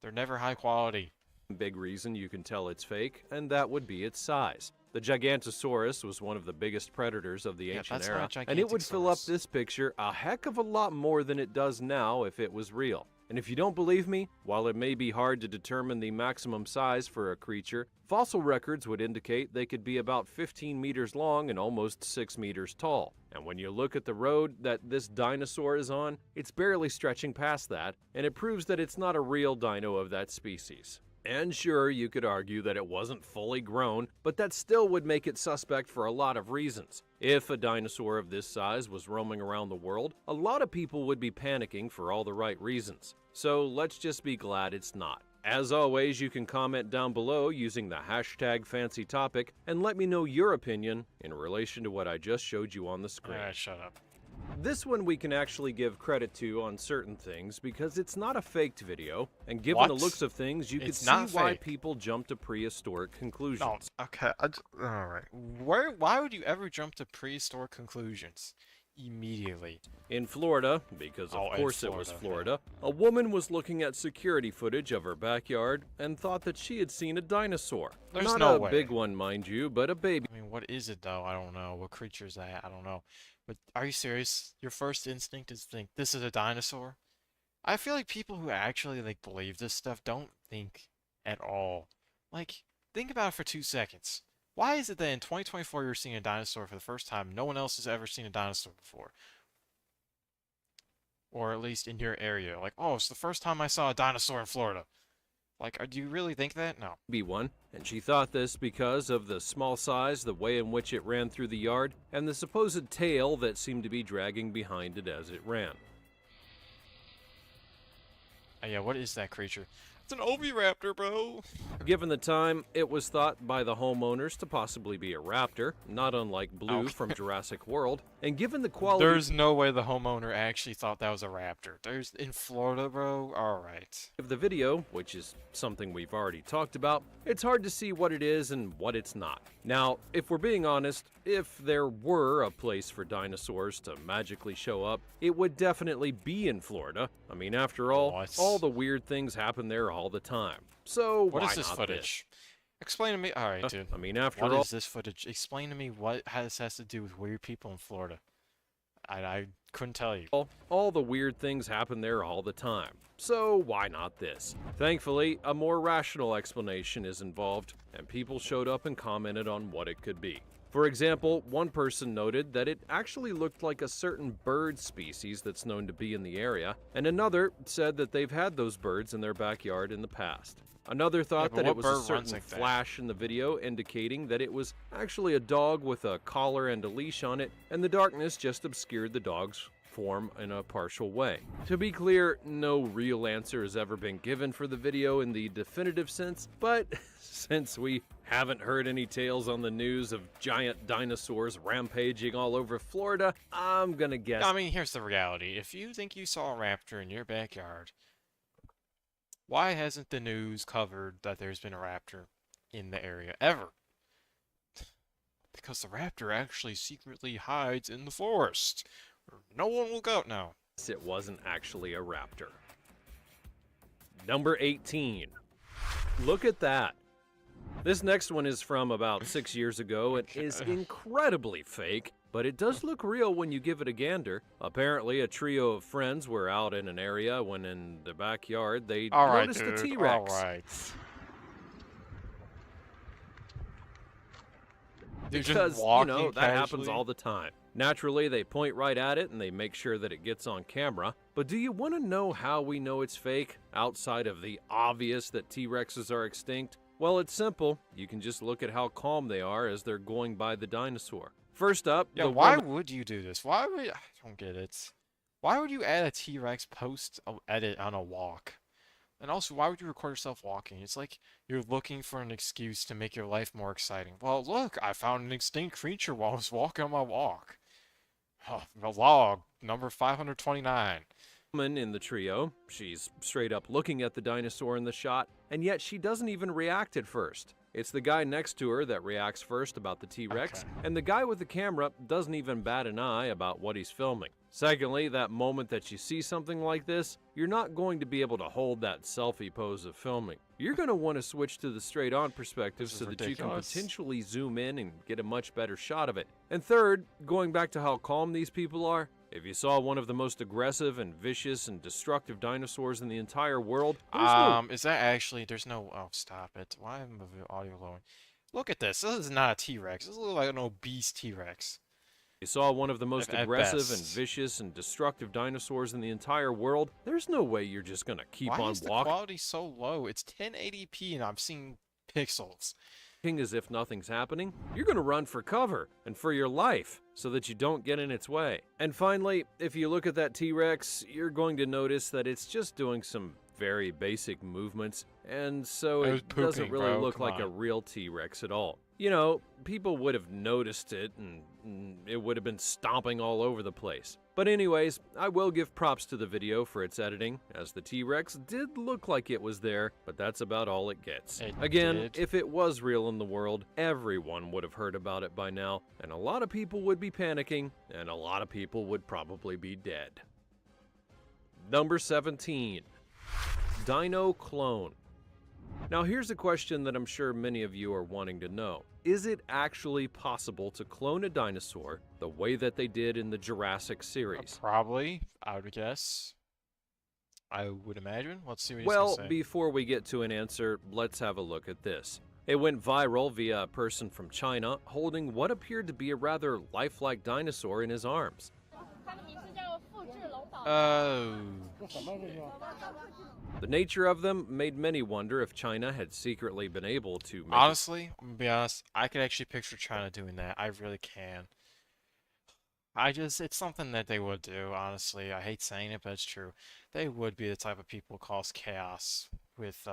They're never high quality. Big reason you can tell it's fake, and that would be its size. The Gigantosaurus was one of the biggest predators of the ancient era, and it would fill up this picture a heck of a lot more than it does now if it was real. And if you don't believe me, while it may be hard to determine the maximum size for a creature, fossil records would indicate they could be about 15 meters long and almost 6 meters tall. And when you look at the road that this dinosaur is on, it's barely stretching past that, and it proves that it's not a real dino of that species. And sure, you could argue that it wasn't fully grown, but that still would make it suspect for a lot of reasons. If a dinosaur of this size was roaming around the world, a lot of people would be panicking for all the right reasons. So let's just be glad it's not. As always, you can comment down below using the hashtag #FancyTopic and let me know your opinion in relation to what I just showed you on the screen. Alright, shut up. This one we can actually give credit to on certain things because it's not a faked video, and given What? the looks of things, you can It's see not why fake. people jump to prehistoric conclusions. No, okay, alright. Why would you ever jump to prehistoric conclusions? Immediately. In Florida, because of Oh, in course it was Florida, Florida, a woman was looking at security footage of her backyard and thought that she had seen a dinosaur. There's Not no a way. big one, mind you, but a baby. I mean, what is it though? I don't know. What creature is that? I don't know. But are you serious? Your first instinct is to think this is a dinosaur? I feel like people who actually like believe this stuff don't think at all. Like, think about it for 2 seconds. Why is it that in 2024 you're seeing a dinosaur for the first time? No one else has ever seen a dinosaur before. Or at least in your area. Like, oh, it's the first time I saw a dinosaur in Florida. Like, do you really think that? No. One, and she thought this because of the small size, the way in which it ran through the yard, and the supposed tail that seemed to be dragging behind it as it ran. Yeah, what is that creature? It's an oviraptor, bro. Given the time, it was thought by the homeowners to possibly be a raptor, not unlike Blue from Jurassic World, and given the quality... There's no way the homeowner actually thought that was a raptor. There's in Florida, bro. All right. Of the video, which is something we've already talked about, it's hard to see what it is and what it's not. Now, if we're being honest, if there were a place for dinosaurs to magically show up, it would definitely be in Florida. I mean, after all the weird things happen there all the time. So What why is this not footage? Explain to me. All right, dude. I mean, after what all... is this footage? Explain to me how this has to do with weird people in Florida. I couldn't tell you. All the weird things happen there all the time. So why not this? Thankfully, a more rational explanation is involved, and people showed up and commented on what it could be. For example, one person noted that it actually looked like a certain bird species that's known to be in the area, and another said that they've had those birds in their backyard in the past. Another thought that it was a certain flash in the video indicating that it was actually a dog with a collar and a leash on it, and the darkness just obscured the dog's form in a partial way. To be clear, no real answer has ever been given for the video in the definitive sense, but since we Haven't heard any tales on the news of giant dinosaurs rampaging all over Florida? I'm gonna guess. I mean, here's the reality. If you think you saw a raptor in your backyard, why hasn't the news covered that there's been a raptor in the area ever? Because the raptor actually secretly hides in the forest. No one will go now. It wasn't actually a raptor. Number 18. Look at that. This next one is from about 6 years ago and is incredibly fake, but it does look real when you give it a gander. Apparently, a trio of friends were out in an area when in the backyard they noticed a T-Rex. All right. Because, you know, that happens all the time. Naturally, they point right at it and they make sure that it gets on camera. But do you want to know how we know it's fake, outside of the obvious that T-Rexes are extinct? Well, it's simple. You can just look at how calm they are as they're going by the dinosaur. First up, yeah, why would you do this? Why would I don't get it. Why would you add a T-Rex post edit on a walk? And also, why would you record yourself walking? It's like you're looking for an excuse to make your life more exciting. Well, look, I found an extinct creature while I was walking on my walk. Oh, the log, number 529. Woman in the trio, she's straight up looking at the dinosaur in the shot, and yet she doesn't even react at first. It's the guy next to her that reacts first about the T-Rex, and the guy with the camera doesn't even bat an eye about what he's filming. Secondly, that moment that you see something like this, you're not going to be able to hold that selfie pose of filming. You're going to want to switch to the straight-on perspective so that you can potentially zoom in and get a much better shot of it. And third, going back to how calm these people are, if you saw one of the most aggressive and vicious and destructive dinosaurs in the entire world, is that actually, there's no, oh, stop it. Why am I audio lowering? Look at this. This is not a T-Rex. This looks like an obese T-Rex. You saw one of the most aggressive and vicious and destructive dinosaurs in the entire world, there's no way you're just gonna keep on walking. Why is the quality so low? It's 1080p and I'm seeing pixels. As if nothing's happening, you're gonna run for cover and for your life so that you don't get in its way. And finally, if you look at that T-Rex, you're going to notice that it's just doing some very basic movements, and so it doesn't really look like a real T-Rex at all. You know, people would have noticed it and it would have been stomping all over the place. But anyways, I will give props to the video for its editing, as the T-Rex did look like it was there, but that's about all it gets. Again, if it was real in the world, everyone would have heard about it by now, and a lot of people would be panicking, and a lot of people would probably be dead. Number 17. Dino Clone. Now here's a question that I'm sure many of you are wanting to know. Is it actually possible to clone a dinosaur the way that they did in the Jurassic series? Probably, I would guess. I would imagine. Let's see what he's Well, gonna say. before we get to an answer, let's have a look at this. It went viral via a person from China holding what appeared to be a rather lifelike dinosaur in his arms. Oh. The nature of them made many wonder if China had secretly been able to make Honestly, I'm gonna be honest, I could actually picture China doing that. I really can. It's something that they would do, honestly. I hate saying it, but it's true. They would be the type of people who cause chaos with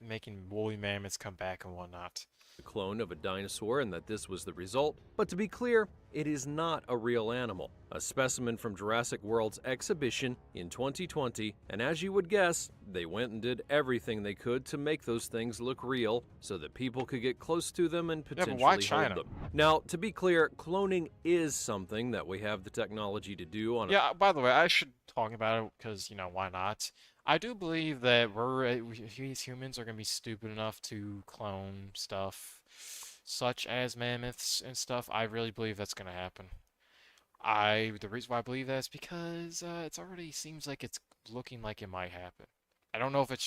making woolly mammoths come back and whatnot. a clone of a dinosaur and that this was the result, but to be clear, it is not a real animal. A specimen from Jurassic World's exhibition in 2020, and as you would guess, they went and did everything they could to make those things look real so that people could get close to them and potentially why hold China? them. Now, to be clear, cloning is something that we have the technology to do on Yeah, by the way, I should talk about it because, why not? I do believe that we as humans are going to be stupid enough to clone stuff, such as mammoths and stuff. I really believe that's going to happen. The reason why I believe that is because it already seems like it's looking like it might happen. I don't know if that's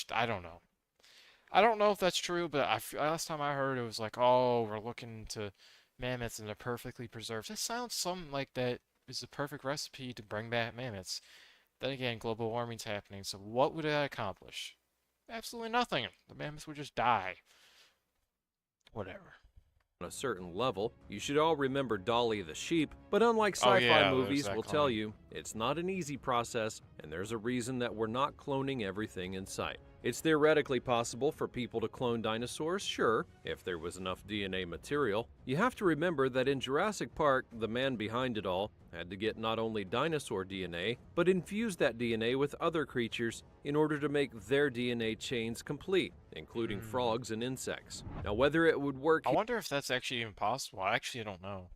true, but last time I heard it was like, oh, we're looking to mammoths and they're perfectly preserved. It sounds something like that is the perfect recipe to bring back mammoths. Then again, global warming's happening, so what would that accomplish? Absolutely nothing. The mammoths would just die. Whatever. a certain level. You should all remember Dolly the sheep, but unlike sci-fi movies will tell you, it's not an easy process, and there's a reason that we're not cloning everything in sight. It's theoretically possible for people to clone dinosaurs, sure, if there was enough DNA material. You have to remember that in Jurassic Park, the man behind it all had to get not only dinosaur DNA, but infuse that DNA with other creatures in order to make their DNA chains complete, including frogs and insects. Now, whether it would work... I wonder if that's actually even possible. I actually don't know.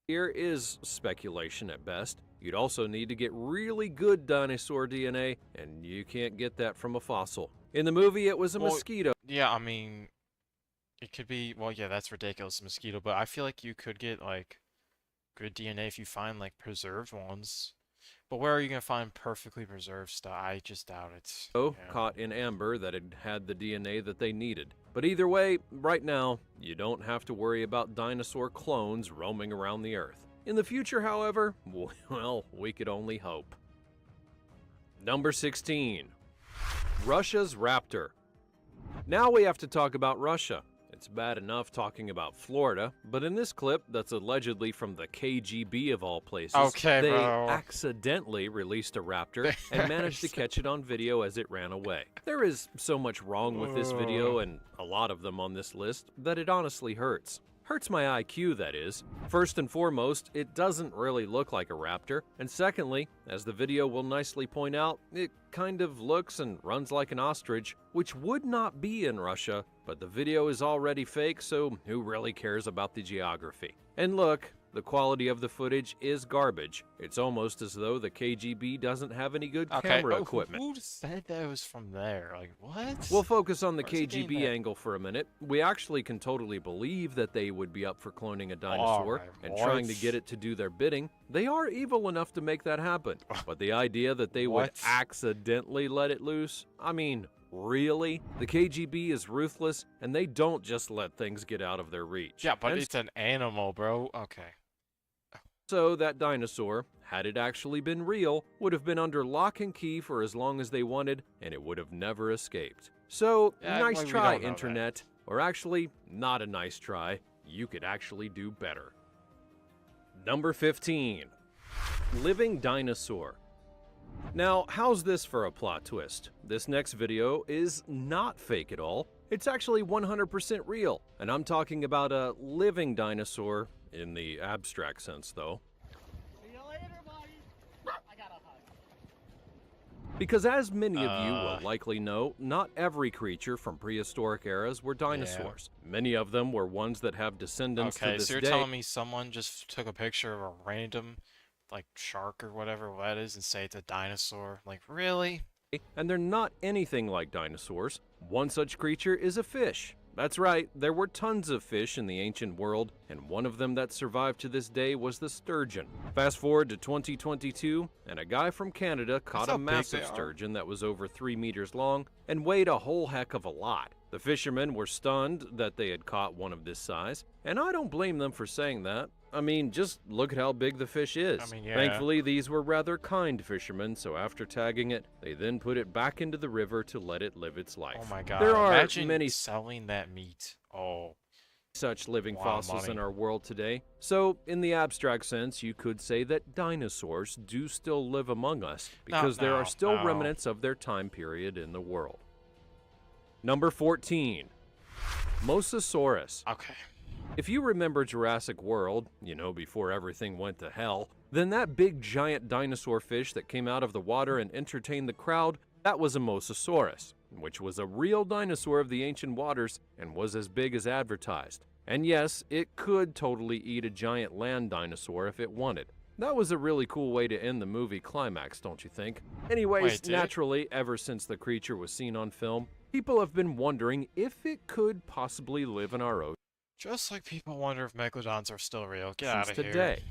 Here is speculation at best. You'd also need to get really good dinosaur DNA, and you can't get that from a fossil. In the movie, it was a mosquito. Yeah, I mean, it could be, well, yeah, that's ridiculous, a mosquito, but I feel like you could get, like, good DNA if you find, like, preserved ones. But where are you going to find perfectly preserved stuff? I just doubt it. Caught in amber that had the DNA that they needed. But either way, right now, you don't have to worry about dinosaur clones roaming around the Earth. In the future, however, well, we could only hope. Number 16. Russia's raptor. Now we have to talk about Russia. It's bad enough talking about Florida, but in this clip that's allegedly from the KGB of all places, they accidentally released a raptor and managed to catch it on video as it ran away. There is so much wrong with this video, and a lot of them on this list, that it honestly hurts. Hurts my IQ, that is. First and foremost, it doesn't really look like a raptor, and secondly, as the video will nicely point out, it kind of looks and runs like an ostrich, which would not be in Russia, but the video is already fake, so who really cares about the geography? And look, the quality of the footage is garbage. It's almost as though the KGB doesn't have any good camera equipment. Who said that was from there? Like, what? We'll focus on the KGB angle for a minute. We actually can totally believe that they would be up for cloning a dinosaur and trying to get it to do their bidding. They are evil enough to make that happen. But the idea that they would accidentally let it loose? I mean, really? The KGB is ruthless, and they don't just let things get out of their reach. Yeah, but it's an animal, bro. Okay. So that dinosaur, had it actually been real, would have been under lock and key for as long as they wanted, and it would have never escaped. So, nice try, Internet. Or actually, not a nice try. You could actually do better. Number 15. Living dinosaur. Now, how's this for a plot twist? This next video is not fake at all. It's actually 100% real, and I'm talking about a living dinosaur, in the abstract sense though. See you later, buddy. I got a hug. Because as many of you will likely know, not every creature from prehistoric eras were dinosaurs. Yeah. Many of them were ones that have descendants to this so you're day. telling me someone just took a picture of a random like shark or whatever that is and say it's a dinosaur? Like, really? And they're not anything like dinosaurs. One such creature is a fish. That's right, there were tons of fish in the ancient world, and one of them that survived to this day was the sturgeon. Fast forward to 2022, and a guy from Canada caught a massive sturgeon that was over 3 meters long and weighed a whole heck of a lot. The fishermen were stunned that they had caught one of this size, and I don't blame them for saying that. I mean, just look at how big the fish is. Thankfully, these were rather kind fishermen, so after tagging it, they then put it back into the river to let it live its life. Oh my god, there are imagine many selling that meat. Such living fossils money. in our world today. So, in the abstract sense, you could say that dinosaurs do still live among us, because there are still remnants of their time period in the world. Number 14. Mosasaurus. Okay. If you remember Jurassic World, you know, before everything went to hell, then that big giant dinosaur fish that came out of the water and entertained the crowd, that was a Mosasaurus, which was a real dinosaur of the ancient waters and was as big as advertised. And yes, it could totally eat a giant land dinosaur if it wanted. That was a really cool way to end the movie climax, don't you think? Anyways, naturally, ever since the creature was seen on film, people have been wondering if it could possibly live in our ocean. Just like people wonder if megalodons are still real. Get out of here. Today.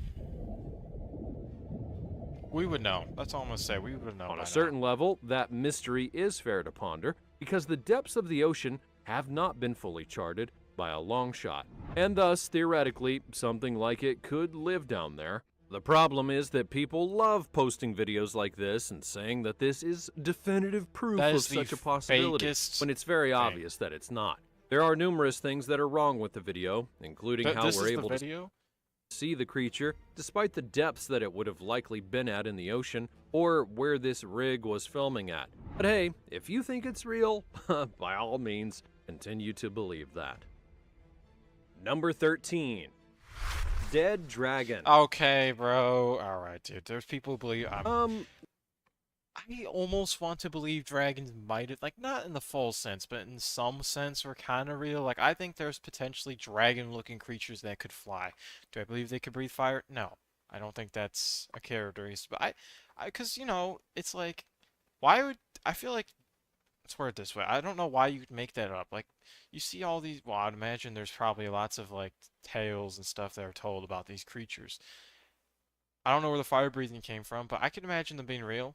We would know. That's all I'm going to say. We would know. On a certain level, that mystery is fair to ponder, because the depths of the ocean have not been fully charted by a long shot. And thus, theoretically, something like it could live down there. The problem is that people love posting videos like this and saying that this is definitive proof of such a possibility, when it's very obvious that it's not. There are numerous things that are wrong with the video, including how we're able to... see the creature, despite the depths that it would have likely been at in the ocean, or where this rig was filming at. But hey, if you think it's real, by all means, continue to believe that. Number 13. Dead dragon. Okay, bro. Alright, dude. There's people who believe... I almost want to believe dragons might have, like, not in the full sense, but in some sense were kind of real. Like, I think there's potentially dragon-looking creatures that could fly. Do I believe they could breathe fire? No. I don't think that's a characteristic. But because, you know, it's like, why would, I feel like, let's word it this way. I don't know why you'd make that up. Like, you see all these, well, I'd imagine there's probably lots of, like, tales and stuff that are told about these creatures. I don't know where the fire breathing came from, but I can imagine them being real.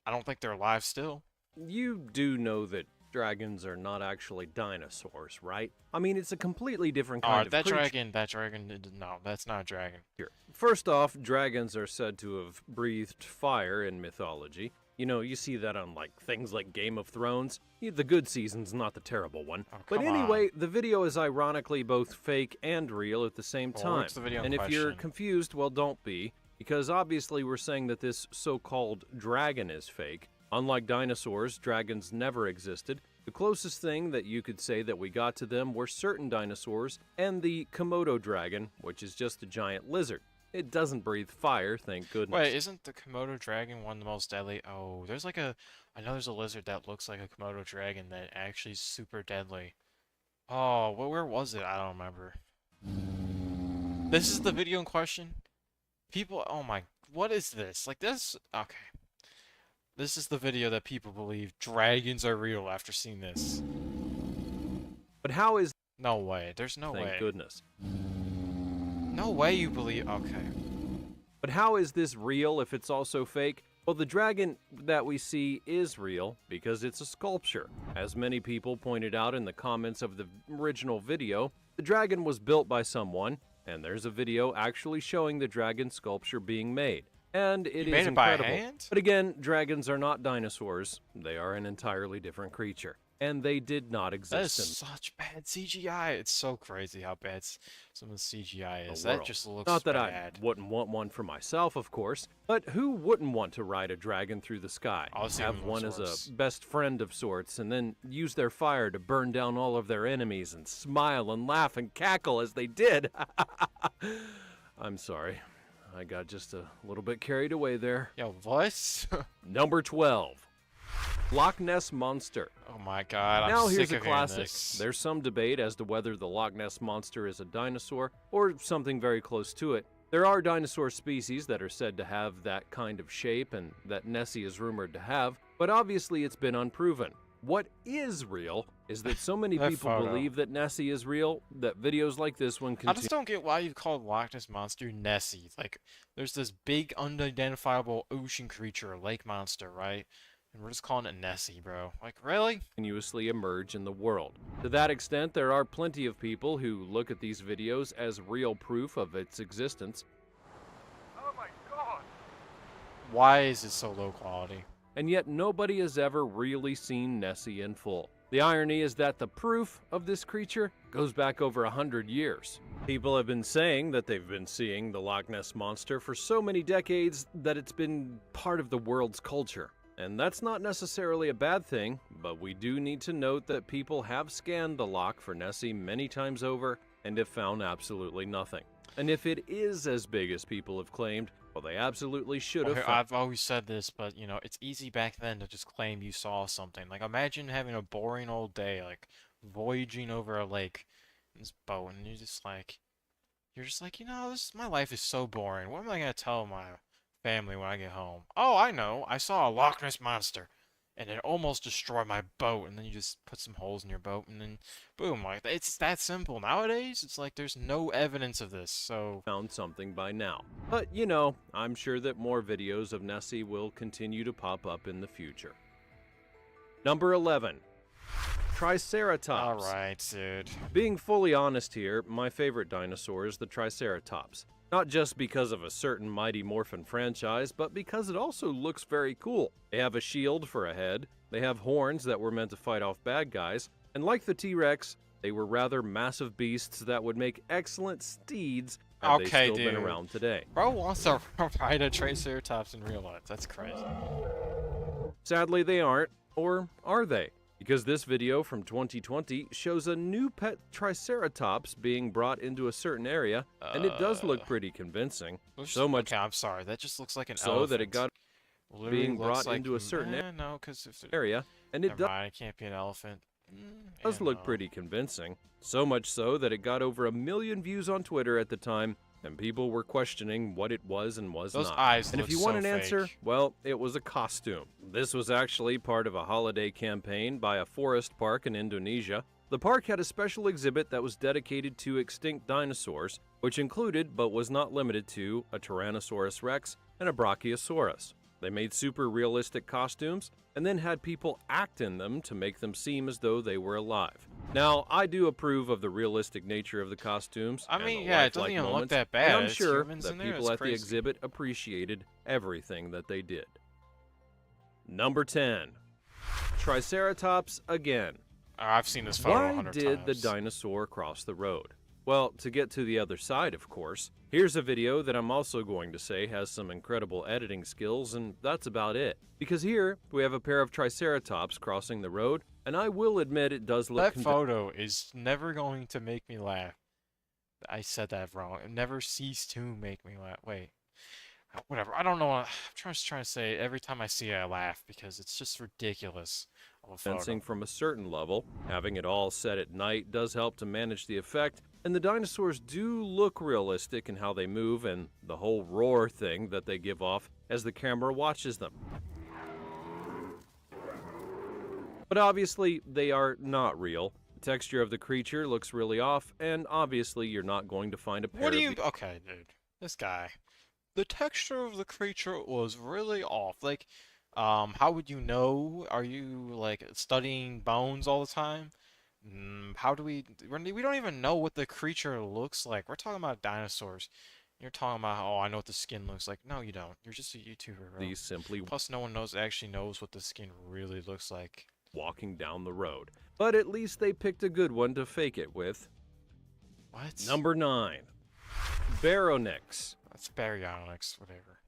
I don't think they're alive still. You do know that dragons are not actually dinosaurs, right? I mean, it's a completely different kind of creature. That dragon, no, that's not a dragon. Here. First off, dragons are said to have breathed fire in mythology. You know, you see that on, like, things like Game of Thrones. The good season's not the terrible one. Oh, but anyway, the video is ironically both fake and real at the same time. What's the video and in if you're question? confused, well, don't be. Because obviously we're saying that this so-called dragon is fake. Unlike dinosaurs, dragons never existed. The closest thing that you could say that we got to them were certain dinosaurs and the Komodo dragon, which is just a giant lizard. It doesn't breathe fire, thank goodness. Wait, isn't the Komodo dragon one of the most deadly? Oh, there's like a, I know there's a lizard that looks like a Komodo dragon that actually is super deadly. Oh, well, where was it? I don't remember. This is the video in question? People, oh my, what is this? Like this, okay. This is the video that people believe dragons are real after seeing this. But how is... No way, there's no way. Thank goodness. No way you believe, okay. But how is this real if it's also fake? Well, the dragon that we see is real because it's a sculpture. As many people pointed out in the comments of the original video, the dragon was built by someone, and there's a video actually showing the dragon sculpture being made. And it is incredible. By hand? But again, dragons are not dinosaurs. They are an entirely different creature. And they did not exist. That is such bad CGI. It's so crazy how bad some of the CGI is. That just looks Not that bad. I wouldn't want one for myself, of course, but who wouldn't want to ride a dragon through the sky? Have one as a best friend of sorts, and then use their fire to burn down all of their enemies and smile and laugh and cackle as they did. I'm sorry. I got just a little bit carried away there. Yo, what? Number 12. Loch Ness Monster. Oh my god, now I'm here's sick a of hearing classic. this. There's some debate as to whether the Loch Ness Monster is a dinosaur or something very close to it. There are dinosaur species that are said to have that kind of shape and that Nessie is rumored to have, but obviously it's been unproven. What is real is that so many people believe that Nessie is real that videos like this one continue. I just don't get why you call Loch Ness Monster Nessie. Like, there's this big unidentifiable ocean creature, lake monster, right? And we're just calling it Nessie, bro. Like, really? Continuously emerge in the world. To that extent, there are plenty of people who look at these videos as real proof of its existence. Oh my god! Why is it so low quality? And yet nobody has ever really seen Nessie in full. The irony is that the proof of this creature goes back over 100 years. People have been saying that they've been seeing the Loch Ness Monster for so many decades that it's been part of the world's culture. And that's not necessarily a bad thing, but we do need to note that people have scanned the loch for Nessie many times over and have found absolutely nothing. And if it is as big as people have claimed, well, they absolutely should have. I've always said this, but, you know, it's easy back then to just claim you saw something. Like, imagine having a boring old day, like, voyaging over a lake in this boat, and you're just like, you know, my life is so boring. What am I going to tell my family when I get home? Oh, I know. I saw a Loch Ness Monster, and it almost destroyed my boat. And then you just put some holes in your boat, and then boom, like, it's that simple. Nowadays, it's like there's no evidence of this. So found something by now. But you know, I'm sure that more videos of Nessie will continue to pop up in the future. Number 11. Triceratops. Alright, dude. Being fully honest here, my favorite dinosaur is the Triceratops. Not just because of a certain Mighty Morphin franchise, but because it also looks very cool. They have a shield for a head, they have horns that were meant to fight off bad guys, and like the T-Rex, they were rather massive beasts that would make excellent steeds had they Okay, still been dude. around today. Bro wants to ride a Triceratops in real life. That's crazy. Sadly, they aren't, or are they? Because this video from 2020 shows a new pet Triceratops being brought into a certain area, and it does look pretty convincing. So much Okay, I'm sorry. That just looks like an so elephant. that it got Literally being looks brought like, into a certain no, because if area, and it never does mind, it can't be an elephant. look pretty convincing. So much so that it got over 1 million views on Twitter at the time, and people were questioning what it was and was Those not. eyes And if look you want so an answer, fake. well, it was a costume. This was actually part of a holiday campaign by a forest park in Indonesia. The park had a special exhibit that was dedicated to extinct dinosaurs, which included, but was not limited to, a Tyrannosaurus rex and a Brachiosaurus. They made super realistic costumes and then had people act in them to make them seem as though they were alive. Now, I do approve of the realistic nature of the costumes. I and mean, the yeah, it doesn't lifelike even look moments, that and bad. I'm It's sure humans that in there, people it's at the crazy. exhibit appreciated everything that they did. Number 10. Triceratops again. I've seen this photo Why 100 did the times. dinosaur cross the road? Well, to get to the other side, of course. Here's a video that I'm also going to say has some incredible editing skills, and that's about it. Because here, we have a pair of Triceratops crossing the road, and I will admit it does look That photo is never going to make me laugh. I said that wrong. It never ceased to make me laugh. Wait. Whatever. I don't know. I'm just trying to say every time I see it, I laugh because it's just ridiculous of a photo. convincing from a certain level. Having it all set at night does help to manage the effect, and the dinosaurs do look realistic in how they move and the whole roar thing that they give off as the camera watches them. But obviously, they are not real. The texture of the creature looks really off, and obviously you're not going to find a pair What do of you... Okay, dude. This guy. The texture of the creature was really off. Like, how would you know? Are you, like, studying bones all the time? How do we... We don't even know what the creature looks like. We're talking about dinosaurs. You're talking about, oh, I know what the skin looks like. No, you don't. You're just a YouTuber, bro. These simply Plus, no one actually knows what the skin really looks like. walking down the road. But at least they picked a good one to fake it with. What? Number 9. Baryonyx. That's baryonyx, whatever.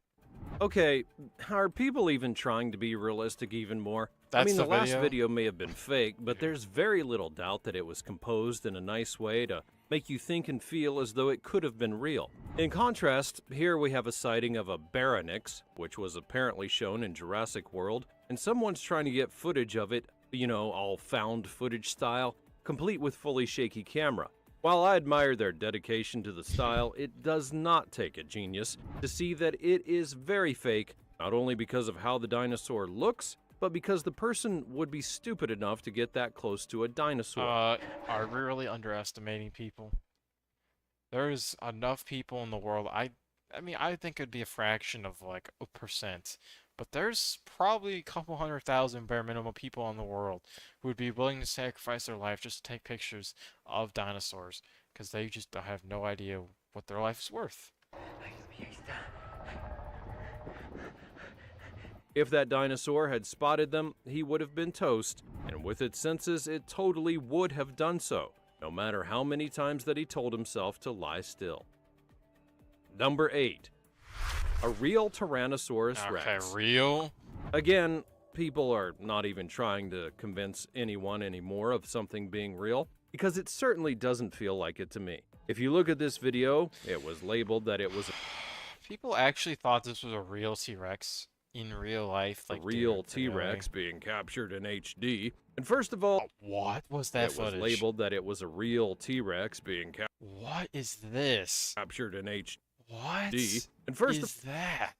Okay, are people even trying to be realistic even more? I That's mean, the last video? video may have been fake, but there's very little doubt that it was composed in a nice way to make you think and feel as though it could have been real. In contrast, here we have a sighting of a Baryonyx, which was apparently shown in Jurassic World, and someone's trying to get footage of it, you know, all found footage style, complete with fully shaky camera. While I admire their dedication to the style, it does not take a genius to see that it is very fake, not only because of how the dinosaur looks, but because the person would be stupid enough to get that close to a dinosaur. Are we really underestimating people? There's enough people in the world. I mean, I think it'd be a fraction of like a percent, but there's probably a couple 100,000 bare minimum people in the world who would be willing to sacrifice their life just to take pictures of dinosaurs because they just have no idea what their life is worth. If that dinosaur had spotted them, he would have been toast, and with its senses, it totally would have done so, no matter how many times that he told himself to lie still. Number 8. A real Tyrannosaurus Rex. Okay, real? Again, people are not even trying to convince anyone anymore of something being real, because it certainly doesn't feel like it to me. If you look at this video, it was labeled that it was People actually thought this was a real T-Rex in real life, like a real dude, really? T-Rex being captured in HD. And first of all, what was that it was footage? labeled that it was a real T-Rex being What is this? captured in HD. What And first is that?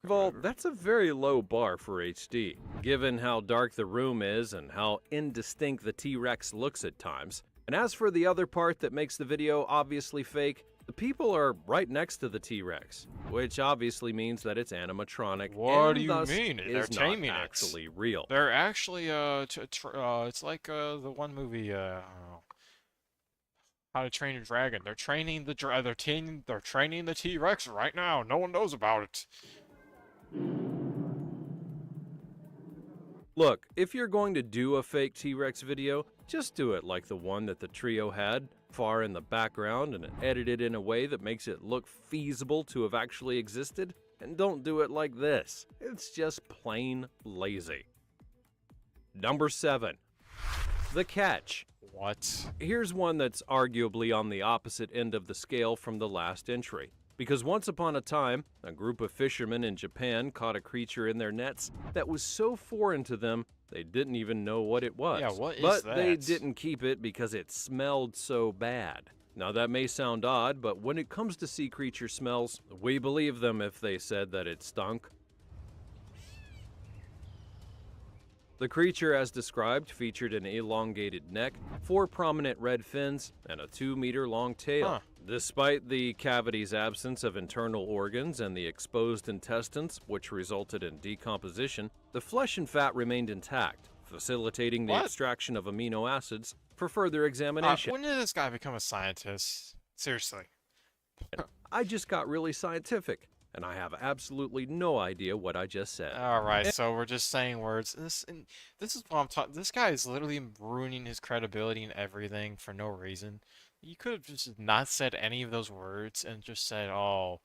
of all, that's a very low bar for HD, given how dark the room is and how indistinct the T-Rex looks at times. And as for the other part that makes the video obviously fake, the people are right next to the T-Rex, which obviously means that it's animatronic. What and do you thus mean? is They're not taming it. actually real. They're actually it's like the one movie How to Train Your Dragon. They're training the they're training the T-Rex right now. No one knows about it. Look, if you're going to do a fake T-Rex video, just do it like the one that the trio had, far in the background, and edit it in a way that makes it look feasible to have actually existed. And don't do it like this. It's just plain lazy. Number 7. The catch. What? Here's one that's arguably on the opposite end of the scale from the last entry. Because once upon a time, a group of fishermen in Japan caught a creature in their nets that was so foreign to them, they didn't even know what it was. Yeah, what is but that? they didn't keep it because it smelled so bad. Now that may sound odd, but when it comes to sea creature smells, we believe them if they said that it stunk. The creature, as described, featured an elongated neck, 4 prominent red fins, and a 2-meter-long tail. Huh. Despite the cavity's absence of internal organs and the exposed intestines, which resulted in decomposition, the flesh and fat remained intact, facilitating the What? extraction of amino acids for further examination. When did this guy become a scientist? Seriously. I just got really scientific, and I have absolutely no idea what I just said. Alright, so we're just saying words. This is what I'm talking. This guy is literally ruining his credibility and everything for no reason. You could have just not said any of those words and just said, oh,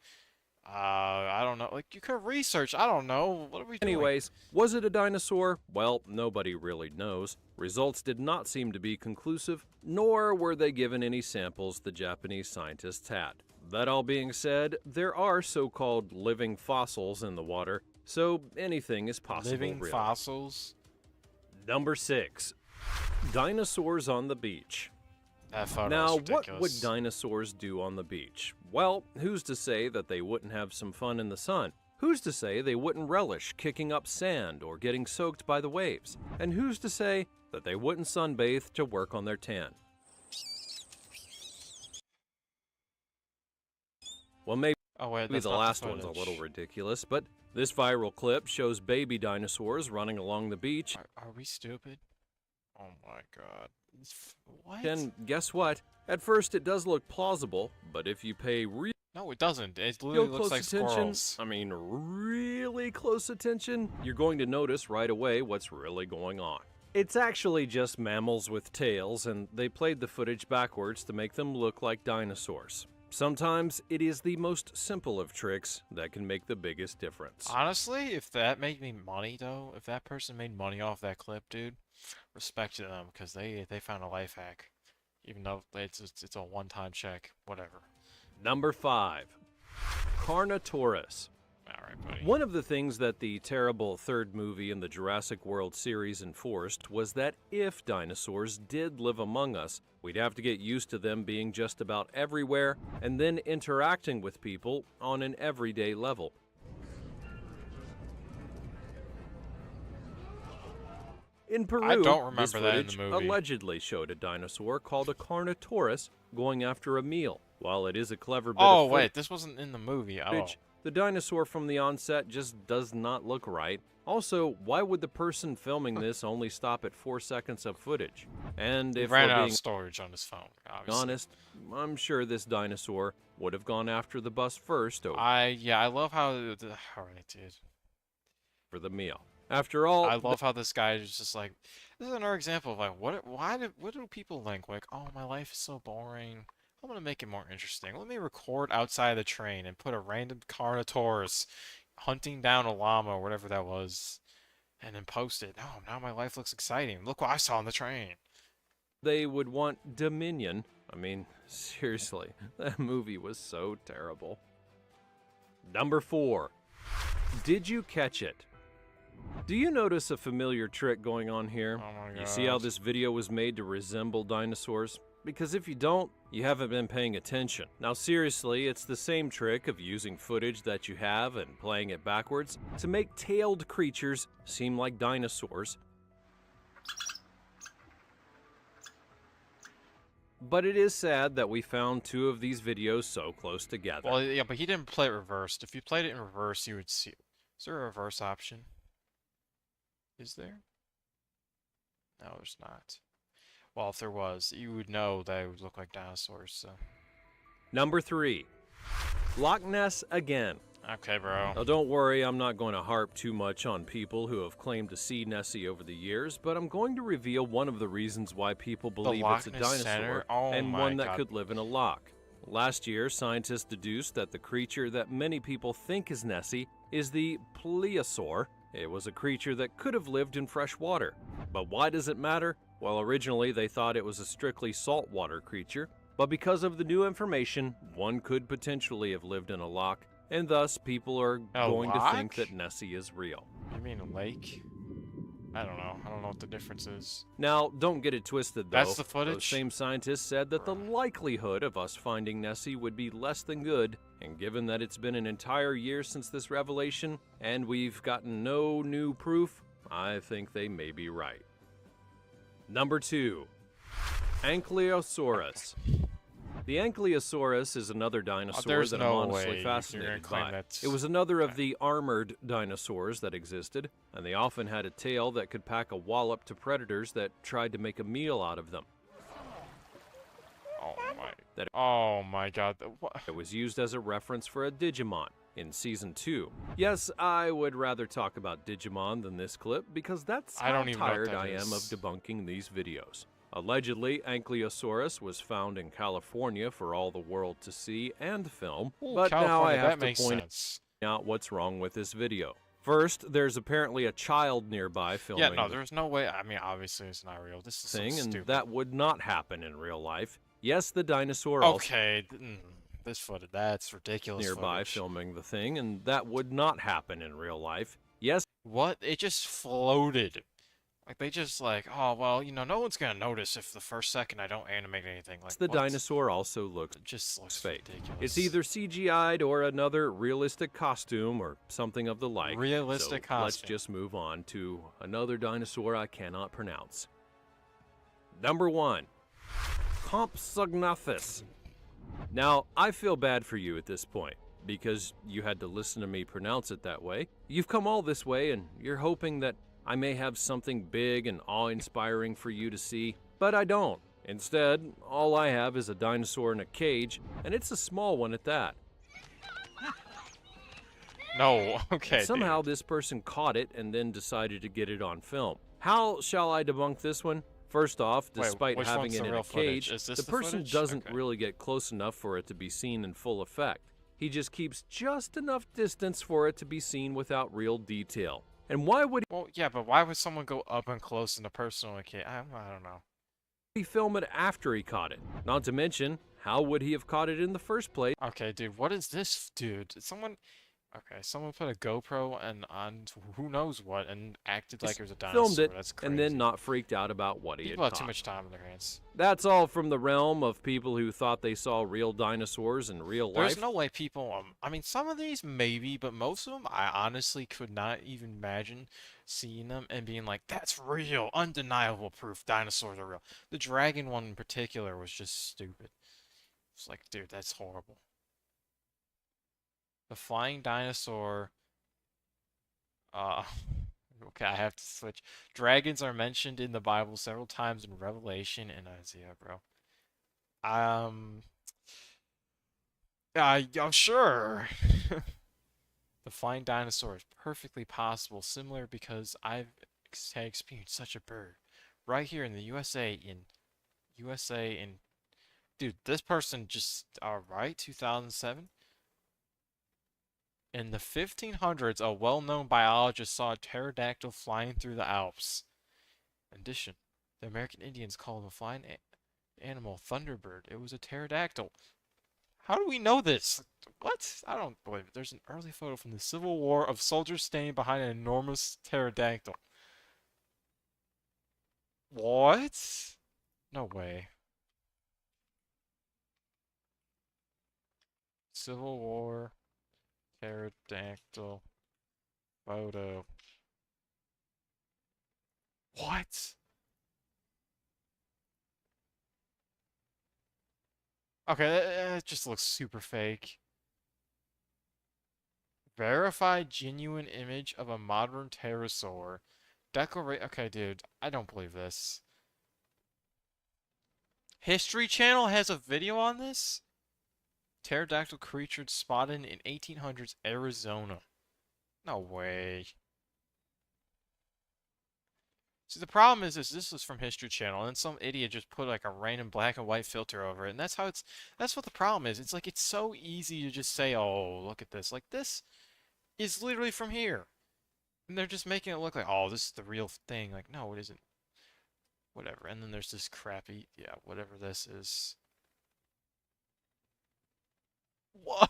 I don't know. Like, you could have researched. I don't know. What are we doing? Anyways, was it a dinosaur? Well, nobody really knows. Results did not seem to be conclusive, nor were they given any samples the Japanese scientists had. That all being said, there are so-called living fossils in the water, so anything is possible. Living really. fossils? Number 6. Dinosaurs on the beach. That photo Now, is ridiculous. what would dinosaurs do on the beach? Well, who's to say that they wouldn't have some fun in the sun? Who's to say they wouldn't relish kicking up sand or getting soaked by the waves? And who's to say that they wouldn't sunbathe to work on their tan? Well, maybe that's the not last the one's a footage. little ridiculous, but this viral clip shows baby dinosaurs running along the beach. Are we stupid? Oh my god. What? And guess what? At first it does look plausible, but if you pay No, it doesn't. It literally looks like squirrels. I mean, really close attention, you're going to notice right away what's really going on. It's actually just mammals with tails, and they played the footage backwards to make them look like dinosaurs. Sometimes it is the most simple of tricks that can make the biggest difference. Honestly, if that made me money, though, if that person made money off that clip, dude, respect to them, because they found a life hack. Even though it's a one-time check, whatever. Number 5. Carnotaurus. Alright, buddy. One of the things that the terrible third movie in the Jurassic World series enforced was that if dinosaurs did live among us, we'd have to get used to them being just about everywhere and then interacting with people on an everyday level. In Peru, I don't remember this that in footage the movie. allegedly showed a dinosaur called a Carnotaurus going after a meal. While it is a clever bit Oh, of wait, this wasn't in the movie. Oh. footage, the dinosaur from the onset just does not look right. Also, why would the person filming this only stop at 4 seconds of footage? And He if ran we're out being of storage on his phone, obviously. honest, I'm sure this dinosaur would have gone after the bus first I love how alright, dude. for the meal. After all, I love how this guy is just like, this is another example of like, what do people think? Like, oh, my life is so boring. I'm gonna make it more interesting. Let me record outside the train and put a random Carnotaurus hunting down a llama or whatever that was, and then post it. Oh, now my life looks exciting. Look what I saw on the train. they would want dominion. I mean, seriously, that movie was so terrible. Number 4. Did you catch it? Do you notice a familiar trick going on here? Oh my You see how gosh. this video was made to resemble dinosaurs? Because if you don't, you haven't been paying attention. Now seriously, it's the same trick of using footage that you have and playing it backwards to make tailed creatures seem like dinosaurs. But it is sad that we found 2 of these videos so close together. Well, yeah, but he didn't play it reversed. If you played it in reverse, you would see. Is there a reverse option? Is there? No, there's not. Well, if there was, you would know that it would look like dinosaurs, so. Number 3. Loch Ness again. Okay, bro. Now, don't worry, I'm not going to harp too much on people who have claimed to see Nessie over the years, but I'm going to reveal one of the reasons why people believe it's a Loch Ness dinosaur Center? Oh and my one that God. could live in a loch. Last year, scientists deduced that the creature that many people think is Nessie is the plesiosaur. It was a creature that could have lived in fresh water. But why does it matter? Well, originally they thought it was a strictly saltwater creature, but because of the new information, one could potentially have lived in a loch, and thus people are going to think that Nessie is real. You mean a lake? I don't know. I don't know what the difference is. Now, don't get it twisted, though. That's the footage? Those same scientists said that the likelihood of us finding Nessie would be less than good, and given that it's been an entire year since this revelation, and we've gotten no new proof, I think they may be right. Number 2. Ankylosaurus. The Ankylosaurus is another dinosaur that I'm honestly fascinated by. It was another of the armored dinosaurs that existed, and they often had a tail that could pack a wallop to predators that tried to make a meal out of them. Oh my God. It was used as a reference for a Digimon in Season 2. Yes, I would rather talk about Digimon than this clip because that's how tired I am of debunking these videos. Allegedly, Ankylosaurus was found in California for all the world to see and film, but now I have to point out what's wrong with this video. First, there's apparently a child nearby filming. Yeah, no, there's no way. I mean, obviously it's not real. This is thing, so and stupid. that would not happen in real life. Yes, the dinosaur Okay, this footage, that's ridiculous. Nearby filming the thing, and that would not happen in real life. Yes. What? It just floated. Like, they just like, oh, well, you know, no one's gonna notice if the first second I don't animate anything. Like, the dinosaur also looks fake. Ridiculous. It's either CGI'd or another realistic costume or something of the like. Realistic so let's costume. just move on to another dinosaur I cannot pronounce. Number 1. Compsognathus. Now, I feel bad for you at this point, because you had to listen to me pronounce it that way. You've come all this way, and you're hoping that I may have something big and awe-inspiring for you to see, but I don't. Instead, all I have is a dinosaur in a cage, and it's a small one at that. No, okay. Somehow this person caught it and then decided to get it on film. How shall I debunk this one? First off, despite having it in a cage, the person doesn't really get close enough for it to be seen in full effect. He just keeps just enough distance for it to be seen without real detail. And why would he... Well, yeah, but why would someone go up and close in a personal cage? I don't know. He film it after he caught it? Not to mention, how would he have caught it in the first place? Okay, dude, what is this, dude? Someone put a GoPro and on who knows what and acted like it was a dinosaur. Filmed it That's crazy. and then not freaked out about what he had People have caught. too much time in their hands. That's all from the realm of people who thought they saw real dinosaurs in real life. There's no way people, I mean, some of these maybe, but most of them, I honestly could not even imagine seeing them and being like, that's real, undeniable proof dinosaurs are real. The dragon one in particular was just stupid. It's like, dude, that's horrible. The flying dinosaur, okay, I have to switch. Dragons are mentioned in the Bible several times in Revelation and Isaiah, bro. I'm sure. The flying dinosaur is perfectly possible, similar because I've had experienced such a bird right here in the USA. Dude, this person just right 2007. In the 1500s, a well-known biologist saw a pterodactyl flying through the Alps. In addition, the American Indians called the flying animal Thunderbird. It was a pterodactyl. How do we know this? What? I don't believe it. There's an early photo from the Civil War of soldiers standing behind an enormous pterodactyl. What? No way. Civil War pterodactyl photo. What? Okay, that just looks super fake. Verified genuine image of a modern pterosaur. Okay, dude, I don't believe this. History Channel has a video on this? pterodactyl creature spotted in 1800s Arizona. No way. See, the problem is this was from History Channel, and some idiot just put like a random black and white filter over it, and that's what the problem is. It's like it's so easy to just say, "Oh, look at this." Like this is literally from here. And they're just making it look like, "Oh, this is the real thing." Like, no, it isn't. Whatever. And then there's this crappy, yeah, whatever this is. What?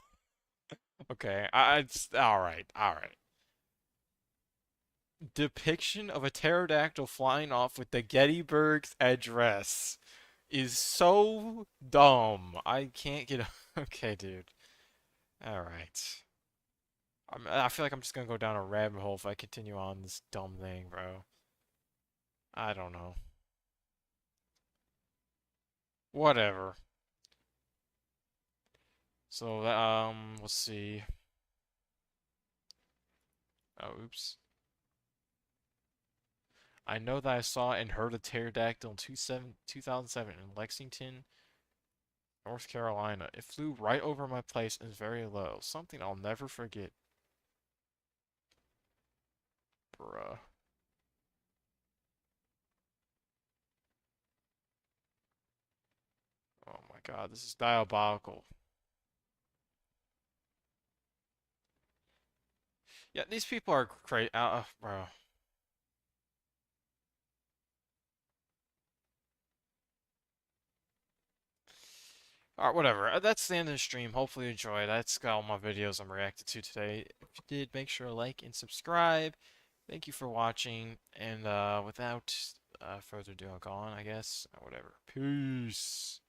Okay, it's all right. All right. Depiction of a pterodactyl flying off with the Gettysburg Address is so dumb. I can't get. Okay, dude. All right. I feel like I'm just gonna go down a rabbit hole if I continue on this dumb thing, bro. I don't know. Whatever. So, let's see. Oh, oops. I know that I saw and heard a pterodactyl in 2007 in Lexington, North Carolina. It flew right over my place and is very low. Something I'll never forget. Bruh. Oh my god, this is diabolical. Yeah, these people are crazy. Bro. Alright, whatever. That's the end of the stream. Hopefully you enjoyed. That's got all my videos I'm reacted to today. If you did, make sure to like and subscribe. Thank you for watching. And without further ado, I'll go on, I guess. Whatever. Peace.